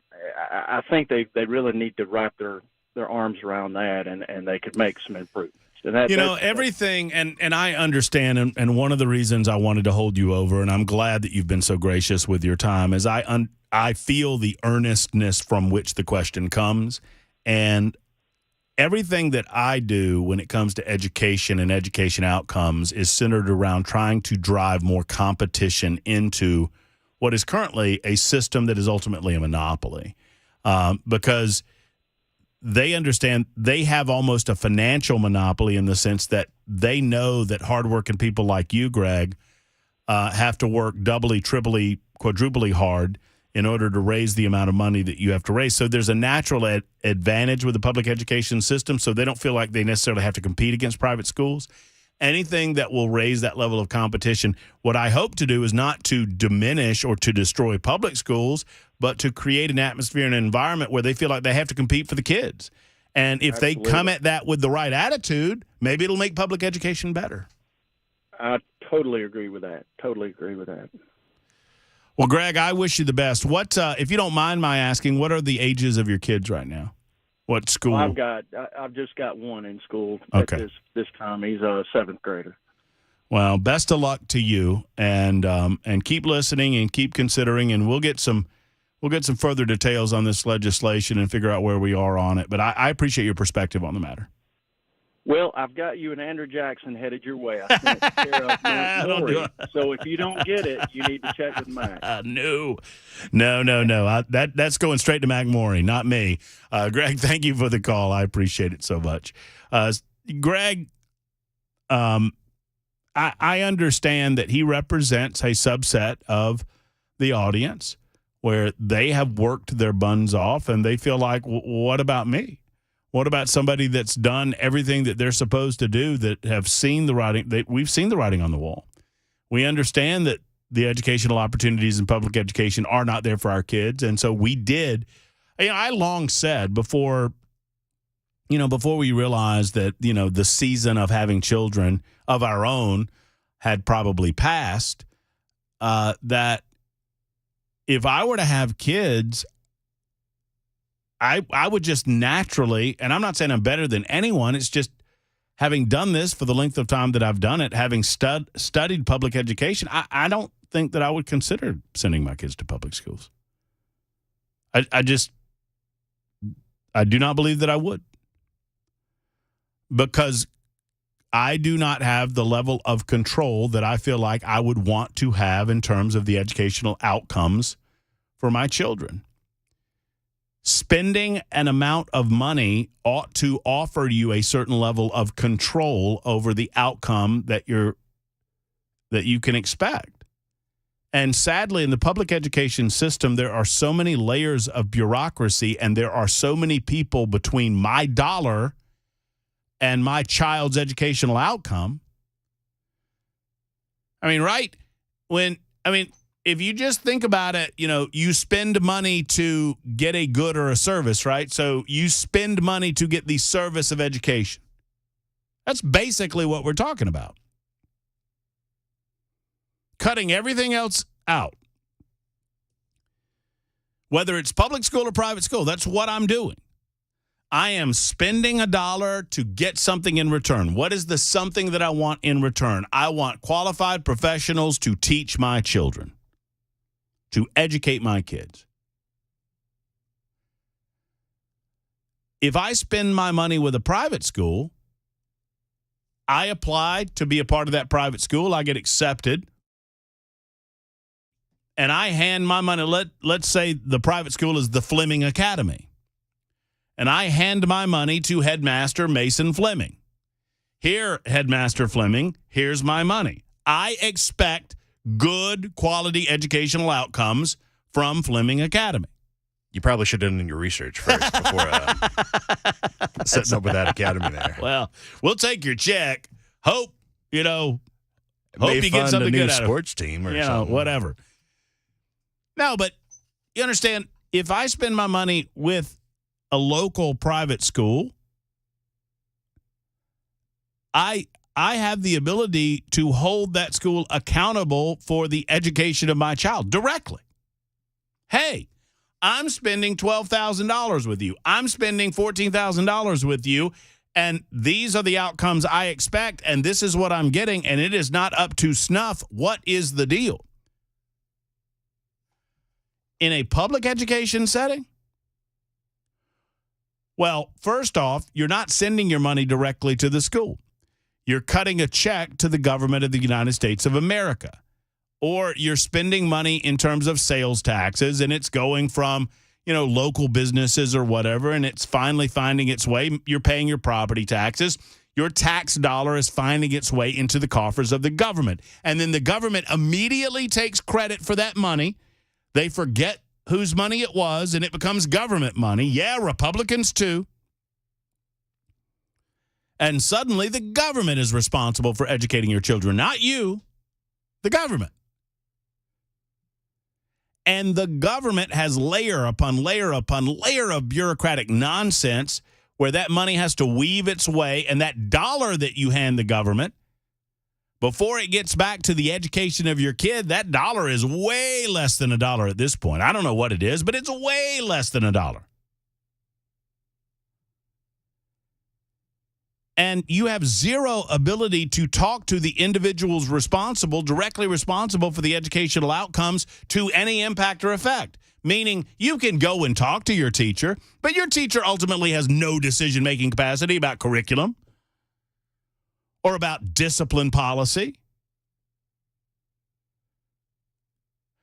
I think they really need to wrap their arms around that, and they could make some improvements. Everything, and I understand, and one of the reasons I wanted to hold you over, and I'm glad that you've been so gracious with your time, is I feel the earnestness from which the question comes, and everything that I do when it comes to education and education outcomes is centered around trying to drive more competition into what is currently a system that is ultimately a monopoly, because they understand they have almost a financial monopoly in the sense that they know that hardworking people like you, Greg, have to work doubly, triply, quadruply hard in order to raise the amount of money that you have to raise. So there's a natural advantage with the public education system, so they don't feel like they necessarily have to compete against private schools. Anything that will raise that level of competition, what I hope to do is not to diminish or to destroy public schools, but to create an atmosphere and an environment where they feel like they have to compete for the kids. And if they come at that with the right attitude, maybe it'll make public education better. I totally agree with that. Well, Greg, I wish you the best. What, if you don't mind my asking, what are the ages of your kids right now? What school? Well, I've just got one in school okay. at this time. He's a 7th grader. Well, best of luck to you, and keep listening and keep considering, and we'll get some further details on this legislation and figure out where we are on it. But I appreciate your perspective on the matter. Well, I've got you and Andrew Jackson headed your way. I sent care of Maury. So if you don't get it, you need to check with Mac. No. That's going straight to Mac Maury, not me. Greg, thank you for the call. I appreciate it so much. Greg, I understand that he represents a subset of the audience where they have worked their buns off and they feel like, what about me? What about somebody that's done everything that they're supposed to do, that have seen the writing? We've seen the writing on the wall. We understand that the educational opportunities in public education are not there for our kids. And so we did. I long said before we realized that, the season of having children of our own had probably passed, that if I were to have kids, I would just naturally, and I'm not saying I'm better than anyone, it's just having done this for the length of time that I've done it, having studied public education, I don't think that I would consider sending my kids to public schools. I do not believe that I would, because I do not have the level of control that I feel like I would want to have in terms of the educational outcomes for my children. Spending an amount of money ought to offer you a certain level of control over the outcome that you can expect. And sadly, in the public education system, there are so many layers of bureaucracy, and there are so many people between my dollar and my child's educational outcome. If you just think about it, you spend money to get a good or a service, right? So you spend money to get the service of education. That's basically what we're talking about. cutting everything else out, whether it's public school or private school, that's what I'm doing. I am spending $1 to get something in return. What is the something that I want in return? I want qualified professionals to teach my children, to educate my kids. If I spend my money with a private school, I apply to be a part of that private school. I get accepted. And I hand my money. Let's say the private school is the Fleming Academy. And I hand my money to Headmaster Mason Fleming. Here, Headmaster Fleming, here's my money. I expect good quality educational outcomes from Fleming Academy. You probably should have done your research first before setting up with that academy there. Well, we'll take your check. Hope you May get something a new good out of it. sports team or something. Whatever. No, but you understand, if I spend my money with a local private school, I have the ability to hold that school accountable for the education of my child directly. Hey, I'm spending $12,000 with you. I'm spending $14,000 with you, and these are the outcomes I expect, and this is what I'm getting, and it is not up to snuff. What is the deal? In a public education setting? Well, first off, you're not sending your money directly to the school. You're cutting a check to the government of the United States of America. Or you're spending money in terms of sales taxes, and it's going from, local businesses or whatever, and it's finally finding its way. You're paying your property taxes. Your tax dollar is finding its way into the coffers of the government. And then the government immediately takes credit for that money. They forget whose money it was, and it becomes government money. Yeah, Republicans too. And suddenly the government is responsible for educating your children, not you, the government. And the government has layer upon layer upon layer of bureaucratic nonsense where that money has to weave its way, and that dollar that you hand the government, before it gets back to the education of your kid, that dollar is way less than $1 at this point. I don't know what it is, but it's way less than $1. And you have zero ability to talk to the individuals directly responsible for the educational outcomes to any impact or effect. Meaning you can go and talk to your teacher, but your teacher ultimately has no decision-making capacity about curriculum or about discipline policy.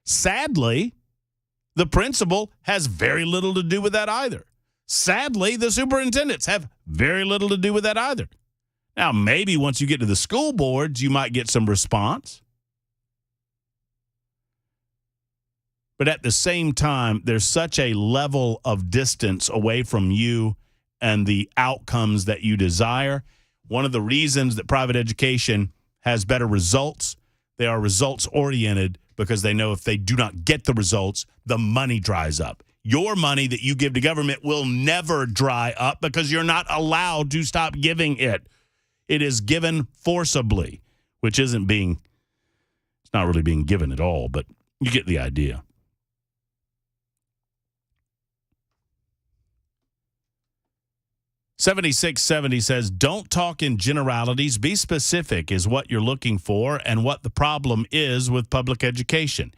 Sadly, the principal has very little to do with that either. Sadly, the superintendents have very little to do with that either. Now, maybe once you get to the school boards, you might get some response. But at the same time, there's such a level of distance away from you and the outcomes that you desire. One of the reasons that private education has better results, they are results-oriented because they know if they do not get the results, the money dries up. Your money that you give to government will never dry up because you're not allowed to stop giving it. It is given forcibly, which it's not really being given at all, but you get the idea. $7670 says, don't talk in generalities. Be specific is what you're looking for and what the problem is with public education.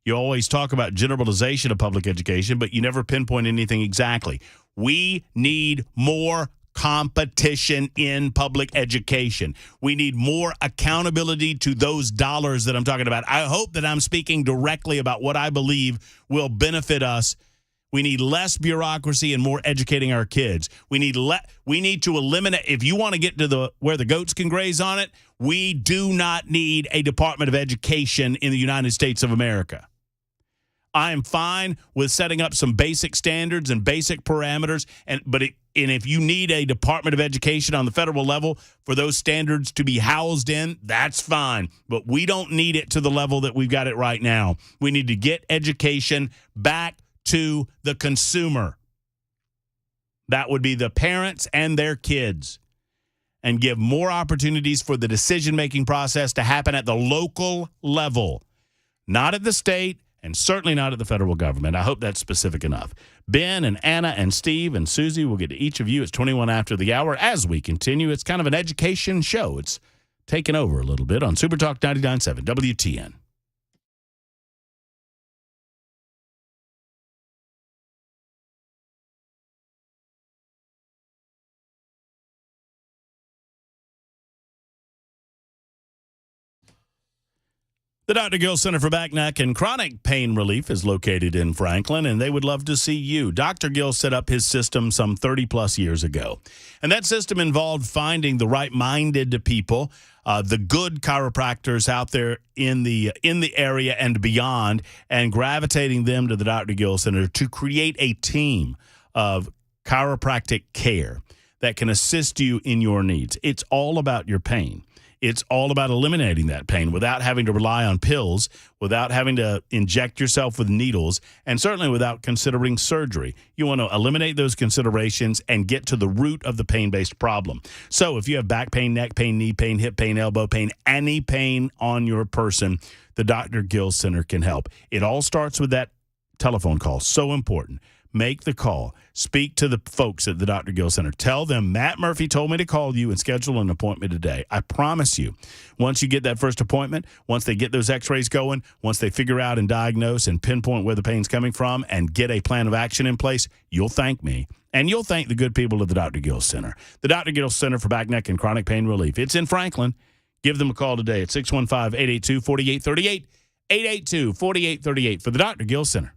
You always talk about generalization of public education, but you never pinpoint anything exactly. We need more competition in public education. We need more accountability to those dollars that I'm talking about. I hope that I'm speaking directly about what I believe will benefit us. We need less bureaucracy and more educating our kids. We need to eliminate, if you want to get to where the goats can graze on it, we do not need a Department of Education in the United States of America. I am fine with setting up some basic standards and basic parameters, but if you need a Department of Education on the federal level for those standards to be housed in, that's fine. But we don't need it to the level that we've got it right now. We need to get education back to the consumer. That would be the parents and their kids. and give more opportunities for the decision-making process to happen at the local level, not at the state, and certainly not at the federal government. I hope that's specific enough. Ben and Anna and Steve and Susie will get to each of you. It's 21 after the hour as we continue. It's kind of an education show. It's taken over a little bit on Super Talk 99.7 WTN. The Dr. Gill Center for Back, Neck, and Chronic Pain Relief is located in Franklin, and they would love to see you. Dr. Gill set up his system some 30-plus years ago, and that system involved finding the right-minded people, the good chiropractors out there in the area and beyond, and gravitating them to the Dr. Gill Center to create a team of chiropractic care that can assist you in your needs. It's all about your pain. It's all about eliminating that pain without having to rely on pills, without having to inject yourself with needles, and certainly without considering surgery. You want to eliminate those considerations and get to the root of the pain-based problem. So if you have back pain, neck pain, knee pain, hip pain, elbow pain, any pain on your person, the Dr. Gill Center can help. It all starts with that telephone call. So important. Make the call. Speak to the folks at the Dr. Gill Center. Tell them Matt Murphy told me to call you and schedule an appointment today. I promise you, once you get that first appointment, once they get those x-rays going, once they figure out and diagnose and pinpoint where the pain's coming from and get a plan of action in place, you'll thank me. And you'll thank the good people at the Dr. Gill Center. The Dr. Gill Center for Back, Neck, and Chronic Pain Relief. It's in Franklin. Give them a call today at 615-882-4838, 882-4838 for the Dr. Gill Center.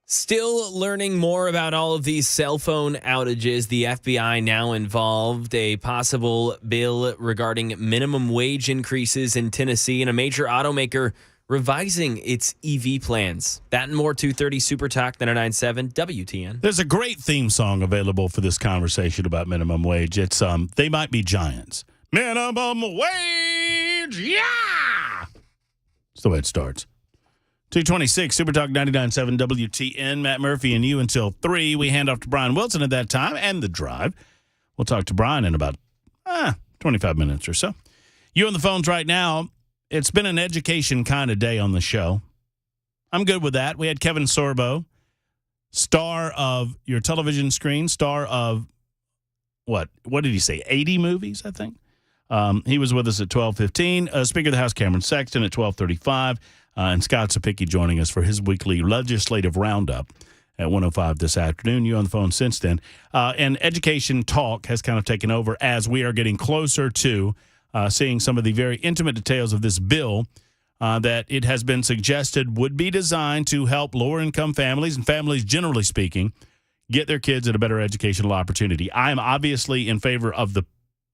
Still learning more about all of these cell phone outages. The FBI now involved. A possible bill regarding minimum wage increases in Tennessee, and a major automaker revising its EV plans. That and more. 2:30 Super Talk 99.7 WTN. There's a great theme song available for this conversation about minimum wage. It's They Might Be Giants. Minimum wage, yeah! That's the way it starts. 226 Super Talk 99.7 WTN. Matt Murphy and you until 3. We hand off to Brian Wilson at that time and the drive. We'll talk to Brian in about 25 minutes or so. You on the phones right now. It's been an education kind of day on the show. I'm good with that. We had Kevin Sorbo, star of your television screen, star of what did he say? 80 movies, I think. He was with us at 12:15. Speaker of the House Cameron Sexton at 12:35. And Scott Sapicki joining us for his weekly legislative roundup at 1:05 this afternoon. You on the phone since then. And education talk has kind of taken over as we are getting closer to seeing some of the very intimate details of this bill that it has been suggested would be designed to help lower-income families and families generally speaking get their kids at a better educational opportunity. I am obviously in favor of the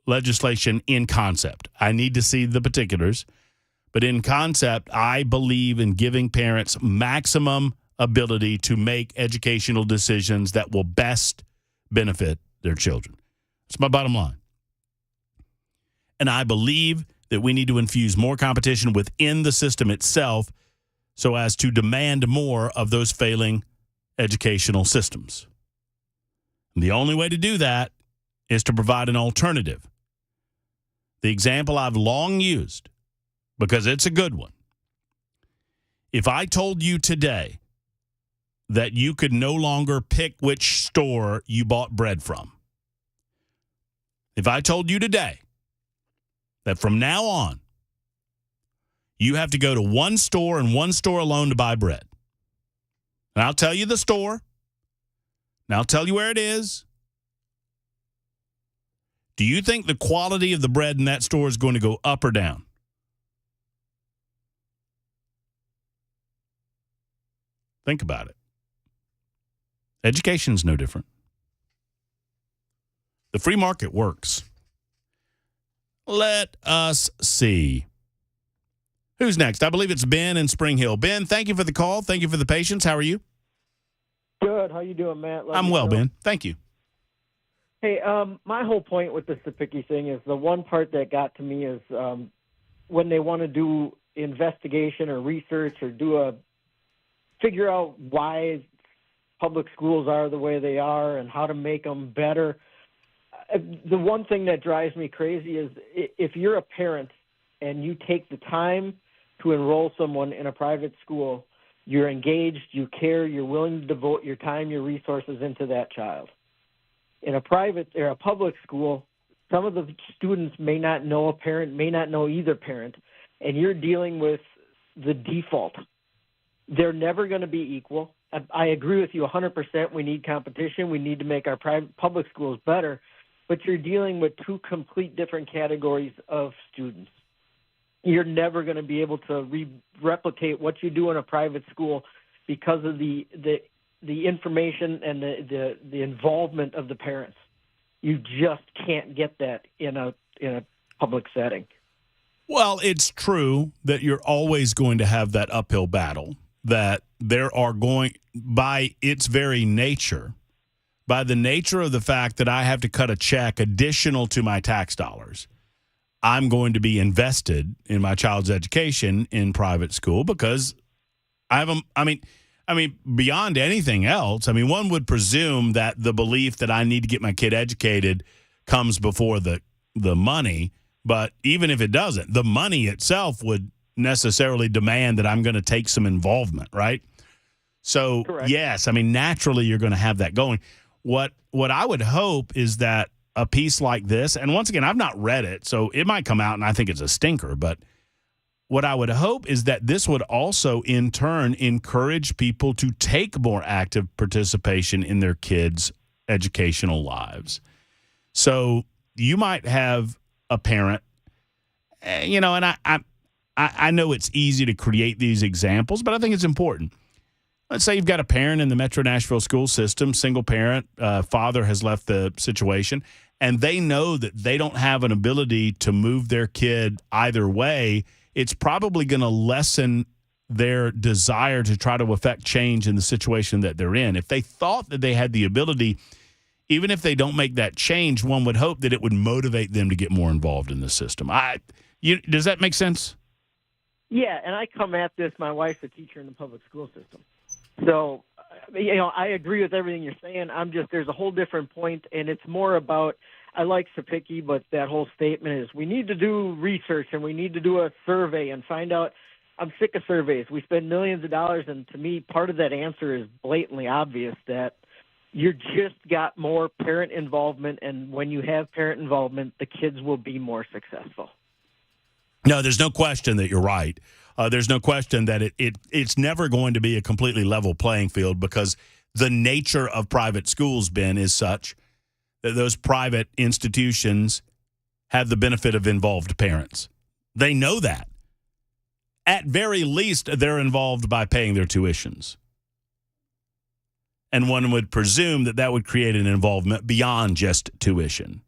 legislation in concept. I need to see the particulars. But in concept, I believe in giving parents maximum ability to make educational decisions that will best benefit their children. That's my bottom line. And I believe that we need to infuse more competition within the system itself so as to demand more of those failing educational systems. And the only way to do that is to provide an alternative. The example I've long used, because it's a good one. If I told you today that you could no longer pick which store you bought bread from, if I told you today that from now on you have to go to one store and one store alone to buy bread, and I'll tell you the store, and I'll tell you where it is, do you think the quality of the bread in that store is going to go up or down? Think about it. Education's no different. The free market works. Let us see. Who's next? I believe it's Ben in Spring Hill. Ben, thank you for the call. Thank you for the patience. How are you? Good. How you doing, Matt? I'm well, Ben. Thank you. Hey, my whole point with the Sapicki thing is the one part that got to me is when they want to do investigation or research or figure out why public schools are the way they are and how to make them better. The one thing that drives me crazy is if you're a parent and you take the time to enroll someone in a private school, you're engaged, you care, you're willing to devote your time, your resources into that child. In a private or a public school, some of the students may not know a parent, may not know either parent, and you're dealing with the default. They're never going to be equal. I agree with you 100%. We need competition. We need to make our public schools better. But you're dealing with two complete different categories of students. You're never going to be able to replicate what you do in a private school because of the information and the involvement of the parents. You just can't get that in a public setting. Well, it's true that you're always going to have that uphill battle, that there are going, by its very nature, by the nature of the fact that I have to cut a check additional to my tax dollars, I'm going to be invested in my child's education in private school because beyond anything else, one would presume that the belief that I need to get my kid educated comes before the money. But even if it doesn't, the money itself would necessarily demand that I'm going to take some involvement, right? So, correct. Yes, naturally you're going to have that going. What I would hope is that a piece like this, and once again, I've not read it, so it might come out and I think it's a stinker, but what I would hope is that this would also, in turn, encourage people to take more active participation in their kids' educational lives. So you might have a parent, and I know it's easy to create these examples, but I think it's important. Let's say you've got a parent in the Metro Nashville school system, single parent, father has left the situation, and they know that they don't have an ability to move their kid either way. It's probably going to lessen their desire to try to affect change in the situation that they're in. If they thought that they had the ability, even if they don't make that change, one would hope that it would motivate them to get more involved in the system. Does that make sense? Yeah, and I come at this. My wife's a teacher in the public school system, so I agree with everything you're saying. There's a whole different point, and it's more about. I like Sapicki, but that whole statement is we need to do research and we need to do a survey and find out. I'm sick of surveys. We spend millions of dollars, and to me, part of that answer is blatantly obvious that you just got more parent involvement, and when you have parent involvement, the kids will be more successful. No, there's no question that you're right. There's no question that it's never going to be a completely level playing field because the nature of private schools, Ben, is such that those private institutions have the benefit of involved parents. They know that. At very least, they're involved by paying their tuitions. And one would presume that would create an involvement beyond just tuition.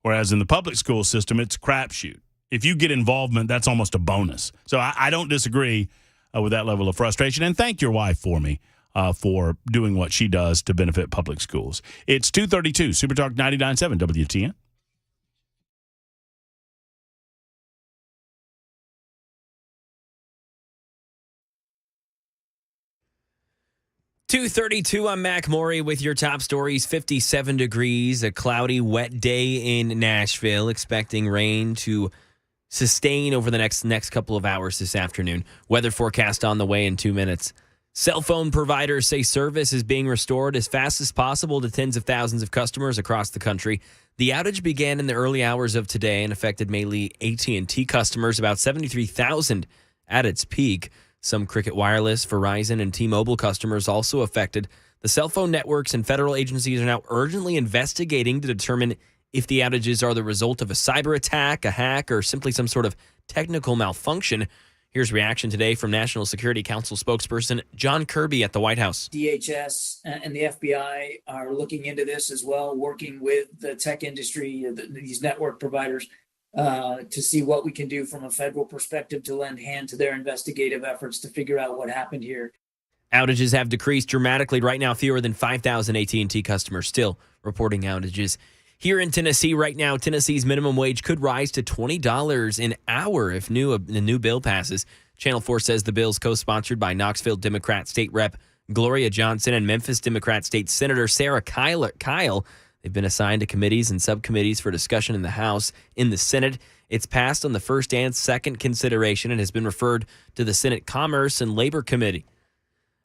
Whereas in the public school system, it's a crapshoot. If you get involvement, that's almost a bonus. So I don't disagree with that level of frustration. And thank your wife for me. For doing what she does to benefit public schools. It's 2:32, Super Talk 99.7 WTN. .232, I'm Mac Maury with your top stories. 57 degrees, a cloudy, wet day in Nashville. Expecting rain to sustain over the next couple of hours this afternoon. Weather forecast on the way in 2 minutes. Cell phone providers say service is being restored as fast as possible to tens of thousands of customers across the country. The outage began in the early hours of today and affected mainly AT&T customers, about 73,000 at its peak. Some Cricket Wireless, Verizon, and T-Mobile customers also affected. The cell phone networks and federal agencies are now urgently investigating to determine if the outages are the result of a cyber attack, a hack, or simply some sort of technical malfunction. Here's reaction today from National Security Council spokesperson John Kirby at the White House. DHS and the FBI are looking into this as well, working with the tech industry, these network providers, to see what we can do from a federal perspective to lend hand to their investigative efforts to figure out what happened here. Outages have decreased dramatically. Right now, fewer than 5,000 AT&T customers still reporting outages. Here in Tennessee right now, Tennessee's minimum wage could rise to $20 an hour if the new bill passes. Channel 4 says the bill is co-sponsored by Knoxville Democrat State Rep Gloria Johnson and Memphis Democrat State Senator Sarah Kyle. They've been assigned to committees and subcommittees for discussion in the House. In the Senate, it's passed on the first and second consideration and has been referred to the Senate Commerce and Labor Committee.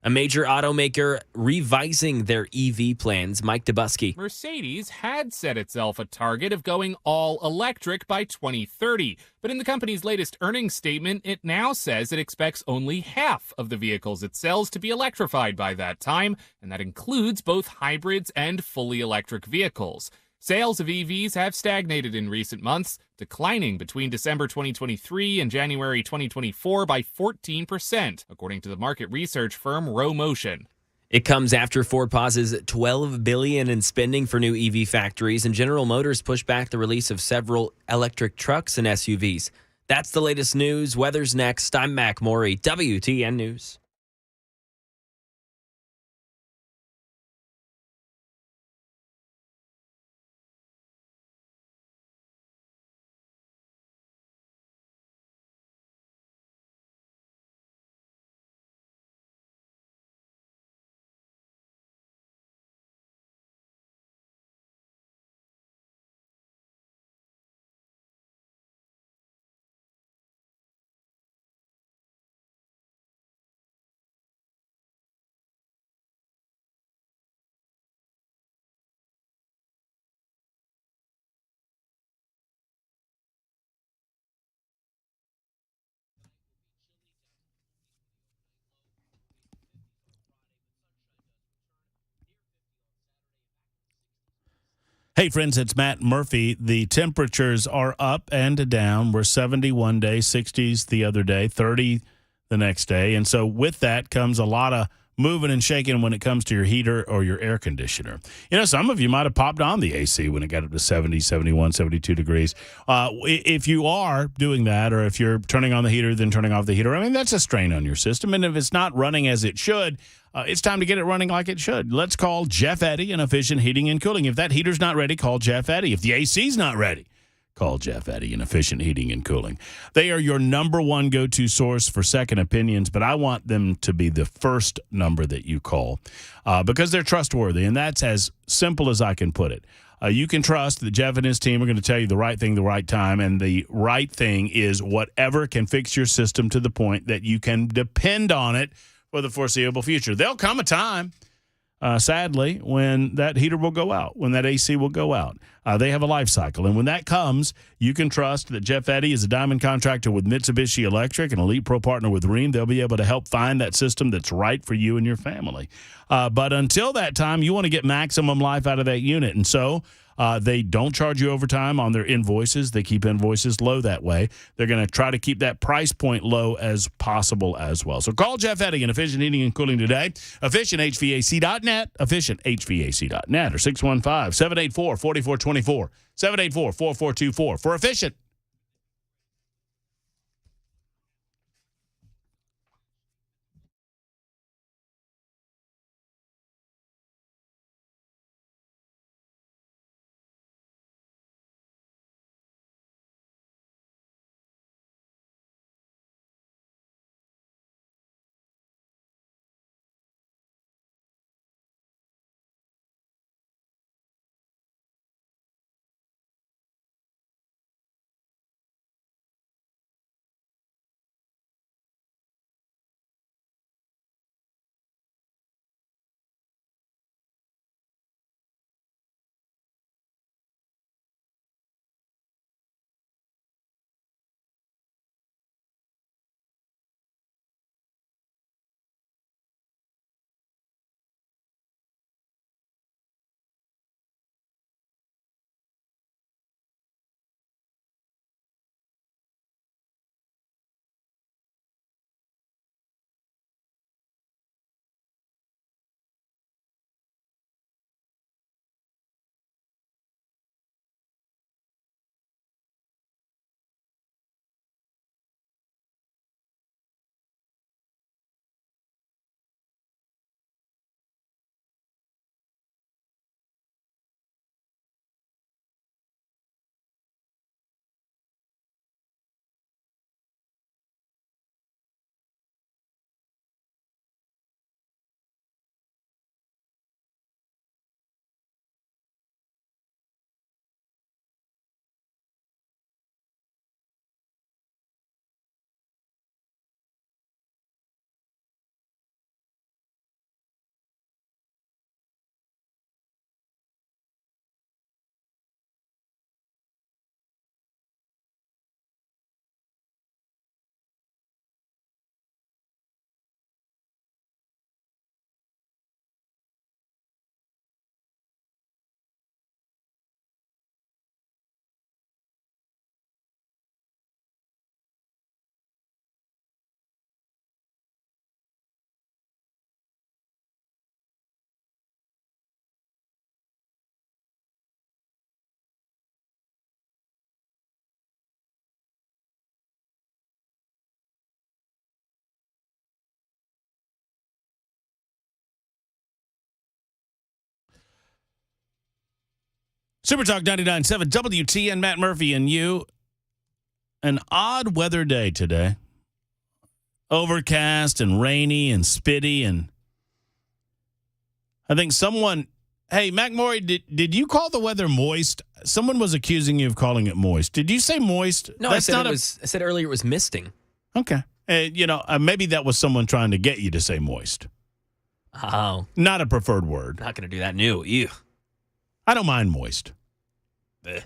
A major automaker revising their EV plans. Mike Dubusky. Mercedes had set itself a target of going all electric by 2030. But in the company's latest earnings statement, it now says it expects only half of the vehicles it sells to be electrified by that time. And that includes both hybrids and fully electric vehicles. Sales of EVs have stagnated in recent months, declining between December 2023 and January 2024 by 14%, according to the market research firm RoMotion. It comes after Ford pauses $12 billion in spending for new EV factories, and General Motors pushed back the release of several electric trucks and SUVs. That's the latest news. Weather's next. I'm Mac Maury, WTN News. Hey, friends, it's Matt Murphy. The temperatures are up and down. We're 70 one day, 60s the other day, 30 the next day. And so with that comes a lot of moving and shaking when it comes to your heater or your air conditioner. You know, some of you might have popped on the AC when it got up to 70, 71, 72 degrees. If you are doing that, or if you're turning on the heater, then turning off the heater, I mean, that's a strain on your system. And if it's not running as it should, it's time to get it running like it should. Let's call Jeff Eddy and Efficient Heating and Cooling. If that heater's not ready, call Jeff Eddy. If the AC's not ready, Call Jeff Eddy in Efficient Heating and Cooling. They are your number one go-to source for second opinions, but I want them to be the first number that you call because they're trustworthy, and that's as simple as I can put it. You can trust that Jeff and his team are going to tell you the right thing the right time, and the right thing is whatever can fix your system to the point that you can depend on it for the foreseeable future. There'll come a time, sadly, when that heater will go out, when that AC will go out. They have a life cycle, and when that comes, you can trust that Jeff Eddy is a diamond contractor with Mitsubishi Electric, an Elite Pro partner with Rheem. They'll be able to help find that system that's right for you and your family. But until that time, you want to get maximum life out of that unit, and so they don't charge you overtime on their invoices. They keep invoices low that way. They're going to try to keep that price point low as possible as well. So call Jeff Eddy in Efficient Heating and Cooling today. EfficientHVAC.net, EfficientHVAC.net, or 615-784-4424, 784-4424 for Efficient. Super Talk 99.7 WTN, Matt Murphy and you. An odd weather day today. Overcast and rainy and spitty. And I think someone, hey, Mac Maury, did you call the weather moist? Someone was accusing you of calling it moist. Did you say moist? No, I said earlier it was misting. Okay. Maybe that was someone trying to get you to say moist. Oh. Not a preferred word. Not going to do that new. Ew. I don't mind moist. Eh.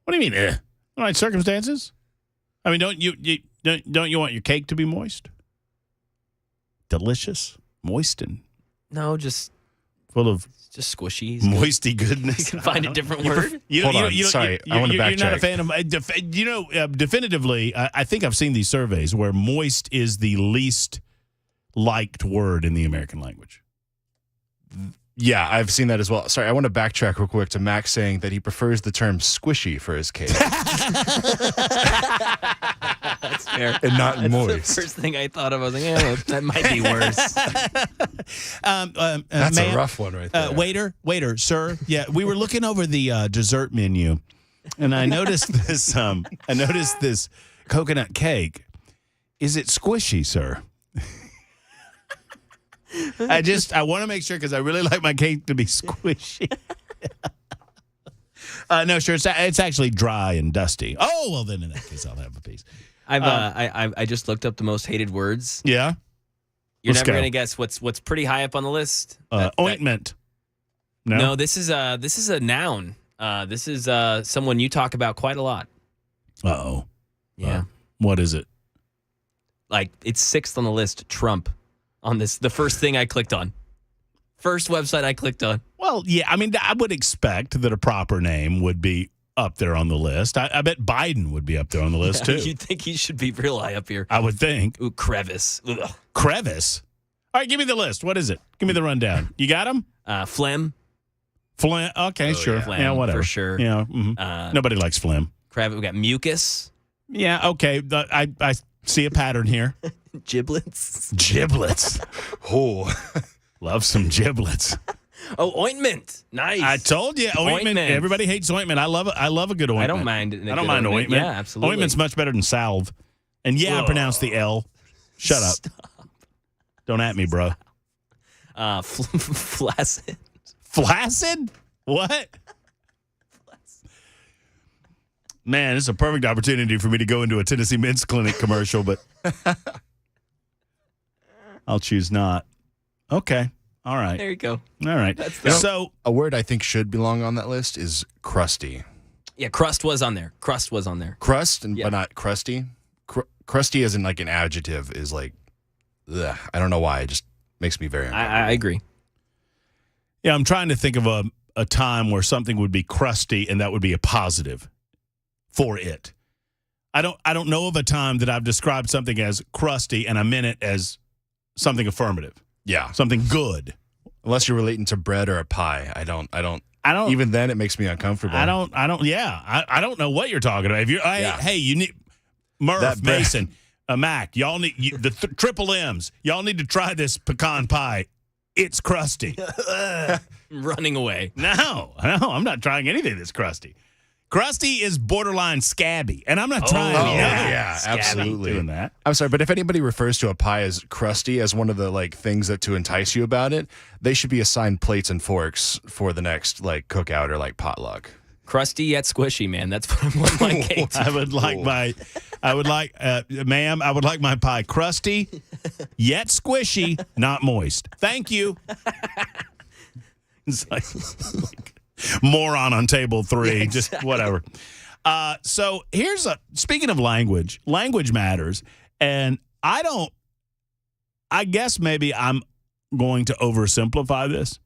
What do you mean, All right, circumstances? I mean, don't you want your cake to be moist? Delicious? Moist and... No, just... Full of... Just squishy. Moisty goodness. You can find a different word. Hold on. Sorry, I want to backtrack. You're not a fan of... definitively, I think I've seen these surveys where moist is the least liked word in the American language. Yeah, I've seen that as well. Sorry, I want to backtrack real quick to Max saying that he prefers the term squishy for his cake. That's fair. And not That's moist. The first thing I thought of, I was like, that might be worse. That's a rough one right there. Waiter, sir. Yeah, we were looking over the dessert menu, And I noticed this. I noticed this coconut cake. Is it squishy, sir? I want to make sure because I really like my cake to be squishy. No, sure. It's actually dry and dusty. Oh, well, then in that case, I'll have a piece. I just looked up the most hated words. Yeah. You're never going to guess what's pretty high up on the list. Ointment. No, this is a noun. This is someone you talk about quite a lot. Uh-oh. Yeah. What is it? Like, it's 6th on the list, Trump, on this. The first thing I clicked on. First website I clicked on. Well, yeah, I mean, I would expect that a proper name would be up there on the list. I bet Biden would be up there on the list, too. You'd think he should be real high up here. I would think. Ooh, crevice. Ugh. Crevice? All right, give me the list. What is it? Give me the rundown. You got them? Phlegm. Phlegm. Okay, sure. Yeah. Phlegm, yeah, whatever. for sure. Yeah. Mm-hmm. Nobody likes phlegm. We got mucus. Yeah, okay. I see a pattern here. Giblets. Giblets. Oh, love some giblets. Oh, ointment. Nice. I told you, ointment. Everybody hates ointment. I love it. I love a good ointment. I don't mind it. I don't mind ointment. Yeah, absolutely. Ointment's much better than salve. And yeah, I pronounce the L. Shut up. Stop. Don't at me, bro. Flaccid. Flaccid? What? Man, this is a perfect opportunity for me to go into a Tennessee Men's Clinic commercial, but I'll choose not. Okay. All right. There you go. All right. So a word I think should belong on that list is crusty. Yeah, crust was on there. Crust was on there. Crust, but not crusty. Crusty as in like an adjective is like, ugh, I don't know why. It just makes me very uncomfortable. I agree. Yeah, I'm trying to think of a time where something would be crusty and that would be a positive for it. I don't know of a time that I've described something as crusty and I meant it as something affirmative. Yeah. Something good. Unless you're relating to bread or a pie. I don't even then it makes me uncomfortable. I don't know what you're talking about. If you hey, you need Murph, Mason, Mac, y'all need the triple M's. Y'all need to try this pecan pie. It's crusty. Running away. No, I'm not trying anything that's crusty. Crusty is borderline scabby, and I'm not trying. Absolutely doing that. I'm sorry, but if anybody refers to a pie as crusty as one of the like things that to entice you about it, they should be assigned plates and forks for the next like cookout or like potluck. Crusty yet squishy, man. That's what I want my cake to. I would like my pie crusty yet squishy, not moist. Thank you. It's like moron on table 3, yeah, exactly. Just whatever. So speaking of language matters. And I guess maybe I'm going to oversimplify this.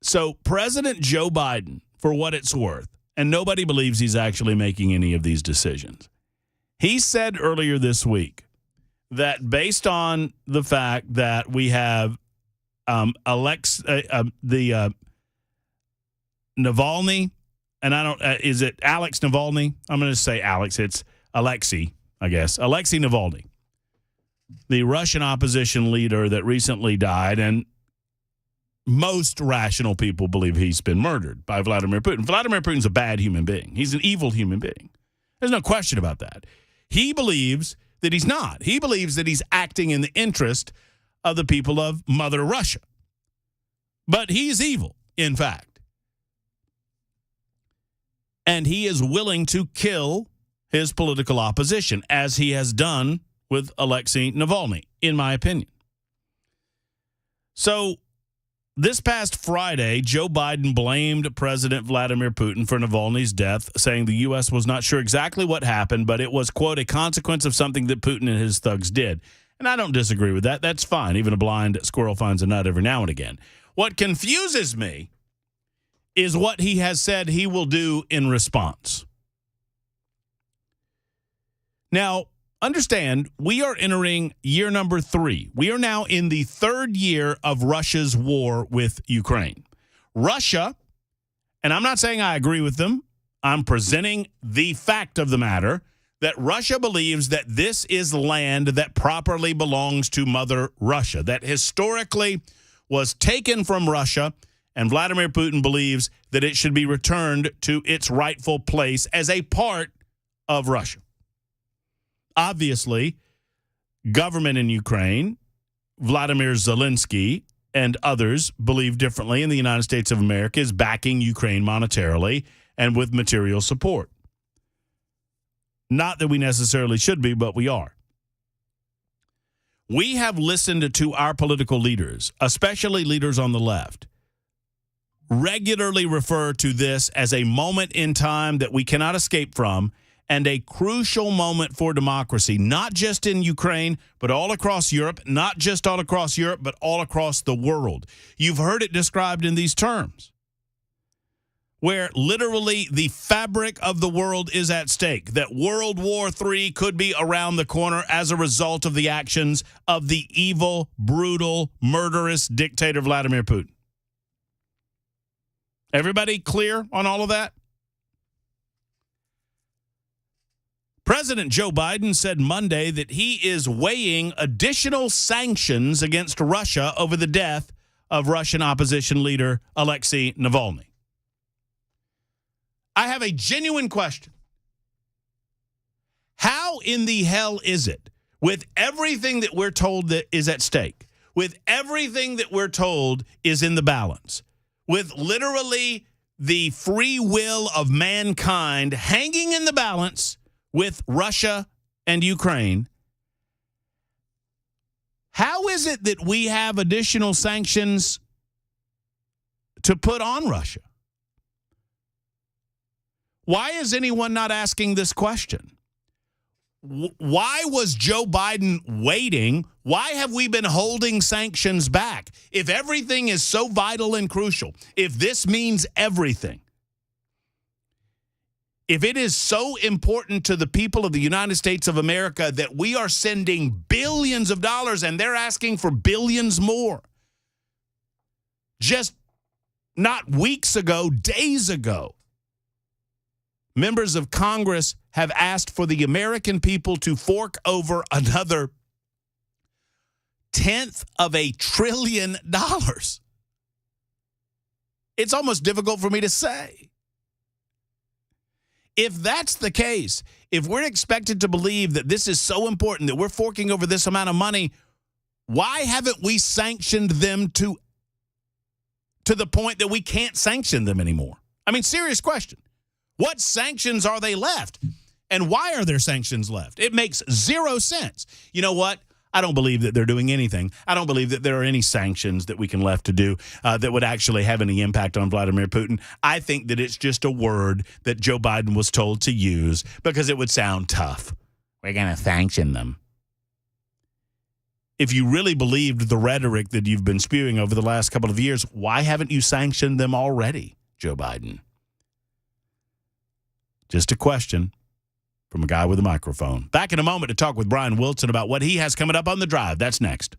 So President Joe Biden, for what it's worth, and nobody believes he's actually making any of these decisions. He said earlier this week that based on the fact that we have Navalny, and is it Alex Navalny? I'm going to say Alex. It's Alexei, I guess. Alexei Navalny, the Russian opposition leader that recently died, and most rational people believe he's been murdered by Vladimir Putin. Vladimir Putin's a bad human being. He's an evil human being. There's no question about that. He believes that he's not. He believes that he's acting in the interest of the people of Mother Russia. But he is evil, in fact. And he is willing to kill his political opposition, as he has done with Alexei Navalny, in my opinion. So this past Friday, Joe Biden blamed President Vladimir Putin for Navalny's death, saying the U.S. was not sure exactly what happened, but it was, quote, a consequence of something that Putin and his thugs did. And I don't disagree with that. That's fine. Even a blind squirrel finds a nut every now and again. What confuses me is what he has said he will do in response. Now, understand, we are entering year number 3. We are now in the 3rd year of Russia's war with Ukraine. Russia, and I'm not saying I agree with them, I'm presenting the fact of the matter, that Russia believes that this is land that properly belongs to Mother Russia, that historically was taken from Russia And Vladimir Putin believes that it should be returned to its rightful place as a part of Russia. Obviously, government in Ukraine, Vladimir Zelensky, and others believe differently, and the United States of America is backing Ukraine monetarily and with material support. Not that we necessarily should be, but we are. We have listened to our political leaders, especially leaders on the left, regularly refer to this as a moment in time that we cannot escape from and a crucial moment for democracy, not just in Ukraine, but all across Europe, not just all across Europe, but all across the world. You've heard it described in these terms, where literally the fabric of the world is at stake, that World War III could be around the corner as a result of the actions of the evil, brutal, murderous dictator Vladimir Putin. Everybody clear on all of that? President Joe Biden said Monday that he is weighing additional sanctions against Russia over the death of Russian opposition leader Alexei Navalny. I have a genuine question. How in the hell is it, with everything that we're told that is at stake, with everything that we're told is in the balance, with literally the free will of mankind hanging in the balance with Russia and Ukraine, how is it that we have additional sanctions to put on Russia? Why is anyone not asking this question? Why was Joe Biden waiting? Why have we been holding sanctions back? If everything is so vital and crucial, if this means everything, if it is so important to the people of the United States of America that we are sending billions of dollars and they're asking for billions more, just not weeks ago, days ago, members of Congress have asked for the American people to fork over another $1/10 trillion. It's almost difficult for me to say. If that's the case, if we're expected to believe that this is so important, that we're forking over this amount of money, why haven't we sanctioned them to the point that we can't sanction them anymore? I mean, serious question. What sanctions are they left? And why are there sanctions left? It makes zero sense. You know what? I don't believe that they're doing anything. I don't believe that there are any sanctions that we can left to do that would actually have any impact on Vladimir Putin. I think that it's just a word that Joe Biden was told to use because it would sound tough. We're going to sanction them. If you really believed the rhetoric that you've been spewing over the last couple of years, why haven't you sanctioned them already, Joe Biden? Just a question from a guy with a microphone. Back in a moment to talk with Brian Wilson about what he has coming up on The Drive. That's next.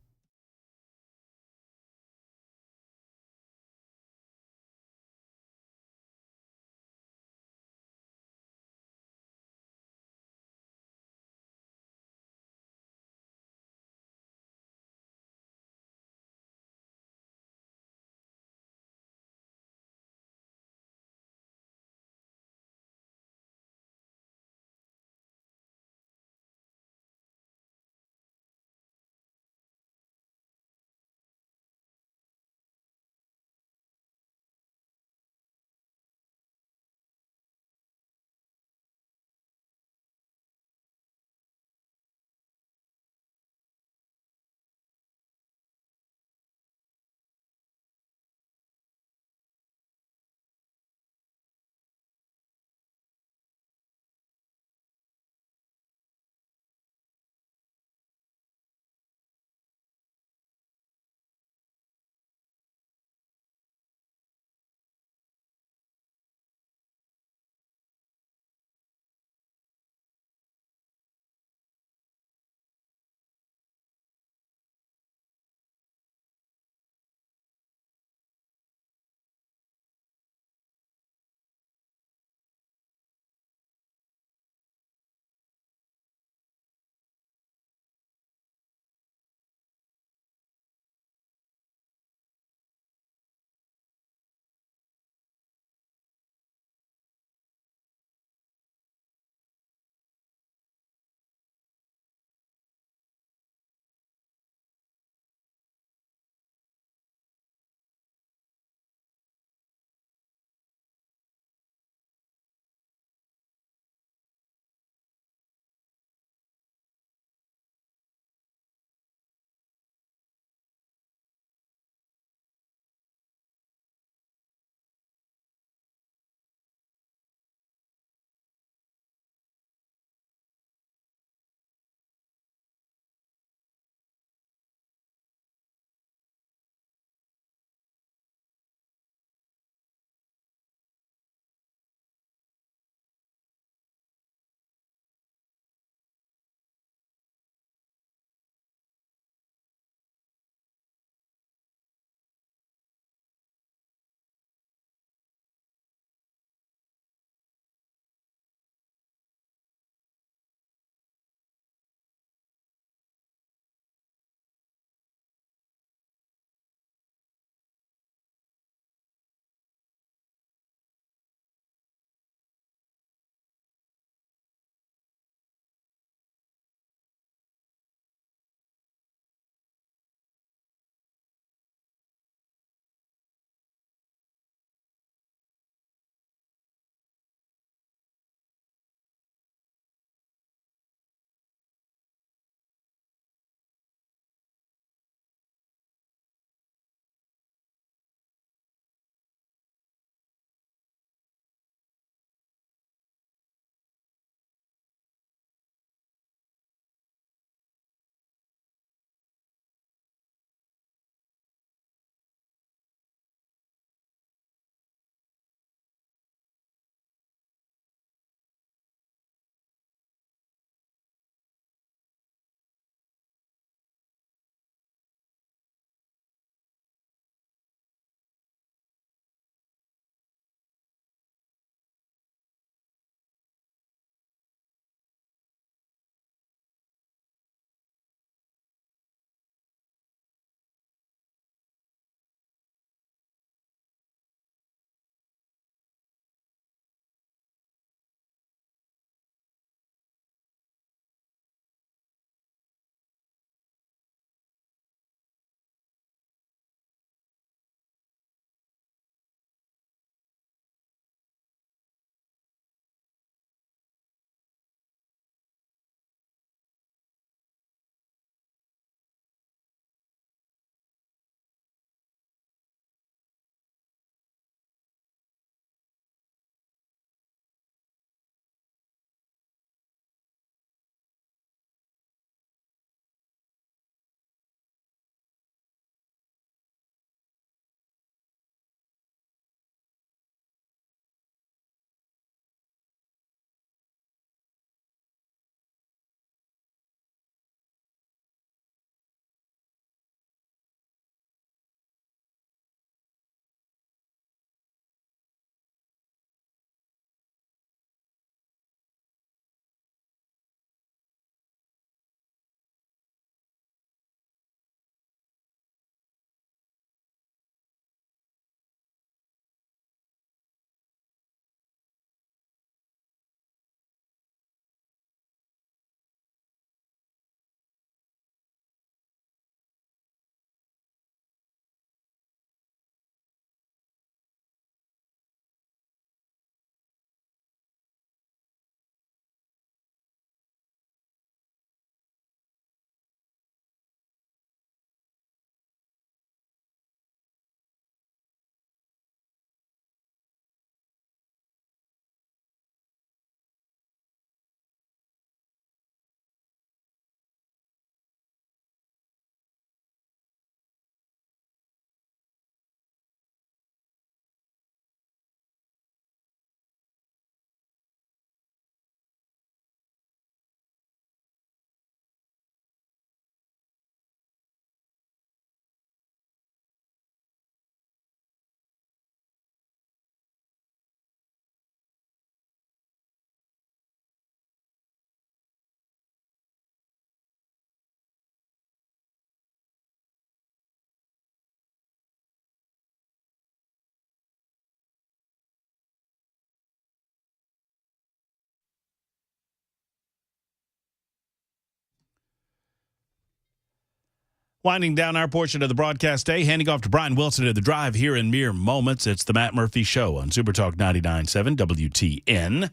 Winding down our portion of the broadcast day, handing off to Brian Wilson at the Drive here in mere moments. It's the Matt Murphy Show on Super Talk 99.7 WTN.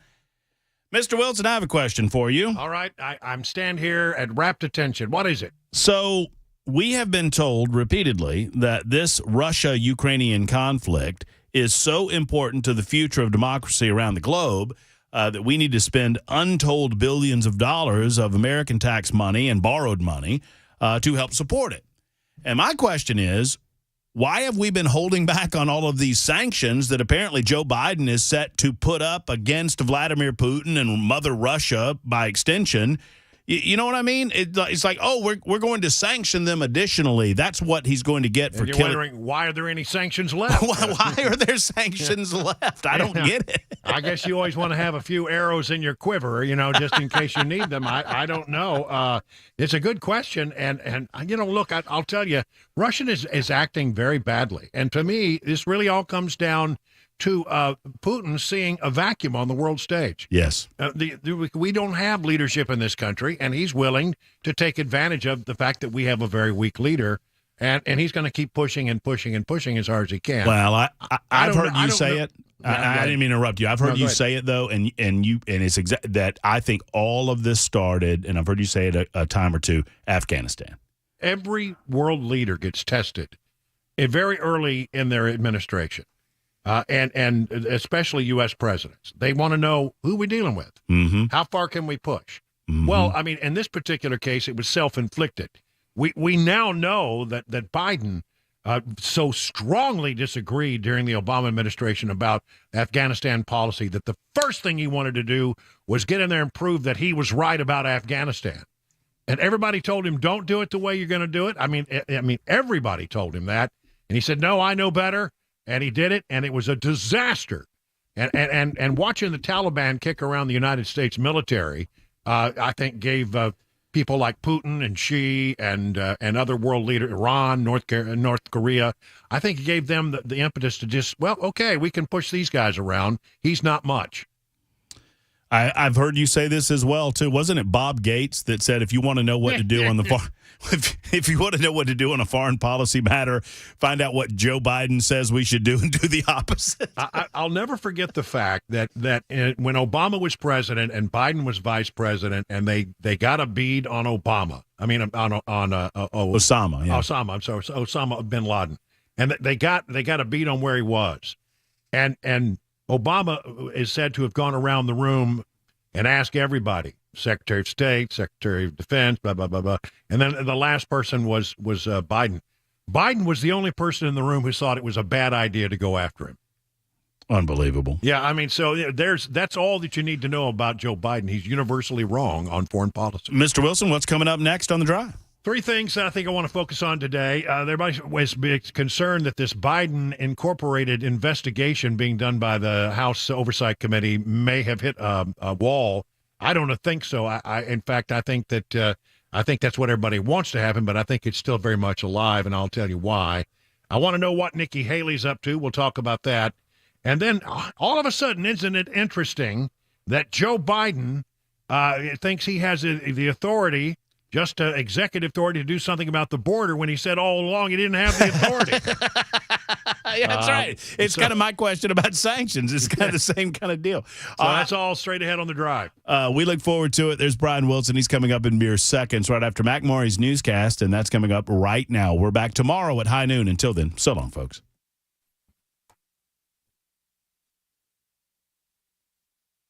Mr. Wilson, I have a question for you. All right. I'm stand here at rapt attention. What is it? So we have been told repeatedly that this Russia-Ukrainian conflict is so important to the future of democracy around the globe that we need to spend untold billions of dollars of American tax money and borrowed money to help support it. And my question is, why have we been holding back on all of these sanctions that apparently Joe Biden is set to put up against Vladimir Putin and Mother Russia by extension? You know what I mean? It's like, oh, we're going to sanction them additionally. That's what he's going to get for killing. You're wondering, why are there any sanctions left? Why are there sanctions left? I don't get it. I guess you always want to have a few arrows in your quiver, just in case you need them. I don't know. It's a good question. And look, I'll tell you, Russia is acting very badly. And to me, this really all comes down to Putin seeing a vacuum on the world stage. Yes. We don't have leadership in this country, and he's willing to take advantage of the fact that we have a very weak leader, and he's going to keep pushing and pushing and pushing as hard as he can. Well, I've heard you say it. I didn't mean to interrupt you. I've heard you say it, though, and it's that I think all of this started, and I've heard you say it a time or two, Afghanistan. Every world leader gets tested very early in their administration. And especially U.S. presidents. They want to know who we're dealing with. Mm-hmm. How far can we push? Mm-hmm. Well, I mean, in this particular case, it was self-inflicted. We now know that Biden so strongly disagreed during the Obama administration about Afghanistan policy that the first thing he wanted to do was get in there and prove that he was right about Afghanistan. And everybody told him, don't do it the way you're going to do it. I mean, everybody told him that. And he said, no, I know better. And he did it, and it was a disaster. And watching the Taliban kick around the United States military, I think gave people like Putin and Xi and other world leaders, Iran, North Korea, I think it gave them the impetus to just, well, okay, we can push these guys around. He's not much. I've heard you say this as well, too. Wasn't it Bob Gates that said if you want to know what to do on the if you want to know what to do on a foreign policy matter, find out what Joe Biden says we should do and do the opposite. I'll never forget the fact that when Obama was president and Biden was vice president, and they got a bead on Obama. I mean, on Osama. Yeah. Osama. I'm sorry, Osama bin Laden, and they got a bead on where he was, and Obama is said to have gone around the room and asked everybody, Secretary of State, Secretary of Defense, blah, blah, blah, blah. And then the last person was Biden. Biden was the only person in the room who thought it was a bad idea to go after him. Unbelievable. Yeah, I mean, so that's all that you need to know about Joe Biden. He's universally wrong on foreign policy. Mr. Wilson, what's coming up next on The Drive? Three things that I think I want to focus on today. Everybody was concerned that this Biden-incorporated investigation being done by the House Oversight Committee may have hit a wall. I don't think so. In fact, I think that's what everybody wants to happen, but I think it's still very much alive, and I'll tell you why. I want to know what Nikki Haley's up to. We'll talk about that. And then all of a sudden, isn't it interesting that Joe Biden thinks he has the authority, just executive authority, to do something about the border when he said all along he didn't have the authority. Yeah, that's right. It's kind of my question about sanctions. It's kind of the same kind of deal. So that's all straight ahead on The Drive. We look forward to it. There's Brian Wilson. He's coming up in mere seconds right after Mac Maury's newscast, and that's coming up right now. We're back tomorrow at high noon. Until then, so long, folks.